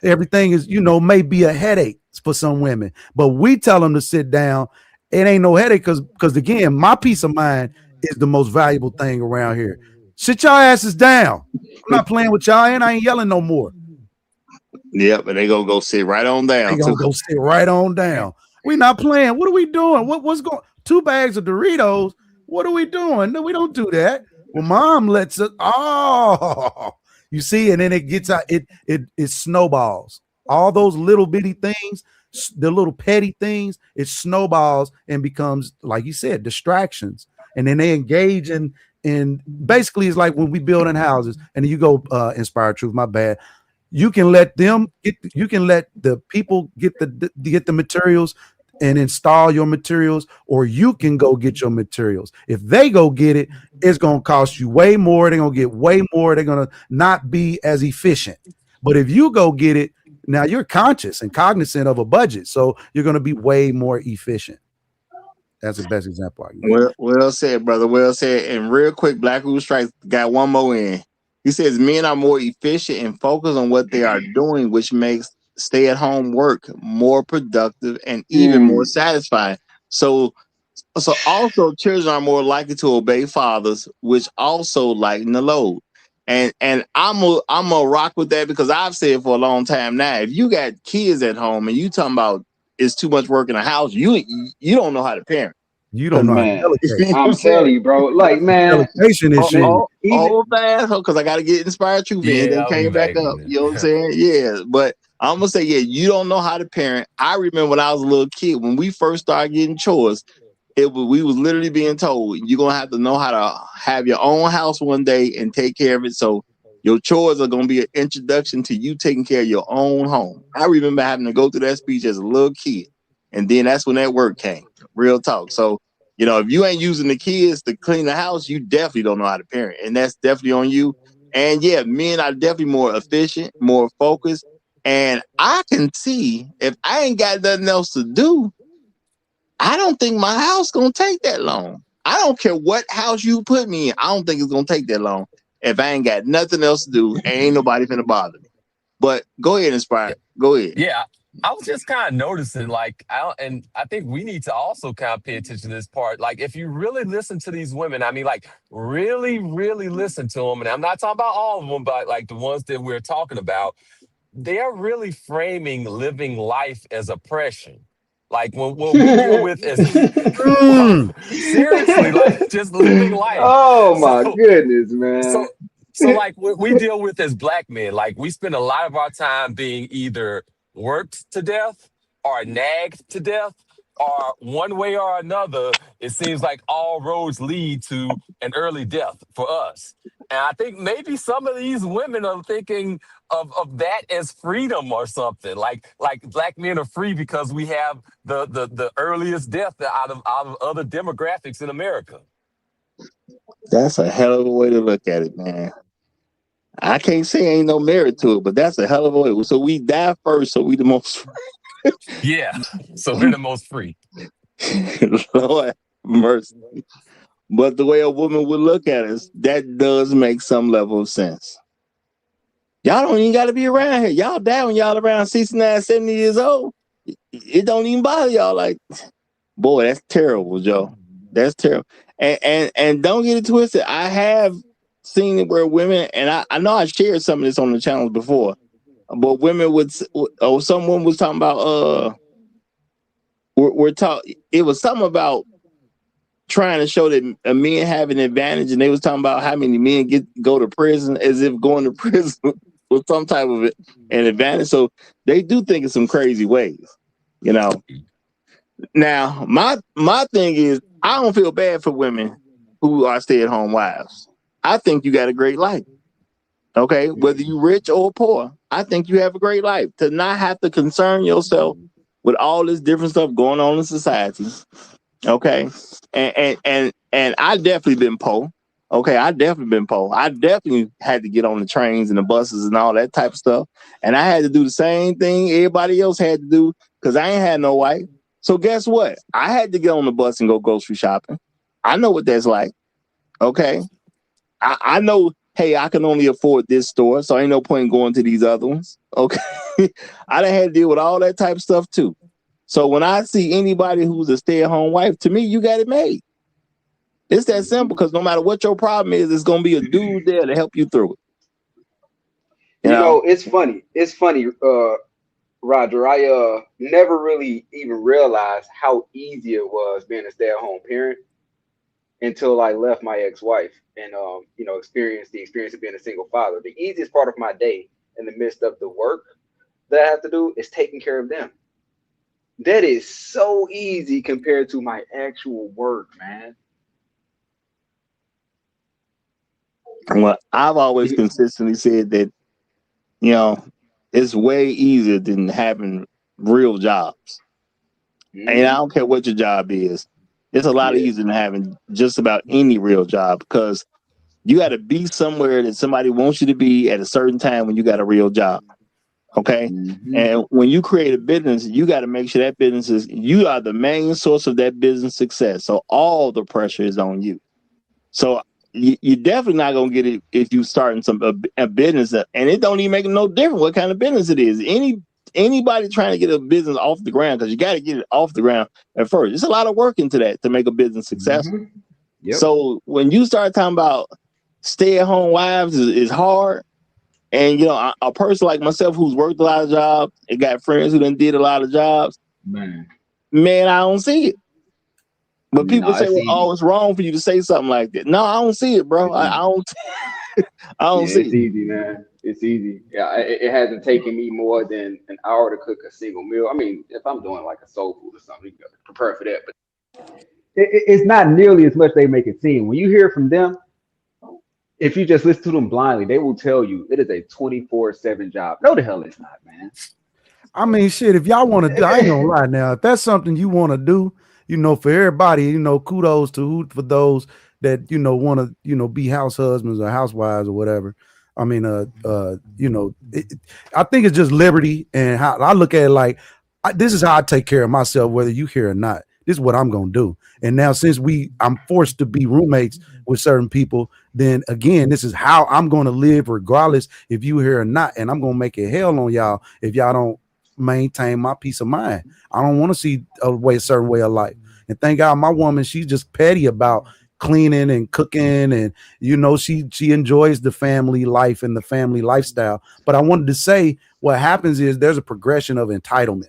Speaker 11: Everything is, may be a headache for some women, but we tell them to sit down. It ain't no headache because again, my peace of mind is the most valuable thing around here. Sit y'all asses down. I'm not playing with y'all, and I ain't yelling no more.
Speaker 6: Yep, and they gonna go sit right on down.
Speaker 11: They gonna go sit right on down. We not playing. What are we doing? What's going? 2 bags of Doritos. What are we doing? No, we don't do that. Well, mom lets us. Oh, you see, and then it gets out. It snowballs. All those little bitty things, the little petty things, it snowballs and becomes, like you said, distractions. And then they engage in basically, it's like when we building houses, and you go Inspire Truth. My bad. You can let them get. You can let the people get the materials and install your materials, or you can go get your materials. If they go get it, it's gonna cost you way more. They're gonna get way more. They're gonna not be as efficient. But if you go get it, now you're conscious and cognizant of a budget, so you're gonna be way more efficient. That's the best example I can give.
Speaker 6: Well said, brother. Well said. And real quick, Black Rule Strikes got one more in. He says men are more efficient and focused on what they are doing, which makes stay-at-home work more productive and even more satisfying. So also children are more likely to obey fathers, which also lighten the load. And I'm a rock with that, because I've said for a long time now, if you got kids at home and you talking about it's too much work in the house, you don't know how to parent.
Speaker 11: You don't know how to delegate.
Speaker 10: I'm telling you, bro. Like, man,
Speaker 11: delegation issue.
Speaker 6: Hold fast, because I got to get Inspired Truth in. Then came back up. You know what I'm saying? Yeah, but I'm gonna say, yeah, you don't know how to parent. I remember when I was a little kid, when we first started getting chores, we was literally being told you're gonna have to know how to have your own house one day and take care of it. So your chores are gonna be an introduction to you taking care of your own home. I remember having to go through that speech as a little kid, and then that's when that work came. Real talk. So, if you ain't using the kids to clean the house, you definitely don't know how to parent, and that's definitely on you. And yeah, men are definitely more efficient, more focused, and I can see if I ain't got nothing else to do, I don't think my house gonna take that long. I don't care what house you put me in. I don't think it's gonna take that long if I ain't got nothing else to do. Ain't nobody finna bother me. But go ahead, Inspire. Go ahead.
Speaker 1: Yeah. I was just kind of noticing, and I think we need to also kind of pay attention to this part. Like, if you really listen to these women, I mean, like, really, really listen to them. And I'm not talking about all of them, but like the ones that we're talking about, they're really framing living life as oppression. Like, what we deal with is seriously, like, just living life.
Speaker 10: Oh my goodness, man.
Speaker 1: So like what we deal with as Black men, like, we spend a lot of our time being either worked to death or nagged to death, or one way or another, it seems like all roads lead to an early death for us. And I think maybe some of these women are thinking of that as freedom or something. Like Black men are free because we have the earliest death out of other demographics in America.
Speaker 6: That's a hell of a way to look at it, man. I can't say ain't no merit to it, but that's a hell of a way. So we die first, so we the most free.
Speaker 1: Yeah, so we're the most free.
Speaker 6: Lord mercy. But the way a woman would look at us, that does make some level of sense. Y'all don't even got to be around here. Y'all die when y'all around 69, 70 years old. It don't even bother y'all. Like, boy, that's terrible, Joe. That's terrible. And don't get it twisted. I have seen it where women, and I know I shared some of this on the channel before, but women would, someone was talking about, it was something about trying to show that men have an advantage, and they was talking about how many men go to prison as if going to prison was some type of an advantage. So they do think in some crazy ways, you know. Now, my thing is, I don't feel bad for women who are stay-at-home wives. I think you got a great life. Okay, whether you rich or poor, I think you have a great life to not have to concern yourself with all this different stuff going on in society. Okay, and I definitely been poor. Okay, I definitely been poor. I definitely had to get on the trains and the buses and all that type of stuff, and I had to do the same thing everybody else had to do because I ain't had no wife. So guess what? I had to get on the bus and go grocery shopping. I know what that's like. Okay, I know. Hey, I can only afford this store, so ain't no point in going to these other ones. Okay, I done had to deal with all that type of stuff too. So when I see anybody who's a stay-at-home wife, to me, you got it made. It's that simple because no matter what your problem is, it's gonna be a dude there to help you through it. You know?
Speaker 8: It's funny. It's funny, Roger. I never really even realized how easy it was being a stay-at-home parent until I left my ex-wife and experienced the experience of being a single father. The easiest part of my day in the midst of the work that I have to do is taking care of them. That is so easy compared to my actual work, man.
Speaker 6: Well, I've always consistently said that, it's way easier than having real jobs. And I don't care what your job is. It's a lot easier than having just about any real job because you got to be somewhere that somebody wants you to be at a certain time when you got a real job. Okay. And when you create a business, you got to make sure that you are the main source of that business success. So all the pressure is on you. So you're definitely not going to get it if you starting a business, and it don't even make no difference what kind of business it is. Anybody trying to get a business off the ground, because you got to get it off the ground at first. There's a lot of work into that to make a business successful.
Speaker 10: Yep.
Speaker 6: So when you start talking about stay-at-home wives is hard, and a person like myself who's worked a lot of jobs and got friends who done did a lot of jobs, man, I don't see it. But people say, well, it's wrong for you to say something like that. No, I don't see it, bro. I don't I don't see
Speaker 8: it's
Speaker 6: it.
Speaker 8: easy, man. It's easy. Yeah, it hasn't taken me more than an hour to cook a single meal. I mean, if I'm doing like a soul food or something, you gotta prepare for that. But
Speaker 10: It's not nearly as much they make it seem. When you hear from them, if you just listen to them blindly, they will tell you it is a 24/7 job. No, the hell it's not, man.
Speaker 11: I mean, shit, if y'all want to do, I ain't gonna lie now. If that's something you want to do, for everybody, kudos for those that, want to, be house husbands or housewives or whatever. I mean, I think it's just liberty, and how I look at it like, this is how I take care of myself, whether you here or not. This is what I'm going to do. And now since I'm forced to be roommates with certain people, then again, this is how I'm going to live regardless if you here or not. And I'm going to make it hell on y'all if y'all don't maintain my peace of mind. I don't want to see a certain way of life. And thank God my woman, she's just petty about cleaning and cooking, and she enjoys the family life and the family lifestyle. But I wanted to say what happens is there's a progression of entitlement.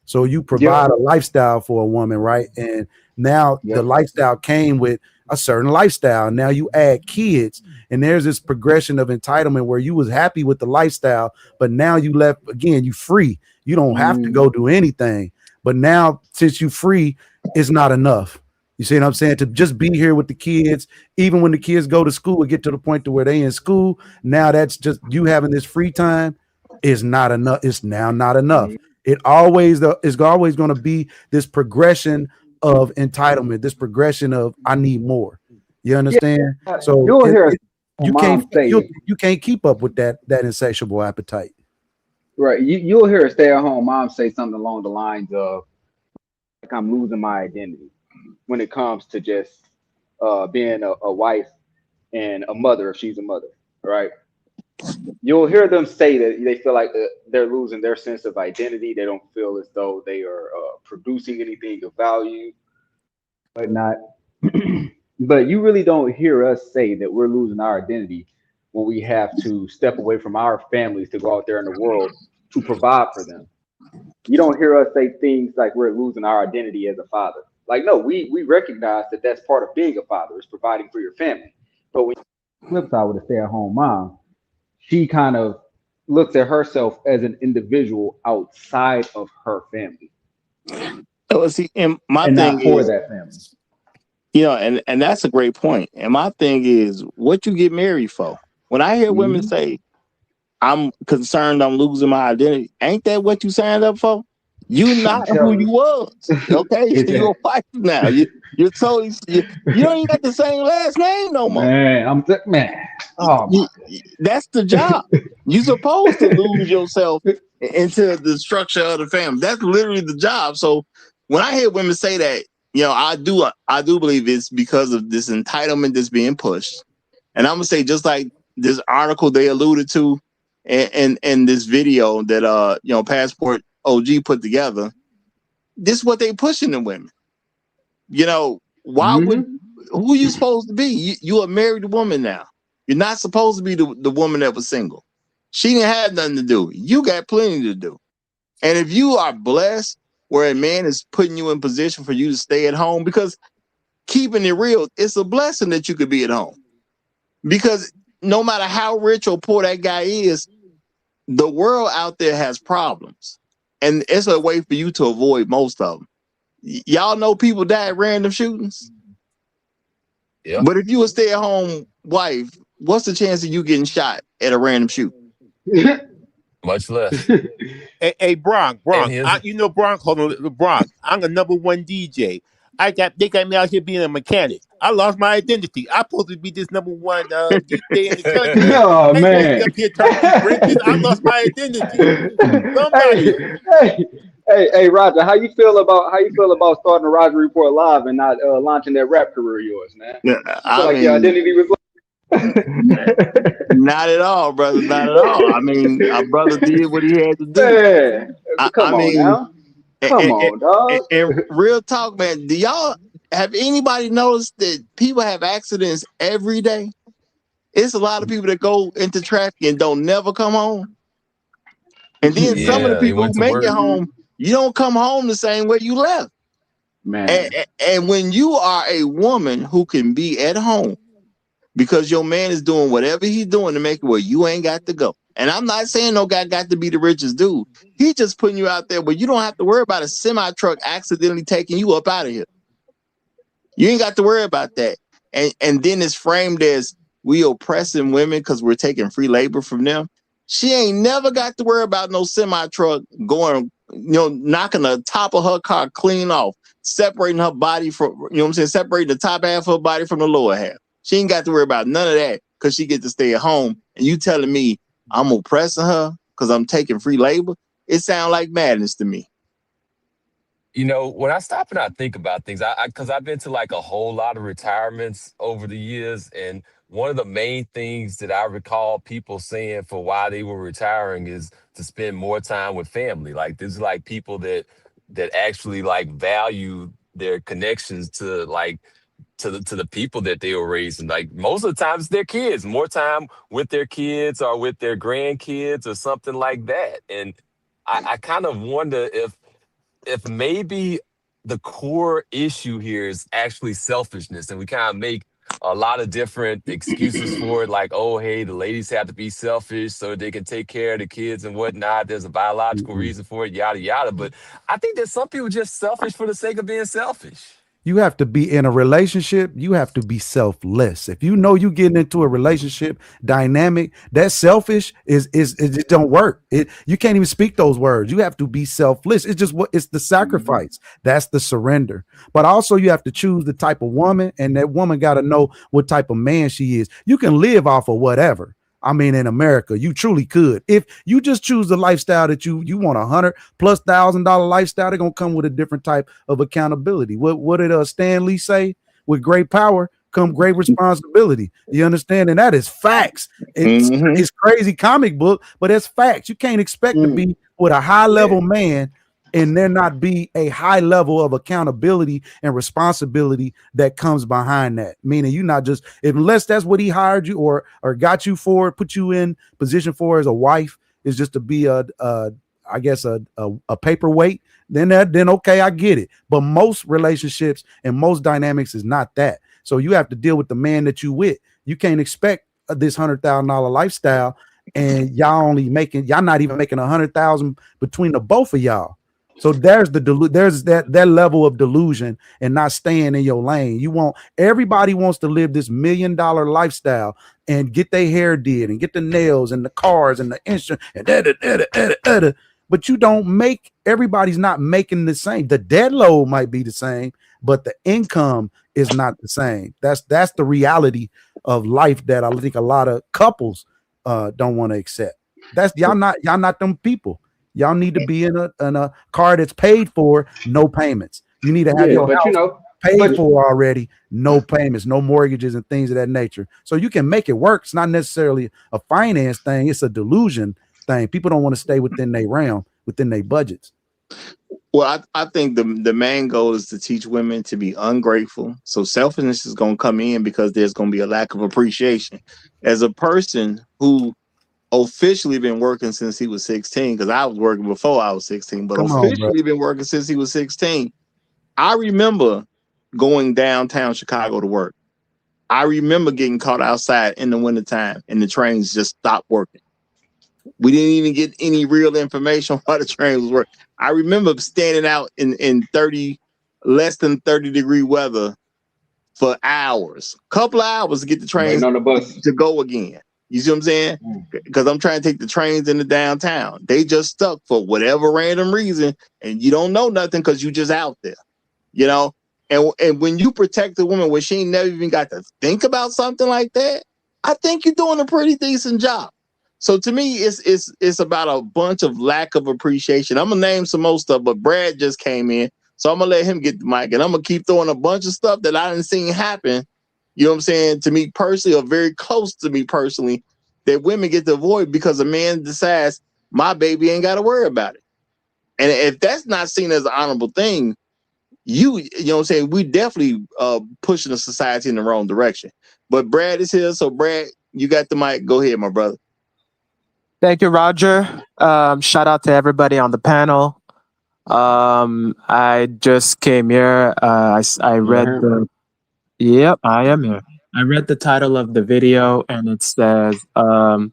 Speaker 11: So you provide a lifestyle for a woman, right? And now the lifestyle came with a certain lifestyle. Now you add kids, and there's this progression of entitlement where you was happy with the lifestyle, but now you left again, you free. You don't have to go do anything. But now since you free, it's not enough. You see what I'm saying? To just be here with the kids, even when the kids go to school and get to the point to where they in school, now that's just you having this free time is not enough. It's now not enough. It always is always going to be this progression of entitlement, this progression of I need more. You understand? So
Speaker 10: you'll hear
Speaker 11: you can't keep up with that insatiable appetite.
Speaker 10: Right. You'll hear a stay-at-home mom say something along the lines of, like, I'm losing my identity when it comes to just being a wife and a mother if she's a mother, right? You'll hear them say that they feel like they're losing their sense of identity. They don't feel as though they are producing anything of value, whatnot. But you really don't hear us say that we're losing our identity when we have to step away from our families to go out there in the world to provide for them. You don't hear us say things like we're losing our identity as a father. Like, no, we recognize that that's part of being a father, is providing for your family. But when you flip side with a stay-at-home mom, she kind of looks at herself as an individual outside of her family
Speaker 6: Oh, see, and my
Speaker 10: and
Speaker 6: thing
Speaker 10: not for
Speaker 6: is,
Speaker 10: that family.
Speaker 6: and that's a great point. And my thing is, what you get married for? When I hear women
Speaker 10: Mm-hmm.
Speaker 6: say, "I'm concerned I'm losing my identity," ain't that what you signed up for? You
Speaker 10: I'm
Speaker 6: not who
Speaker 10: telling
Speaker 6: you was,
Speaker 10: you.
Speaker 6: okay?
Speaker 10: It's
Speaker 6: You're a wife now. You're totally you don't even got the same last name no more.
Speaker 10: man, man. Oh my
Speaker 6: That's the job. You're supposed to lose yourself into the structure of the family. That's literally the job. So when I hear women say that, I do believe it's because of this entitlement that's being pushed. And I'm gonna say, just like this article they alluded to, and this video that Passport OG put together, this is what they pushing the women. Why would
Speaker 10: mm-hmm.
Speaker 6: who you supposed to be? You a married woman now. You're not supposed to be the woman that was single. She didn't have nothing to do. You got plenty to do. And if you are blessed where a man is putting you in position for you to stay at home, because keeping it real, it's a blessing that you could be at home. Because no matter how rich or poor that guy is, the world out there has problems. And it's a way for you to avoid most of them. Y'all know people die at random shootings.
Speaker 1: Yeah.
Speaker 6: But if you a stay-at-home wife, what's the chance of you getting shot at a random shoot?
Speaker 1: Much less.
Speaker 7: Hey, Bronx,
Speaker 1: And here's
Speaker 7: Bronx, hold on, Bronx. I'm the #1 DJ. They got me out here being a mechanic. I lost my identity. I'm supposed to be this #1 DJ in the country.
Speaker 10: Oh
Speaker 7: I ain't supposed to be
Speaker 10: man.
Speaker 7: up here turning these wrenches. I lost my identity. Somebody.
Speaker 10: Hey, Roger, how you feel about starting the Roger Report live and not launching that rap career of yours, man?
Speaker 6: Yeah,
Speaker 10: You feel like your identity was
Speaker 6: not at all, brother. Not at all. I mean, our brother did what he had to do.
Speaker 10: man,
Speaker 6: I
Speaker 10: come on
Speaker 6: mean,
Speaker 10: now. Come on, dog.
Speaker 6: and real talk, man. Do y'all have anybody noticed that people have accidents every day? It's a lot of people that go into traffic and don't never come home. And then some of the
Speaker 1: yeah, they
Speaker 6: people who
Speaker 1: went to
Speaker 6: make it
Speaker 1: work.
Speaker 6: home, you don't come home the same way you left.
Speaker 10: Man.
Speaker 6: And when you are a woman who can be at home because your man is doing whatever he's doing to make it where you ain't got to go. And I'm not saying no guy got to be the richest dude. He's just putting you out there where you don't have to worry about a semi truck accidentally taking you up out of here. You ain't got to worry about that. And then it's framed as we oppressing women because we're taking free labor from them. She ain't never got to worry about no semi truck going, knocking the top of her car clean off, separating her body from, separating the top half of her body from the lower half. She ain't got to worry about none of that because she get to stay at home. And you telling me I'm oppressing her because I'm taking free labor? It sounds like madness to me.
Speaker 1: When I stop and I think about things, because I've been to like a whole lot of retirements over the years, and one of the main things that I recall people saying for why they were retiring is to spend more time with family. Like this is like people that actually like value their connections to like to the people that they were raising. Like most of the times, their kids, more time with their kids or with their grandkids or something like that. And I kind of wonder if maybe the core issue here is actually selfishness, and we kind of make a lot of different excuses for it, like, oh, hey, the ladies have to be selfish so they can take care of the kids and whatnot. There's a biological reason for it, yada yada. But I think that some people just selfish for the sake of being selfish.
Speaker 11: You have to be in a relationship. You have to be selfless. If you know you getting into a relationship dynamic, that selfish it don't work. You can't even speak those words. You have to be selfless. It's just it's the sacrifice. That's the surrender. But also you have to choose the type of woman, and that woman got to know what type of man she is. You can live off of whatever. I mean, in America, you truly could. If you just choose the lifestyle that you want, $100,000+ lifestyle, they're gonna come with a different type of accountability. What did Stan Lee say? With great power come great responsibility. You understand? And that is facts. It's crazy comic book, but it's facts. You can't expect to be with a high level man and there not be a high level of accountability and responsibility that comes behind that. Meaning you not just, unless that's what he hired you or got you for, put you in position for as a wife, is just to be a I guess a paperweight, then okay, I get it. But most relationships and most dynamics is not that. So you have to deal with the man that you with. You can't expect this $100,000 lifestyle, and y'all not even making 100,000 between the both of y'all. So there's that level of delusion and not staying in your lane. Everybody wants to live this $1 million lifestyle and get their hair did and get the nails and the cars and the insurance and but everybody's not making the same. The dead load might be the same, but the income is not the same. That's the reality of life that I think a lot of couples don't want to accept. That's y'all not them people. Y'all need to be in a car that's paid for, no payments. You need to have your house paid for already, no payments, no mortgages and things of that nature. So you can make it work. It's not necessarily a finance thing. It's a delusion thing. People don't want to stay within their realm, within their budgets.
Speaker 6: Well, I think the main goal is to teach women to be ungrateful. So selfishness is going to come in because there's going to be a lack of appreciation. As a person who officially been working since he was 16, because I was working before I was 16, but officially been working since he was 16. I remember going downtown Chicago to work. I remember getting caught outside in the wintertime and the trains just stopped working. We didn't even get any real information on how the train was working. I remember standing out in less than 30 degree weather for hours, couple of hours to get the trains
Speaker 10: on the bus
Speaker 6: to go again. You see what I'm saying? Because I'm trying to take the trains into downtown. They just stuck for whatever random reason, and you don't know nothing because you just out there, you know? And when you protect a woman where she ain't never even got to think about something like that, I think you're doing a pretty decent job. So to me, it's about a bunch of lack of appreciation. I'm gonna name some more stuff, but Brad just came in, so I'm gonna let him get the mic, and I'm gonna keep throwing a bunch of stuff that I didn't see happen. You know what I'm saying? To me personally, or very close to me personally, that women get to avoid because a man decides my baby ain't got to worry about it. And if that's not seen as an honorable thing, you know what I'm saying, we definitely pushing the society in the wrong direction. But Brad is here, so Brad, you got the mic. Go ahead, my brother.
Speaker 12: Thank you, Roger. Shout out to everybody on the panel. I just came here. I read the. Yep, I am here. I read the title of the video, and it says, "The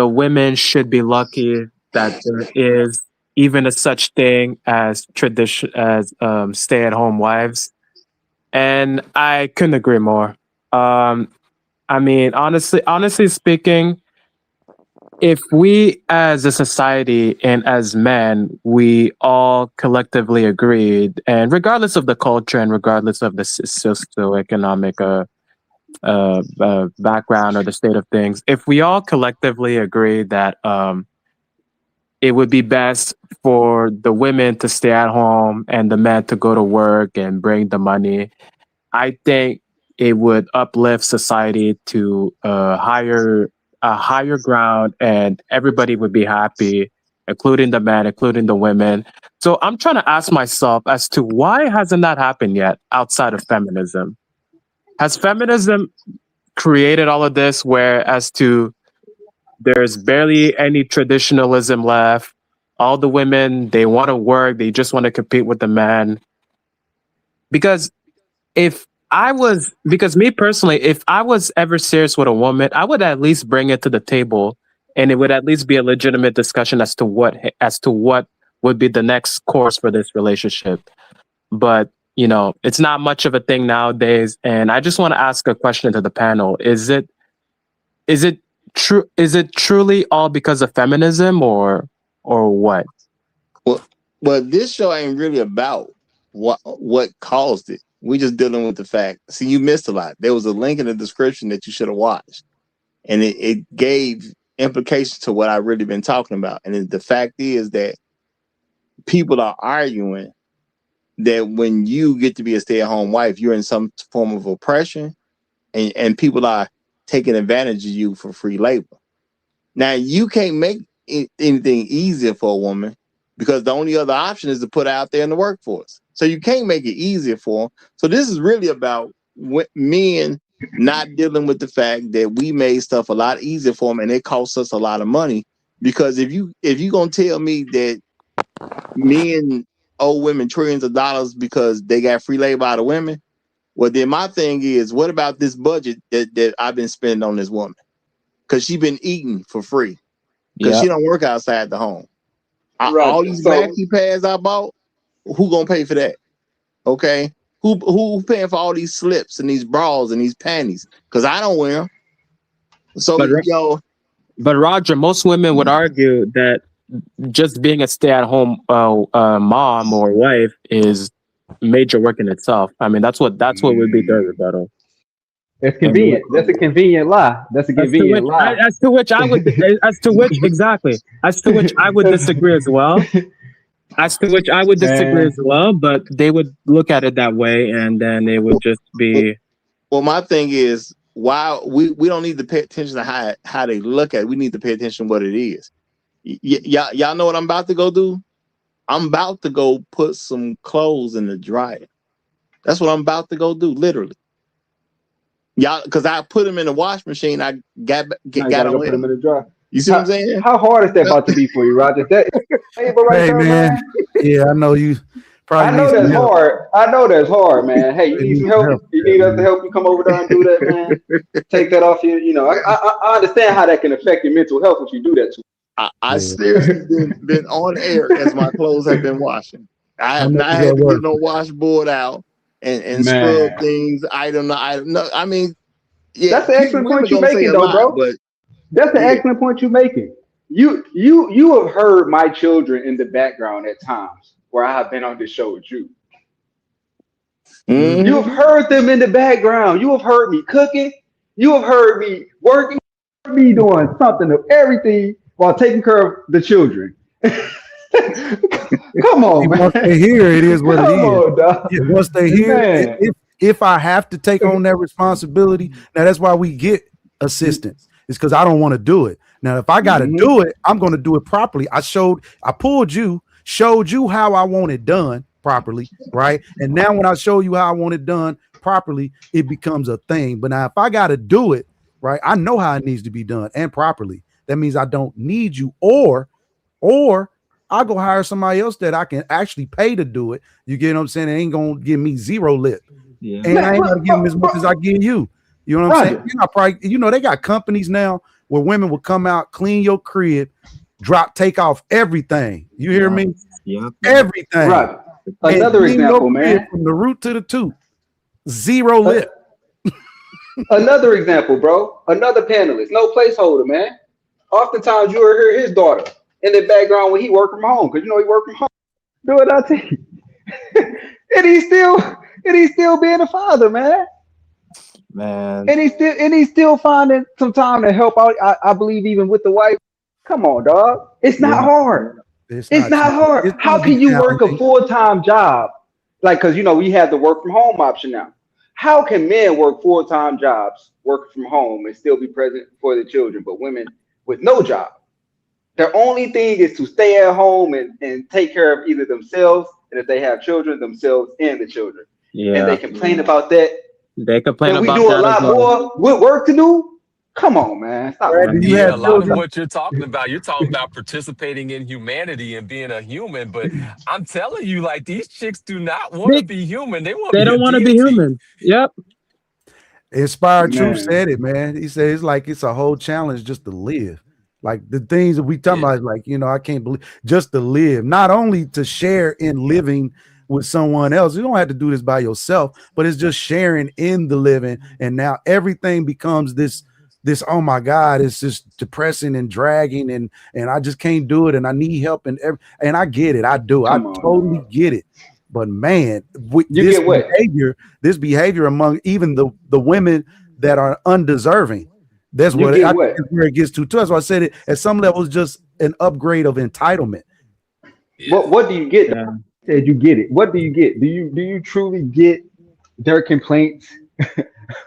Speaker 12: women should be lucky that there is even a such thing as stay-at-home wives," and I couldn't agree more. I mean, honestly speaking, if we as a society and as men, we all collectively agreed, and regardless of the culture and regardless of the socioeconomic background or the state of things, if we all collectively agree that it would be best for the women to stay at home and the men to go to work and bring the money, I think it would uplift society to a higher ground, and everybody would be happy, including the men, including the women. So I'm trying to ask myself as to why hasn't that happened yet outside of feminism? Has feminism created all of this where as to there's barely any traditionalism left? All the women, they want to work, they just want to compete with the men. Because me personally, if I was ever serious with a woman, I would at least bring it to the table, and it would at least be a legitimate discussion as to what would be the next course for this relationship. But you know, it's not much of a thing nowadays. And I just want to ask a question to the panel: Is it true? Is it truly all because of feminism, or what?
Speaker 6: Well, this show ain't really about what caused it. We just dealing with the fact. See, you missed a lot. There was a link in the description that you should have watched, and it gave implications to what I've really been talking about. And the fact is that people are arguing that when you get to be a stay-at-home wife, you're in some form of oppression, and people are taking advantage of you for free labor. Now, you can't make anything easier for a woman because the only other option is to put her out there in the workforce. So you can't make it easier for them. So this is really about men not dealing with the fact that we made stuff a lot easier for them, and it costs us a lot of money Because if you gonna tell me that men owe women trillions of dollars because they got free labor out of women, well then my thing is, what about this budget that I've been spending on this woman? Because she been eating for free. Because she don't work outside the home. All these maxi pads I bought, who gonna pay for that? Okay, who paying for all these slips and these bras and these panties? Because I don't wear them. So
Speaker 12: but Roger, most women would argue that just being a stay-at-home mom or wife is major work in itself. I mean, that's what would be their rebuttal.
Speaker 10: It's convenient. That's a convenient lie. That's a convenient lie.
Speaker 12: As to which I would disagree as well. As to which I would disagree as well, but they would look at it that way, and then it would just be.
Speaker 6: Well, my thing is, why we don't need to pay attention to how they look at it. We need to pay attention to what it is. Y'all know what I'm about to go do? I'm about to go put some clothes in the dryer. That's what I'm about to go do, literally. Y'all, because I put them in the wash machine. I got them
Speaker 10: put them in the dryer.
Speaker 6: You see what I'm saying?
Speaker 10: How hard is that about to be for you, Roger?
Speaker 11: Hey, man. Yeah, I know you.
Speaker 10: I know that's hard. I know that's hard, man. Hey, you need some help? You need us to help you come over there and do that, man? Take that off you. You know, I understand how that can affect your mental health if you do that too.
Speaker 6: I seriously been on air as my clothes have been washing. I have not had to get no washboard out and scrub things item to item. No, I mean, yeah,
Speaker 10: that's an excellent point you're making, though, bro. But that's an excellent point you're making. You have heard my children in the background at times where I have been on this show with you.
Speaker 6: Mm-hmm.
Speaker 10: You have heard them in the background. You have heard me cooking. You have heard me working. Me doing something of everything while taking care of the children. Come on, man.
Speaker 11: Once they hear it is what it is. Once they hear it, if I have to take on that responsibility, now that's why we get assistance. It's because I don't want to do it. Now, if I got to do it, I'm going to do it properly. Showed you how I want it done properly, right? And now when I show you how I want it done properly, it becomes a thing. But now if I got to do it, right, I know how it needs to be done and properly. That means I don't need you, or I'll go hire somebody else that I can actually pay to do it. You get what I'm saying? It ain't going to give me zero lip. Yeah. And I ain't going to give them as much as I give you. You know what I'm saying? They got companies now where women will come out, clean your crib, take off everything. You hear me?
Speaker 12: Yeah.
Speaker 11: Everything.
Speaker 10: Right. Another example, man.
Speaker 11: From the root to the tooth. Zero lip.
Speaker 10: Another example, bro. Another panelist. No placeholder, man. Oftentimes you will hear his daughter in the background when he work from home, because he work from home. Do what I tell you. and he's still being a father, man.
Speaker 12: Man.
Speaker 10: And he's still finding some time to help out. I believe even with the wife. Come on, dog. It's not hard. It's not hard. How can you work a full-time job? Like, because we have the work from home option now. How can men work full-time jobs, work from home, and still be present for the children, but women with no job? Their only thing is to stay at home and take care of either themselves, and if they have children, themselves and the children. Yeah. And they complain about that.
Speaker 12: They complain about that.
Speaker 10: We do a lot more with work to do. Come on, man. Stop
Speaker 1: a lot of what you're talking about. You're talking about participating in humanity and being a human. But I'm telling you, like, these chicks do not want to be human. They
Speaker 12: don't want to be human. Yep.
Speaker 11: Inspired Truth said it, man. He said it's a whole challenge just to live. Like the things that we talking about, like, I can't believe just to live, not only to share in living with someone else. You don't have to do this by yourself, but it's just sharing in the living. And now everything becomes this, oh my God, it's just depressing and dragging and I just can't do it. And I need help and I get it. I do. I totally get it. But man, this behavior among even the women that are undeserving, that's what I think is where it gets to. That's why I said it at some level is just an upgrade of entitlement.
Speaker 10: What do you get? Said you get it. What do you get? Do you truly get their complaints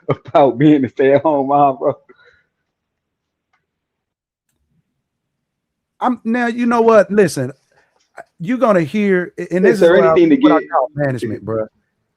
Speaker 10: about being a stay-at-home mom, bro?
Speaker 11: Now you know what? Listen, you're gonna hear, and this is what I call management, bro.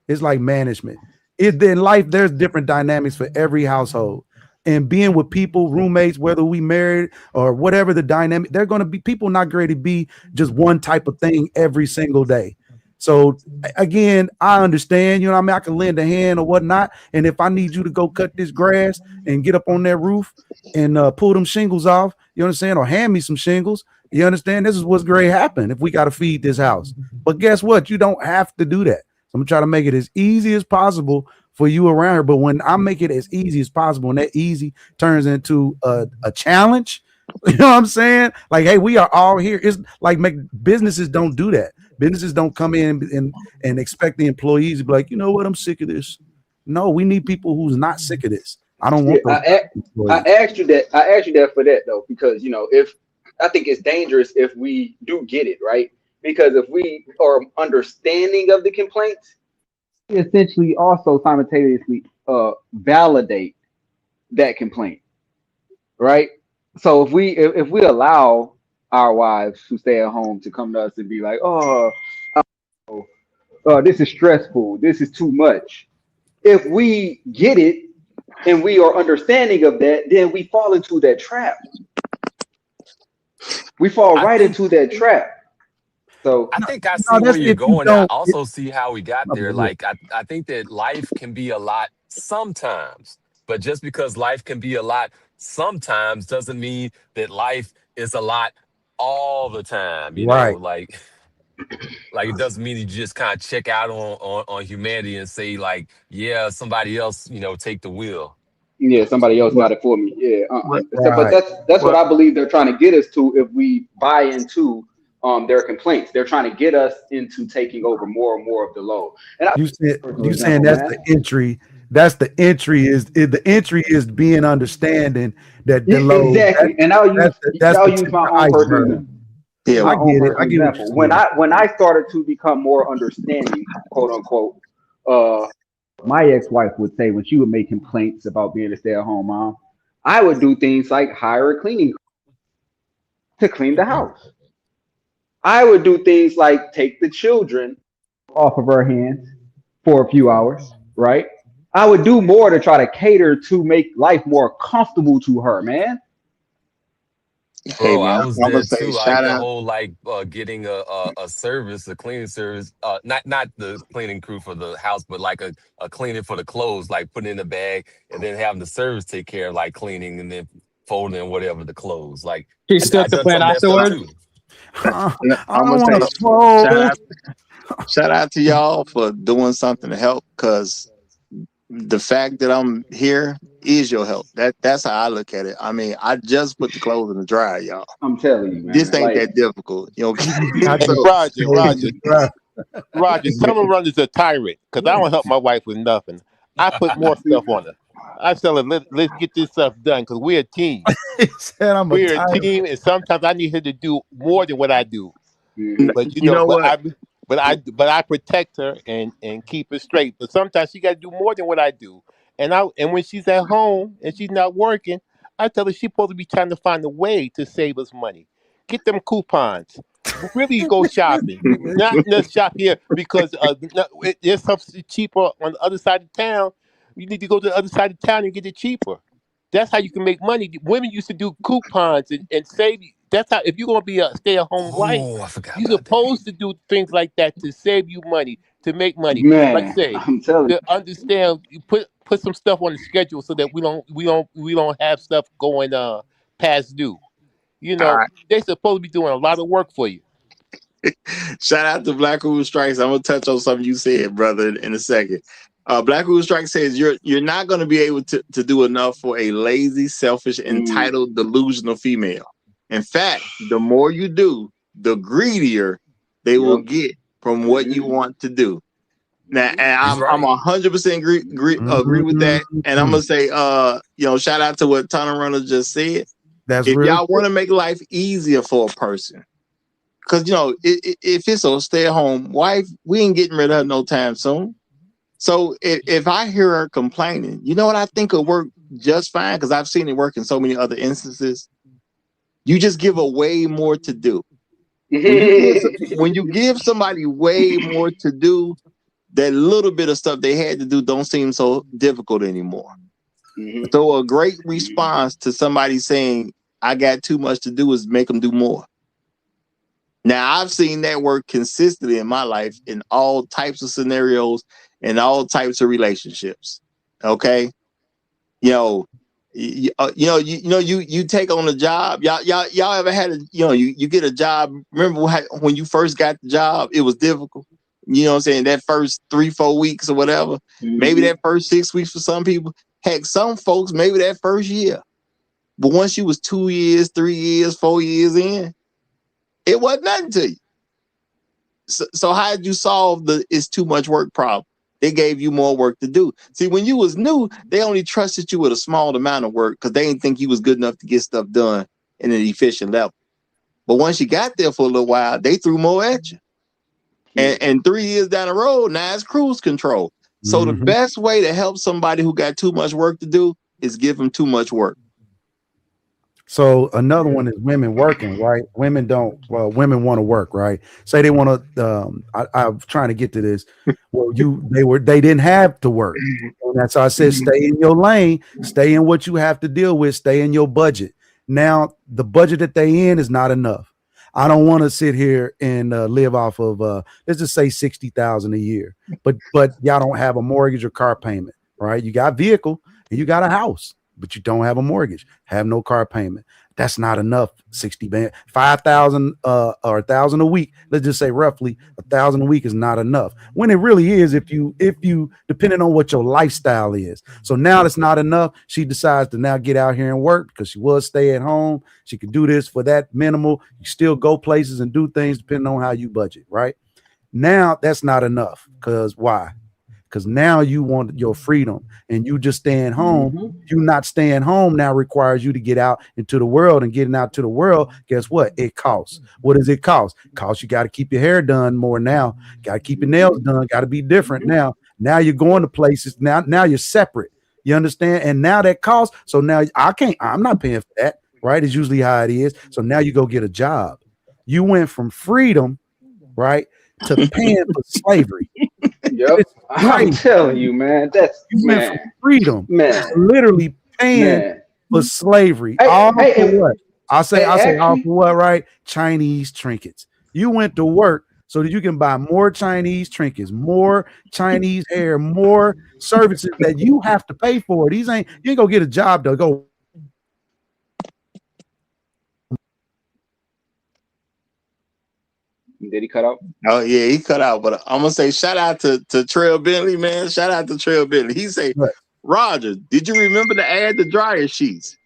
Speaker 11: It's like management. In life, there's different dynamics for every household. and being with people, roommates, whether we married or whatever the dynamic, they're going to be people not going to be just one type of thing every single day. So again, I understand, you know what I mean? I can lend a hand or whatnot. And if I need you to go cut this grass and get up on that roof and pull them shingles off, you understand? Or hand me some shingles, you understand? This is what's going to happen if we got to feed this house. But guess what? You don't have to do that. So I'm gonna try to make it as easy as possible for you around here. But when I make it as easy as possible, and that easy turns into a challenge, you know what I'm saying? Like, hey, we are all here. It's like businesses don't do that. Businesses don't come in and expect the employees to be like, you know what, I'm sick of this. No, we need people who's not sick of this. I don't want those
Speaker 10: I asked you that. I asked you that for that though, because if I think it's dangerous if we do get it right, because if we are understanding of the complaints, we essentially also simultaneously validate that complaint, right? So if we allow our wives who stay at home to come to us and be like, this is stressful, this is too much. If we get it and we are understanding of that, then we fall into that trap. We fall right into that trap. So
Speaker 1: I think I see where you're going. I also see how we got there. Like, I think that life can be a lot sometimes, but just because life can be a lot sometimes doesn't mean that life is a lot all the time. You know, like it doesn't mean you just kind of check out on humanity and say like, yeah, somebody else, take the wheel.
Speaker 10: Yeah, somebody else got it for me. Yeah, So, but that's what I believe they're trying to get us to. If we buy into their complaints, they're trying to get us into taking over more and more of the load. And
Speaker 11: you saying that's the entry. That's the entry. The entry is being understanding that the load.
Speaker 10: Exactly. And I'll use my own personal example.
Speaker 11: Yeah, I get it. I get
Speaker 10: example. When I started to become more understanding, quote unquote, my ex-wife would say when she would make complaints about being a stay-at-home mom, I would do things like hire a cleaning to clean the house. I would do things like take the children off of her hands for a few hours, right? I would do more to try to cater to make life more comfortable to her, man.
Speaker 1: Bro, I was there too. Like the whole getting a service, a cleaning service, not the cleaning crew for the house, but like a cleaning for the clothes, like putting in a bag and then having the service take care of like cleaning and then folding and whatever the clothes. Like
Speaker 12: he still to plan afterwards.
Speaker 13: I'm gonna say shout out to y'all for doing something to help, because the fact that I'm here is your help. That's how I look at it. I mean, I just put the clothes in the dryer, y'all.
Speaker 10: I'm telling you, man.
Speaker 13: This ain't that difficult.
Speaker 7: Roger, someone is a tyrant, because I don't help my wife with nothing. I put more stuff on her. I tell her, let's get this stuff done, because we're a team. We're a team, and sometimes I need her to do more than what I do. But you know what? But I protect her and keep it straight. But sometimes she got to do more than what I do. And when she's at home and she's not working, I tell her she's supposed to be trying to find a way to save us money. Get them coupons. Really go shopping. Not just shop here because there's something cheaper on the other side of town. You need to go to the other side of town and get it cheaper. That's how you can make money. Women used to do coupons and save. That's how, if you're going to be a stay-at-home wife, you're supposed to do things like that to save you money, to make money.
Speaker 10: Man,
Speaker 7: like I say,
Speaker 10: I'm telling you.
Speaker 7: to understand, you put some stuff on the schedule so that we don't have stuff going past due. They're supposed to be doing a lot of work for you.
Speaker 13: Shout out to Black Who Strikes. I'm gonna touch on something you said, brother, in a second. Black Who Strikes says you're not going to be able to do enough for a lazy, selfish, entitled, delusional female. In fact, the more you do, the greedier they will get from what you want to do. Now, and I'm 100% agree with that. And I'm gonna say, shout out to what Tunnel Runner just said. If y'all want to make life easier for a person, because if it's a stay-at-home wife, we ain't getting rid of her no time soon. So if I hear her complaining, you know what I think will work just fine, because I've seen it work in so many other instances. You just give her way more to do. When you give somebody way more to do, that little bit of stuff they had to do don't seem so difficult anymore. So a great response to somebody saying, I got too much to do, is make them do more. Now, I've seen that work consistently in my life in all types of scenarios and all types of relationships. Okay. You take on a job. Y'all ever had you get a job? Remember when you first got the job, it was difficult. You know what I'm saying? That first 3-4 weeks or whatever, maybe that first 6 weeks for some people. Heck, some folks, maybe that first year. But once you was 2 years, 3 years, 4 years in, it wasn't nothing to you. So how did you solve the it's too much work problem? They gave you more work to do. See, when you was new, they only trusted you with a small amount of work because they didn't think you was good enough to get stuff done in an efficient level. But once you got there for a little while, they threw more at you. And 3 years down the road, now it's cruise control. So the best way to help somebody who got too much work to do is give them too much work.
Speaker 11: So another one is women working, right? Women want to work, right? Say they want to, I'm trying to get to this. Well, they didn't have to work. And that's why I said, stay in your lane, stay in what you have to deal with, stay in your budget. Now, the budget that they in is not enough. I don't want to sit here and live off of, let's just say $60,000 a year, but y'all don't have a mortgage or car payment, right? You got a vehicle and you got a house, but you don't have a mortgage, have no car payment. That's not enough. 5,000 or 1,000 a week. Let's just say roughly 1,000 a week is not enough. When it really is, if you depending on what your lifestyle is. So now it's not enough. She decides to now get out here and work because she was stay at home. She could do this for that minimal. You still go places and do things depending on how you budget, right? Now that's not enough. Because why? Because now you want your freedom and you just staying home. You not staying home now requires you to get out into the world, and getting out to the world, guess what? It costs. What does it cost? Costs you got to keep your hair done more now. Got to keep your nails done. Got to be different now. Now you're going to places. Now you're separate. You understand? And now that costs. So now I'm not paying for that, right? It's usually how it is. So now you go get a job. You went from freedom, right, to paying for slavery.
Speaker 10: Yep. I'm telling you, man. That's
Speaker 11: went from freedom, literally paying for slavery. All for what? I say all for what, right? Chinese trinkets. You went to work so that you can buy more Chinese trinkets, more Chinese hair, more services that you have to pay for. You ain't gonna get a job to go.
Speaker 10: Did he cut out?
Speaker 13: Oh yeah, he cut out. But I'm gonna say shout out to Trail Bentley, man. Shout out to Trail Bentley. He say, Roger, did you remember to add the dryer sheets?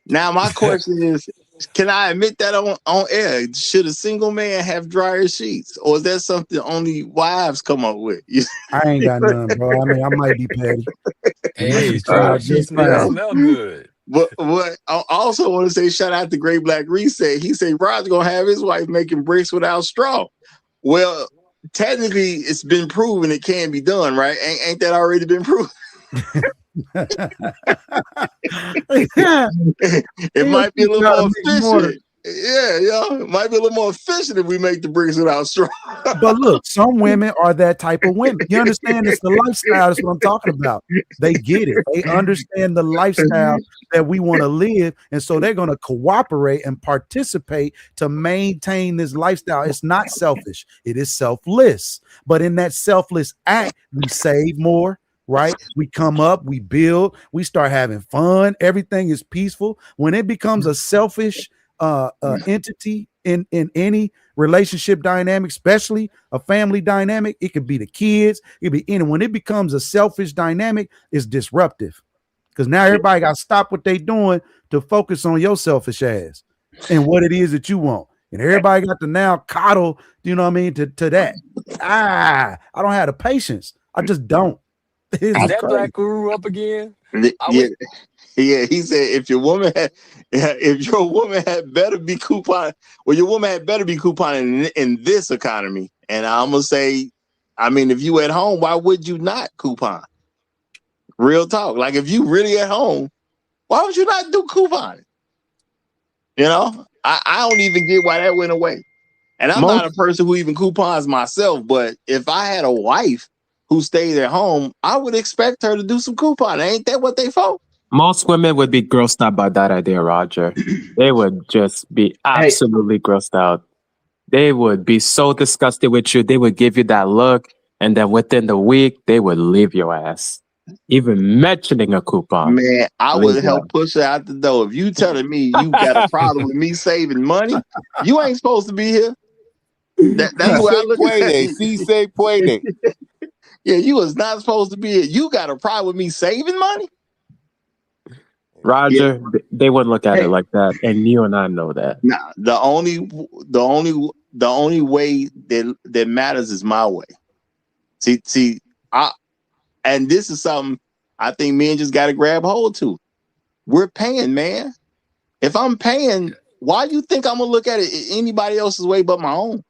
Speaker 13: Now my question is, can I admit that on air? Should a single man have dryer sheets, or is that something only wives come up with?
Speaker 11: I ain't got none, bro. I mean, I might be petty.
Speaker 1: Hey, dryer sheets smell good.
Speaker 13: But what I also want to say, shout out to Great Black Reset. He said Rod's gonna have his wife making bricks without straw. Well, technically, it's been proven it can be done, right? Ain't that already been proven? It might be a little more efficient. Yeah, it might be a little more efficient if we make the bricks without straw.
Speaker 11: But look, some women are that type of women. You understand? It's the lifestyle. That's what I'm talking about. They get it. They understand the lifestyle that we want to live, and so they're going to cooperate and participate to maintain this lifestyle. It's not selfish. It is selfless. But in that selfless act, we save more. Right? We come up, we build, we start having fun. Everything is peaceful. When it becomes a selfish entity in any relationship dynamic, especially a family dynamic, it could be the kids, it could be any. When it becomes a selfish dynamic, it's disruptive because now everybody got to stop what they doing to focus on your selfish ass and what it is that you want. And everybody got to now coddle, you know what I mean, to that. I don't have the patience. I just don't.
Speaker 1: Is that crazy. Black Guru up again?
Speaker 13: Yeah. He said if your woman had better be couponing, well, your woman had better be couponing in this economy. And I'm gonna say, I mean, if you at home, why would you not coupon? Real talk. Like if you really at home, why would you not do couponing? You know, I don't even get why that went away. And I'm not a person who even coupons myself, but if I had a wife who stayed at home, I would expect her to do some couponing. Ain't that what they for?
Speaker 12: Most women would be grossed out by that idea, Roger. They would just be absolutely grossed out. They would be so disgusted with you. They would give you that look, and then within the week, they would leave your ass. Even mentioning a coupon.
Speaker 13: Man, I
Speaker 12: leave
Speaker 13: would
Speaker 12: your
Speaker 13: help push her out the door. If you telling me you got a problem with me saving money, you ain't supposed to be here. That's where I look at it.
Speaker 14: Si se puede.
Speaker 13: Yeah, you was not supposed to be here. You got a problem with me saving money?
Speaker 12: Roger, they wouldn't look at it like that, and you and I know that.
Speaker 13: Nah, the only way that matters is my way. See, and this is something I think men just got to grab hold to. We're paying, man. If I'm paying, why do you think I'm gonna look at it anybody else's way but my own?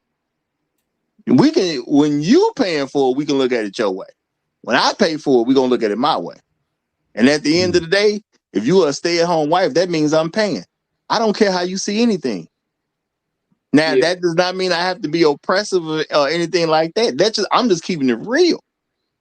Speaker 13: We can, when you paying for it, we can look at it your way. When I pay for it, we're gonna look at it my way. And at the end of the day, if you're a stay-at-home wife, that means I'm paying. I don't care how you see anything. Now, that does not mean I have to be oppressive or anything like that. I'm just keeping it real.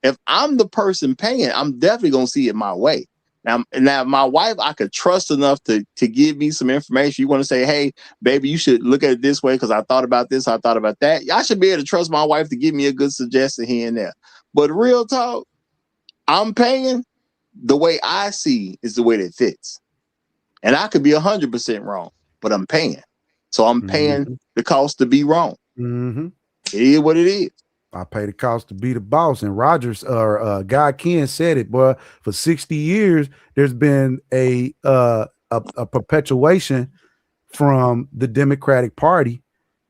Speaker 13: If I'm the person paying, I'm definitely gonna see it my way. Now, my wife, I could trust enough to give me some information. You want to say, hey, baby, you should look at it this way because I thought about this, I thought about that. I should be able to trust my wife to give me a good suggestion here and there. But real talk, I'm paying. The way I see is the way that fits. And I could be 100% wrong, but I'm paying. So I'm paying the cost to be wrong.
Speaker 11: Mm-hmm.
Speaker 13: It is what it is.
Speaker 11: I pay the cost to be the boss. And Rogers or Guy Ken said it, boy, for 60 years, there's been a perpetuation from the Democratic Party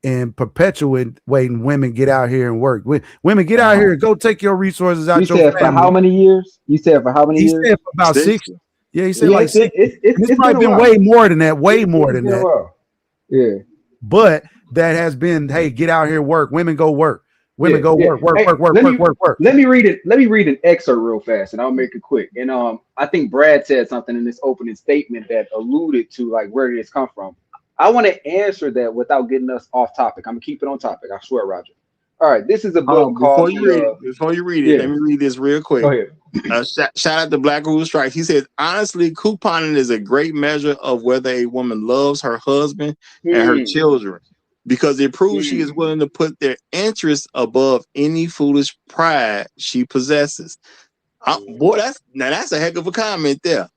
Speaker 11: and perpetuating women get out here and work. Women get out here and go take your resources out.
Speaker 10: You said for how many years? You said for how many years?
Speaker 11: He said for about 60. Yeah, he said
Speaker 10: Yeah,
Speaker 11: like it's probably been way more than that. Way more than that.
Speaker 10: Yeah.
Speaker 11: But that has been, hey, get out here, work. Women go work. Women go work.
Speaker 10: Let me read it. Let me read an excerpt real fast, and I'll make it quick. And I think Brad said something in this opening statement that alluded to like where did this come from. I want to answer that without getting us off topic. I'm gonna keep it on topic. I swear, Roger. All right, this is a book called.
Speaker 13: Before you read it, let me read this real quick.
Speaker 10: Go ahead.
Speaker 13: Shout out to Black Rule Strikes. He says, honestly, couponing is a great measure of whether a woman loves her husband and her children, because it proves she is willing to put their interests above any foolish pride she possesses. Boy, that's a heck of a comment there.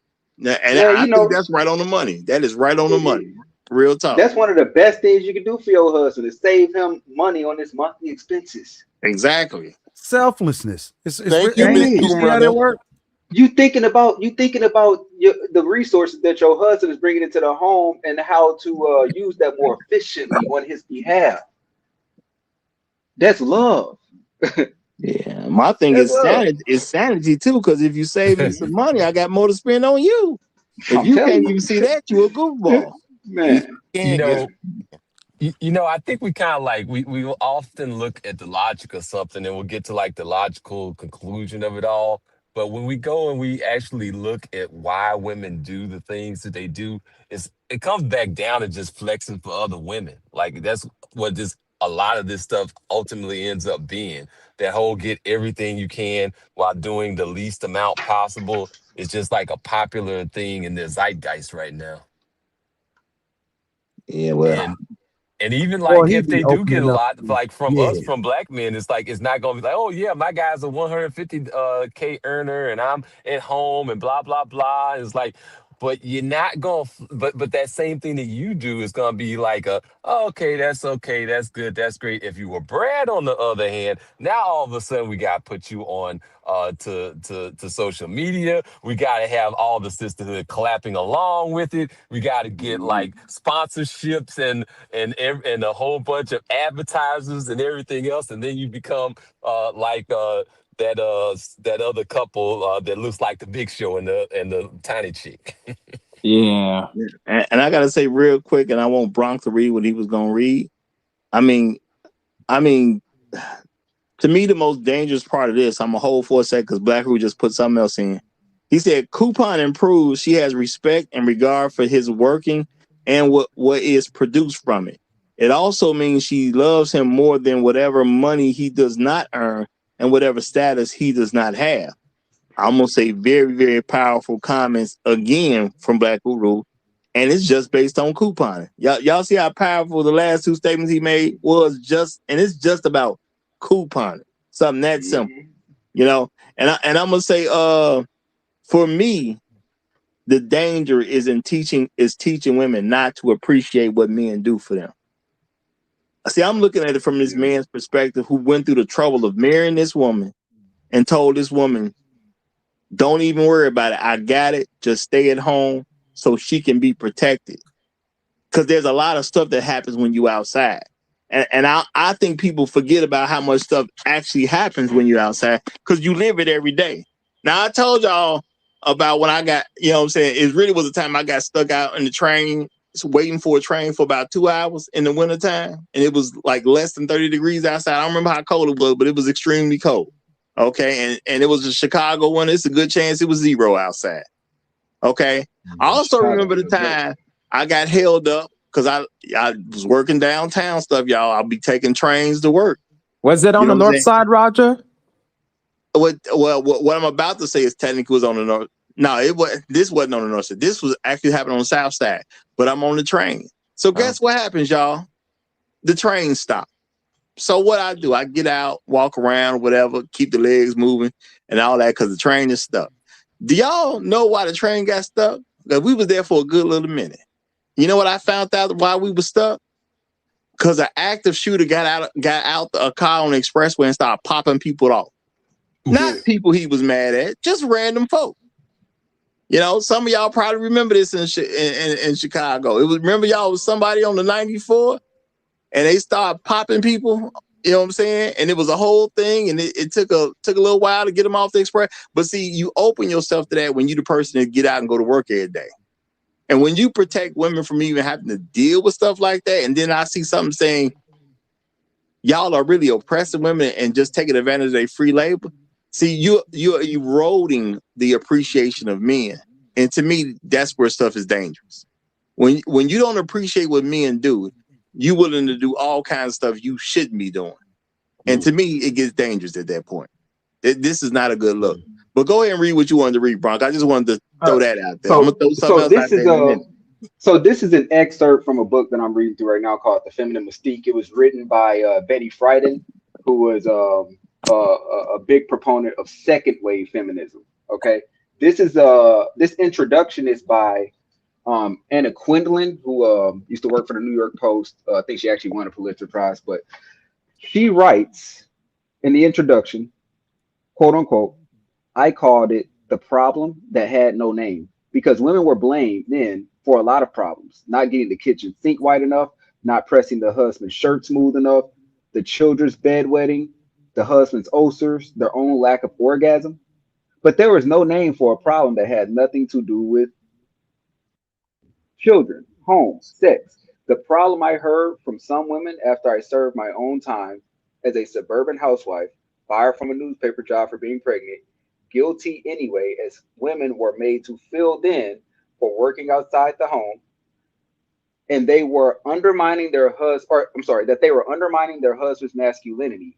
Speaker 13: I think that's right on the money. That is right on the money. Real talk.
Speaker 10: That's one of the best things you can do for your husband is save him money on his monthly expenses.
Speaker 13: Exactly.
Speaker 11: Selflessness.
Speaker 14: Thank you, Mr. Brother.
Speaker 10: You thinking about the resources that your husband is bringing into the home and how to use that more efficiently on his behalf. That's love.
Speaker 13: Yeah, my thing is sanity too. Because if you save me some money, I got more to spend on you. If you can't even see that, you a goofball,
Speaker 10: man.
Speaker 1: You know, I think we kind of like we will often look at the logic of something and we'll get to like the logical conclusion of it all. But when we go and we actually look at why women do the things that they do, it comes back down to just flexing for other women. Like that's what a lot of this stuff ultimately ends up being. That whole get everything you can while doing the least amount possible is just like a popular thing in the zeitgeist right now.
Speaker 13: Yeah, well.
Speaker 1: And even like if they do get a lot like from us, from black men, it's like it's not gonna be like, oh yeah, my guy's a 150K earner and I'm at home and blah blah blah. It's like, but you're not gonna but that same thing that you do is gonna be like okay, that's good, that's great. If you were Brad on the other hand, now all of a sudden we gotta put you on to social media. We gotta have all the sisterhood clapping along with it. We gotta get like sponsorships and a whole bunch of advertisers and everything else, and then you become that other couple that looks like the Big Show and the tiny chick.
Speaker 12: Yeah.
Speaker 13: And I gotta say real quick, and I want Bronx to read what he was gonna read. I mean, to me, the most dangerous part of this, I'm gonna hold for a second because Black Roo just put something else in. He said, coupon improves. She has respect and regard for his working and what is produced from it. It also means she loves him more than whatever money he does not earn and whatever status he does not have. I'm gonna say very, very powerful comments again from Black Guru, and it's just based on couponing. Y'all see how powerful the last two statements he made was just, and it's just about couponing, something that simple, you know. And I'm gonna say, for me, the danger is in teaching women not to appreciate what men do for them. See, I'm looking at it from this man's perspective who went through the trouble of marrying this woman and told this woman, don't even worry about it. I got it. Just stay at home so she can be protected. Because there's a lot of stuff that happens when you outside. And I think people forget about how much stuff actually happens when you're outside because you live it every day. Now, I told y'all about when I got, you know what I'm saying, it really was a time I got stuck out in the train, waiting for a train for about 2 hours in the wintertime. And it was like less than 30 degrees outside. I don't remember how cold it was, but it was extremely cold. Okay. And it was a Chicago one. It's a good chance it was 0 outside. Okay. I also remember the time I got held up because I was working downtown stuff, y'all. I'll be taking trains to work.
Speaker 12: Was it on the north side, Roger?
Speaker 13: What I'm about to say is technically was on the north. No, this wasn't on the north side. This was actually happening on the south side. But I'm on the train. So guess what happens, y'all? The train stopped. So what I do, I get out, walk around, whatever, keep the legs moving and all that because the train is stuck. Do y'all know why the train got stuck? Because we was there for a good little minute. You know what I found out why we were stuck? Because an active shooter got out a car on the expressway and started popping people off. Not people he was mad at, just random folk. You know, some of y'all probably remember this in Chicago. Remember y'all was somebody on the 94 and they started popping people. You know what I'm saying? And it was a whole thing, and it took a little while to get them off the express. But see, you open yourself to that when you the person that get out and go to work every day. And when you protect women from even having to deal with stuff like that, and then I see something saying, y'all are really oppressing women and just taking advantage of their free labor. See, you're eroding the appreciation of men. And to me, that's where stuff is dangerous. When you don't appreciate what men do, you're willing to do all kinds of stuff you shouldn't be doing. And to me, it gets dangerous at that point. This is not a good look. But go ahead and read what you wanted to read, Bronk. I just wanted to throw that out there. I'm gonna throw something else out there.
Speaker 10: So this is an excerpt from a book that I'm reading through right now called The Feminine Mystique. It was written by Betty Friedan, who was a big proponent of second wave feminism. Okay, this introduction is by Anna Quindlen, who used to work for the New York Post. I think she actually won a Pulitzer Prize, but she writes in the introduction, quote unquote, I called it the problem that had no name because women were blamed then for a lot of problems, not getting the kitchen sink white enough, not pressing the husband's shirt smooth enough, the children's bedwetting, the husband's ulcers, their own lack of orgasm. But there was no name for a problem that had nothing to do with children, home, sex. The problem I heard from some women after I served my own time as a suburban housewife, fired from a newspaper job for being pregnant, guilty anyway, as women were made to feel then for working outside the home, and they were undermining their that they were undermining their husband's masculinity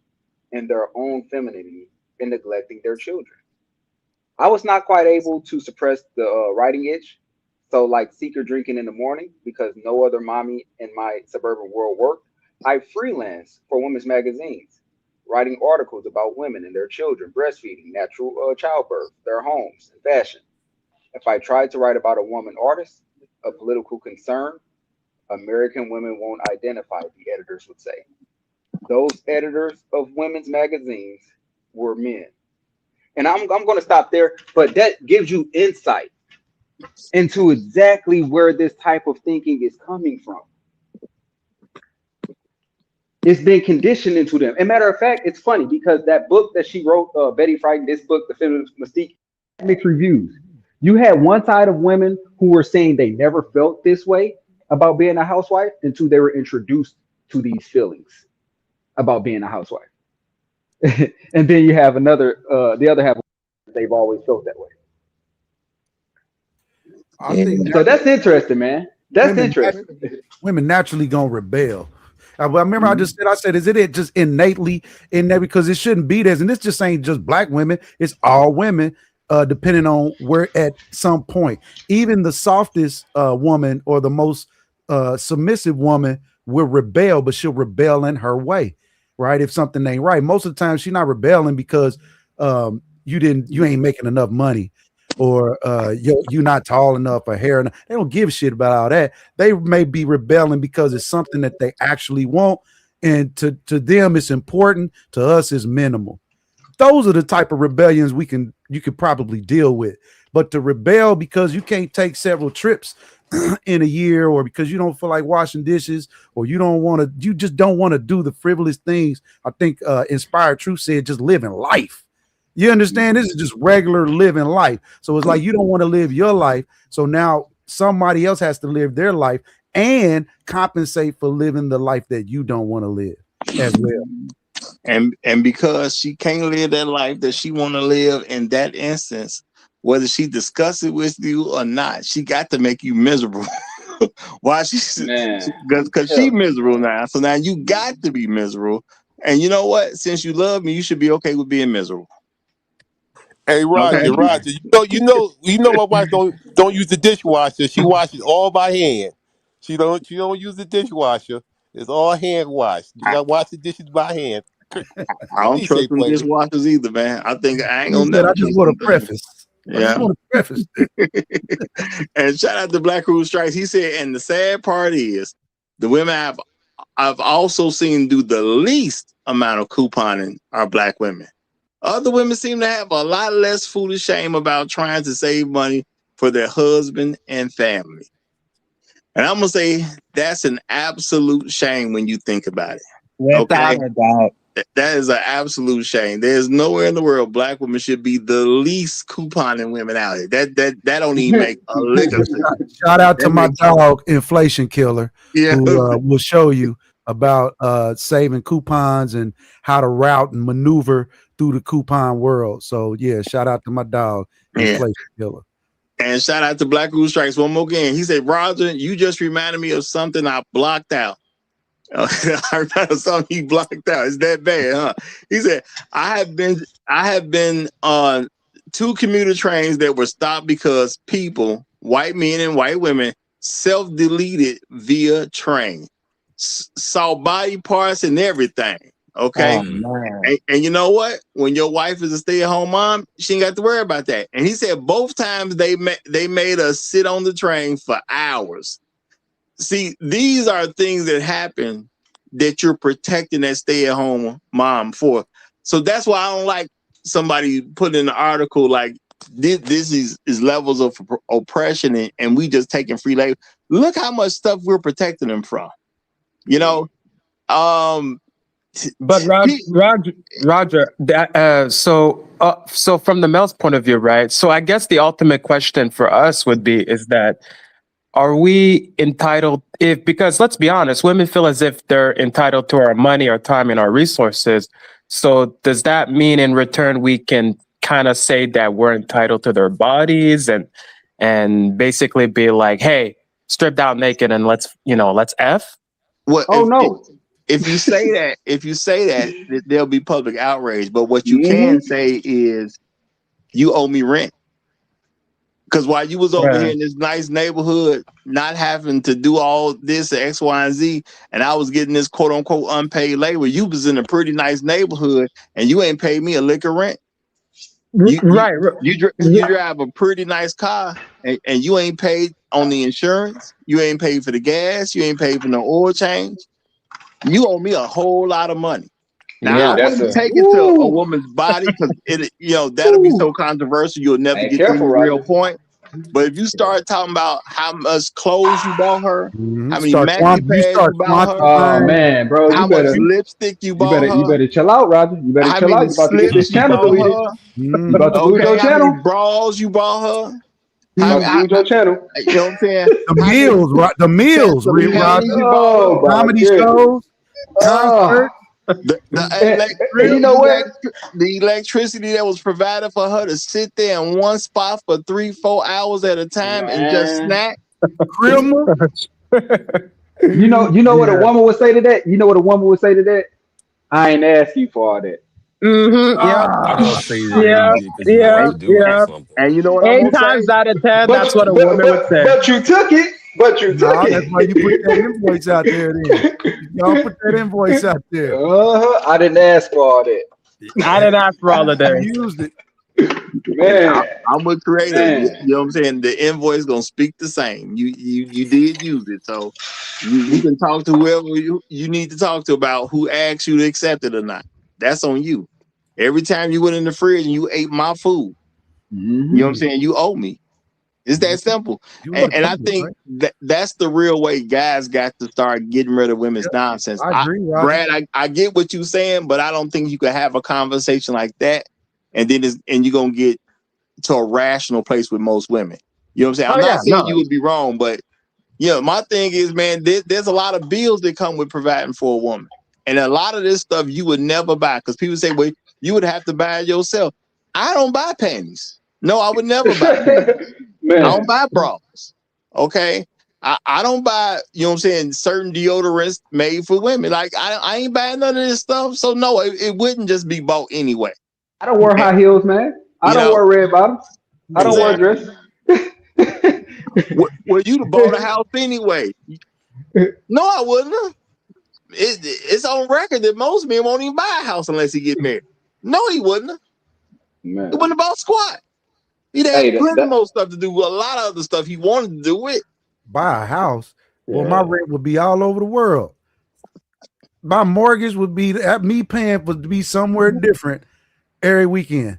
Speaker 10: and their own femininity and neglecting their children. I was not quite able to suppress the writing itch, so like secret drinking in the morning because no other mommy in my suburban world worked. I freelanced for women's magazines, writing articles about women and their children, breastfeeding, natural childbirth, their homes, and fashion. If I tried to write about a woman artist, a political concern, American women won't identify, the editors would say. Those editors of women's magazines were men. And I'm going to stop there, but that gives you insight into exactly where this type of thinking is coming from. It's been conditioned into them. And matter of fact, it's funny because that book that she wrote, Betty Friedan, this book, The Feminine Mystique, mixed reviews. You had one side of women who were saying they never felt this way about being a housewife until they were introduced to these feelings about being a housewife. And then you have the other half, they've always felt that way.
Speaker 11: I think
Speaker 10: so that's interesting, man. That's interesting.
Speaker 11: Women naturally gonna rebel. I remember I said, is it just innately in there? Because it shouldn't be there. And this just ain't just black women, it's all women. depending on where at some point. Even the softest woman or the most submissive woman will rebel, but she'll rebel in her way, right? If something ain't right. Most of the time she's not rebelling because you ain't making enough money, or you're not tall enough, or hair enough. They don't give a shit about all that. They may be rebelling because it's something that they actually want, and to them it's important, to us it's minimal. Those are the type of rebellions you could probably deal with. But to rebel because you can't take several trips in a year, or because you don't feel like washing dishes, or you just don't want to do the frivolous things. I think Inspired Truth said just living life. You understand? This is just regular living life. So it's like you don't want to live your life. So now somebody else has to live their life and compensate for living the life that you don't want to live as well.
Speaker 13: And because she can't live that life that she want to live in that instance, whether she discuss it with you or not, she got to make you miserable. Why? Because she miserable now. So now you got to be miserable. And you know what? Since you love me, you should be okay with being miserable.
Speaker 14: Hey Roger, Roger, you know my wife don't use the dishwasher. She washes all by hand. She don't use the dishwasher. It's all hand washed. You gotta wash the dishes by hand.
Speaker 13: I don't trust them dishwashers either, man. I think I ain't gonna never.
Speaker 11: I just want to preface.
Speaker 13: Yeah. And shout out to Black Cruise Strikes. He said, and the sad part is the women I've also seen do the least amount of couponing are black women. Other women seem to have a lot less foolish shame about trying to save money for their husband and family. And I'm going to say that's an absolute shame when you think about it.
Speaker 12: Without a doubt.
Speaker 13: That is an absolute shame. There's nowhere in the world black women should be the least couponing women out here. That don't even make a lick of sense.
Speaker 11: Shout out to my dog, Inflation Killer, who will show you about saving coupons and how to route and maneuver through the coupon world. So yeah, shout out to my dog, Inflation Killer.
Speaker 13: And shout out to Black Cruise Strikes one more again. He said, Roger, you just reminded me of something I blocked out. I remember something he blocked out. It's that bad, huh? He said, I have been on 2 commuter trains that were stopped because people, white men and white women, self-deleted via train. Saw body parts and everything. Okay. And you know what? When your wife is a stay-at-home mom, she ain't got to worry about that. And he said both times they made us sit on the train for hours. See, these are things that happen that you're protecting that stay-at-home mom for. So that's why I don't like somebody putting in an article like this is levels of oppression and we just taking free labor. Look how much stuff we're protecting them from. You know,
Speaker 12: but Roger, so from the male's point of view, right? So I guess the ultimate question for us would be is that are we entitled because let's be honest, women feel as if they're entitled to our money, our time, and our resources. So does that mean in return we can kind of say that we're entitled to their bodies and basically be like, hey, strip down naked and let's F?
Speaker 13: Well, if you say that, there'll be public outrage. But what you can say is you owe me rent. Because while you was over here in this nice neighborhood, not having to do all this X, Y, and Z, and I was getting this quote unquote unpaid labor, you was in a pretty nice neighborhood and you ain't paid me a lick of rent. You drive a pretty nice car and you ain't paid on the insurance, you ain't paid for the gas, you ain't paid for no oil change. You owe me a whole lot of money. Now I wouldn't take it to a woman's body because that'll be so controversial. You'll never get to the real point. But if you start talking about how much clothes you bought her, how many maxi pads you bought her,
Speaker 10: oh man, bro,
Speaker 13: how much lipstick you bought her,
Speaker 10: you better chill out, Roger. You better chill out. You about to get this channel deleted. You about to lose your channel.
Speaker 13: How many bras you bought her?
Speaker 10: You about to lose your channel.
Speaker 13: You know what I'm saying?
Speaker 11: The meals, Roger. Comedy shows, concert.
Speaker 10: You know what?
Speaker 13: The electricity that was provided for her to sit there in one spot for 3-4 hours at a time and just snack.
Speaker 10: You know what a woman would say to that? You know what a woman would say to that? I ain't ask you for all that.
Speaker 12: Mm-hmm. Yep.
Speaker 1: I'm gonna say that you
Speaker 12: Yep.
Speaker 1: did because you wanted
Speaker 12: Yep.
Speaker 1: to do it or
Speaker 12: Yep.
Speaker 1: something.
Speaker 13: And you know what I'm
Speaker 12: 8
Speaker 13: gonna say?
Speaker 12: times out of 10,
Speaker 10: But
Speaker 12: that's what a
Speaker 10: but
Speaker 12: woman would
Speaker 10: but
Speaker 12: say.
Speaker 10: but you took it. But you took
Speaker 11: No, that's why you put that
Speaker 10: it.
Speaker 11: invoice out there. Then y'all put that invoice out there.
Speaker 10: I didn't ask for all that,
Speaker 12: I didn't ask for all of
Speaker 11: You
Speaker 12: this.
Speaker 11: used it.
Speaker 13: And
Speaker 10: man.
Speaker 13: I'm a creator. You
Speaker 10: Man,
Speaker 13: know what I'm saying? The invoice gonna speak the same. You did use it, so you can talk to whoever you need to talk to about who asked you to accept it or not. That's on you. Every time you went in the fridge and you ate my food, you know what I'm saying? You owe me. It's that simple.
Speaker 11: You was
Speaker 13: And I
Speaker 11: offended,
Speaker 13: think
Speaker 11: right?
Speaker 13: that's the real way guys got to start getting rid of women's
Speaker 11: Yep.
Speaker 13: nonsense.
Speaker 11: I agree, Roger.
Speaker 13: Brad, I get what you're saying, but I don't think you can have a conversation like that and then you're gonna get to a rational place with most women. You know what I'm saying?
Speaker 12: Oh
Speaker 13: I'm
Speaker 12: yeah,
Speaker 13: not saying you
Speaker 12: no.
Speaker 13: would be wrong, but my thing is, man, there's a lot of bills that come with providing for a woman. And a lot of this stuff you would never buy because people say, well, you would have to buy it yourself. I don't buy panties. No, I would never buy panties. I don't
Speaker 10: man.
Speaker 13: buy bras. Okay. I don't buy, you know what I'm saying, certain deodorants made for women. Like I ain't buying none of this stuff. So no, it wouldn't just be bought anyway.
Speaker 10: I don't wear high heels, man. I
Speaker 13: You
Speaker 10: don't
Speaker 13: know,
Speaker 10: wear red bottoms. I don't wear a
Speaker 13: exactly.
Speaker 10: dress.
Speaker 13: Well, you'd have bought a house anyway. No, I wouldn't have. It's on record that most men won't even buy a house unless he get married. No, he wouldn't have. He
Speaker 10: Man,
Speaker 13: wouldn't have bought squat. He'd
Speaker 10: hey,
Speaker 13: have plenty more stuff to do. A lot of other stuff he wanted to do with.
Speaker 11: Buy a house. Well, my rent would be all over the world. My mortgage would be me paying for to be somewhere different every weekend.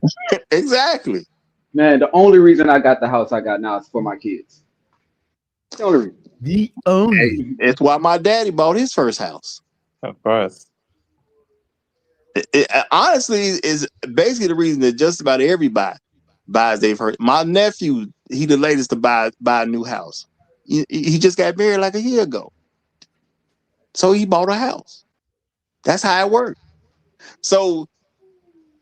Speaker 13: Exactly.
Speaker 10: man, the only reason I got the house I got now is for my kids. The only reason.
Speaker 11: The only.
Speaker 13: Hey, it's why my daddy bought his first house.
Speaker 12: Of course.
Speaker 13: It honestly is basically the reason that just about everybody buys their first. My nephew, he the latest to buy a new house. He just got married like a year ago. So he bought a house. That's how it works. So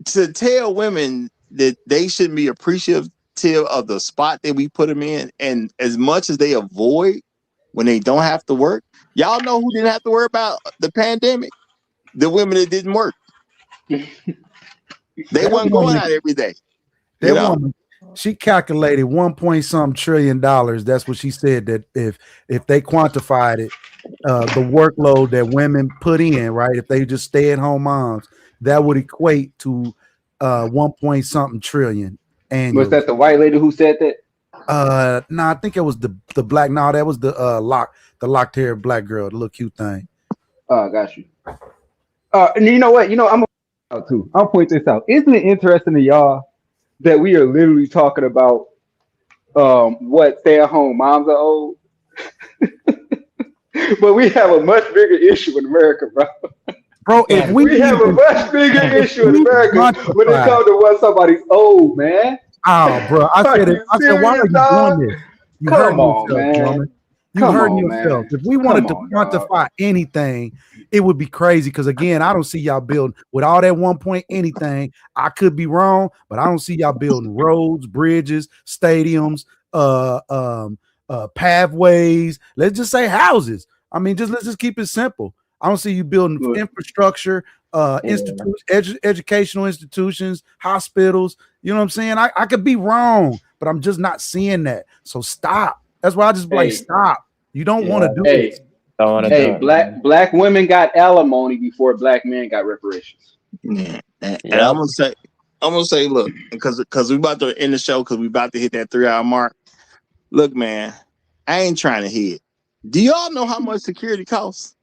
Speaker 13: to tell women that they shouldn't be appreciative of the spot that we put them in, and as much as they avoid when they don't have to work, y'all know who didn't have to worry about the pandemic? The women that didn't work. They wasn't going out every day.
Speaker 11: That woman, she calculated 1 trillion dollars. That's what she said, that if they quantified it, the workload that women put in, right? If they just stay at home moms, that would equate to 1 trillion annually.
Speaker 10: Was that the white lady who said that?
Speaker 11: No, I think it was the black. No, that was the locked hair black girl, the little cute thing.
Speaker 10: Oh, got you. And you know what? I'm I'll point this out. Isn't it interesting to y'all that we are literally talking about what stay-at-home moms are owed? But we have a much bigger issue in America, bro.
Speaker 11: Bro, if
Speaker 10: we have a much bigger issue in America when it comes to what somebody's owed, man.
Speaker 11: Oh, bro, I said, why are you doing this? You
Speaker 10: Come on, man.
Speaker 11: Woman. You hurting yourself. If we wanted to quantify anything, it would be crazy. Because again, I don't see y'all building with all that 1 point anything. I could be wrong, but I don't see y'all building roads, bridges, stadiums, pathways. Let's just say houses. I mean, let's just keep it simple. I don't see you building infrastructure, educational institutions, hospitals. You know what I'm saying? I could be wrong, but I'm just not seeing that. So stop. That's why I just like stop. You don't want to do it.
Speaker 10: Black women got alimony before black men got reparations.
Speaker 13: Yeah. And I'm gonna say, look, because we about to end the show because we about to hit that 3-hour mark. Look, man, I ain't trying to hit. Do y'all know how much security costs?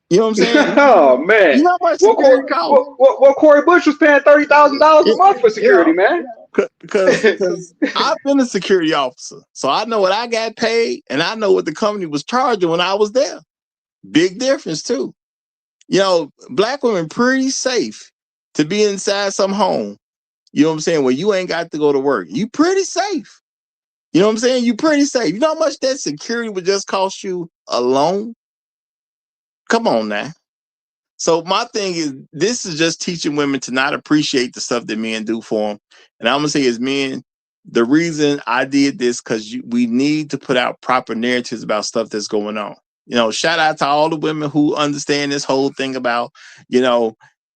Speaker 13: You know what I'm saying?
Speaker 10: Oh man,
Speaker 13: you know how much security costs?
Speaker 10: What Corey Bush was paying $30,000 a month for security, man.
Speaker 13: Because I've been a security officer, so I know what I got paid, and I know what the company was charging when I was there. Big difference too. You know, black women pretty safe to be inside some home. You know what I'm saying? Where you ain't got to go to work. You pretty safe. You know what I'm saying? You pretty safe. You know how much that security would just cost you alone? Come on now. So my thing is, this is just teaching women to not appreciate the stuff that men do for them. And I'm gonna say, as men, the reason I did this because we need to put out proper narratives about stuff that's going on. You know, shout out to all the women who understand this whole thing about, you know,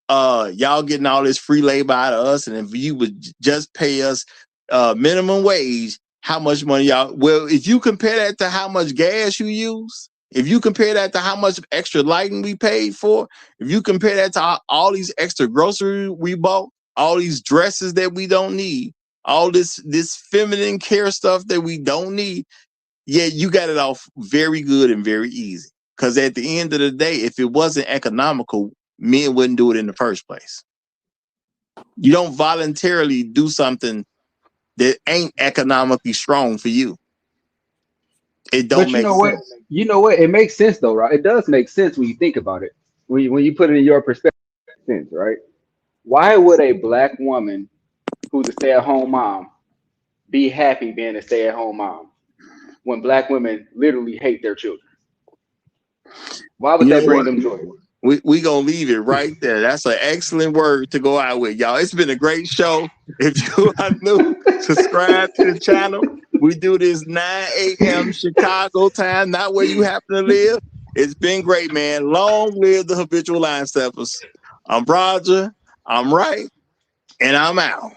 Speaker 13: y'all getting all this free labor out of us, and if you would just pay us minimum wage, how much money y'all? Well, if you compare that to how much gas you use, if you compare that to how much extra lighting we paid for, if you compare that to all these extra groceries we bought, all these dresses that we don't need, all this feminine care stuff that we don't need, yeah, you got it off very good and very easy. Because at the end of the day, if it wasn't economical, men wouldn't do it in the first place. You don't voluntarily do something that ain't economically strong for you. It don't
Speaker 10: But you
Speaker 13: make
Speaker 10: know what?
Speaker 13: sense.
Speaker 10: You know what? It makes sense though, right? It does make sense when you think about it. When you put it in your perspective, right? Why would a black woman who's a stay-at-home mom be happy being a stay-at-home mom when black women literally hate their children? Why would
Speaker 13: You
Speaker 10: that
Speaker 13: know
Speaker 10: bring
Speaker 13: what?
Speaker 10: them joy?
Speaker 13: We gonna leave it right there. That's an excellent word to go out with, y'all. It's been a great show. If you are new, subscribe to the channel. We do this 9 a.m. Chicago time, not where you happen to live. It's been great, man. Long live the habitual line steppers. I'm Roger. I'm right, and I'm out.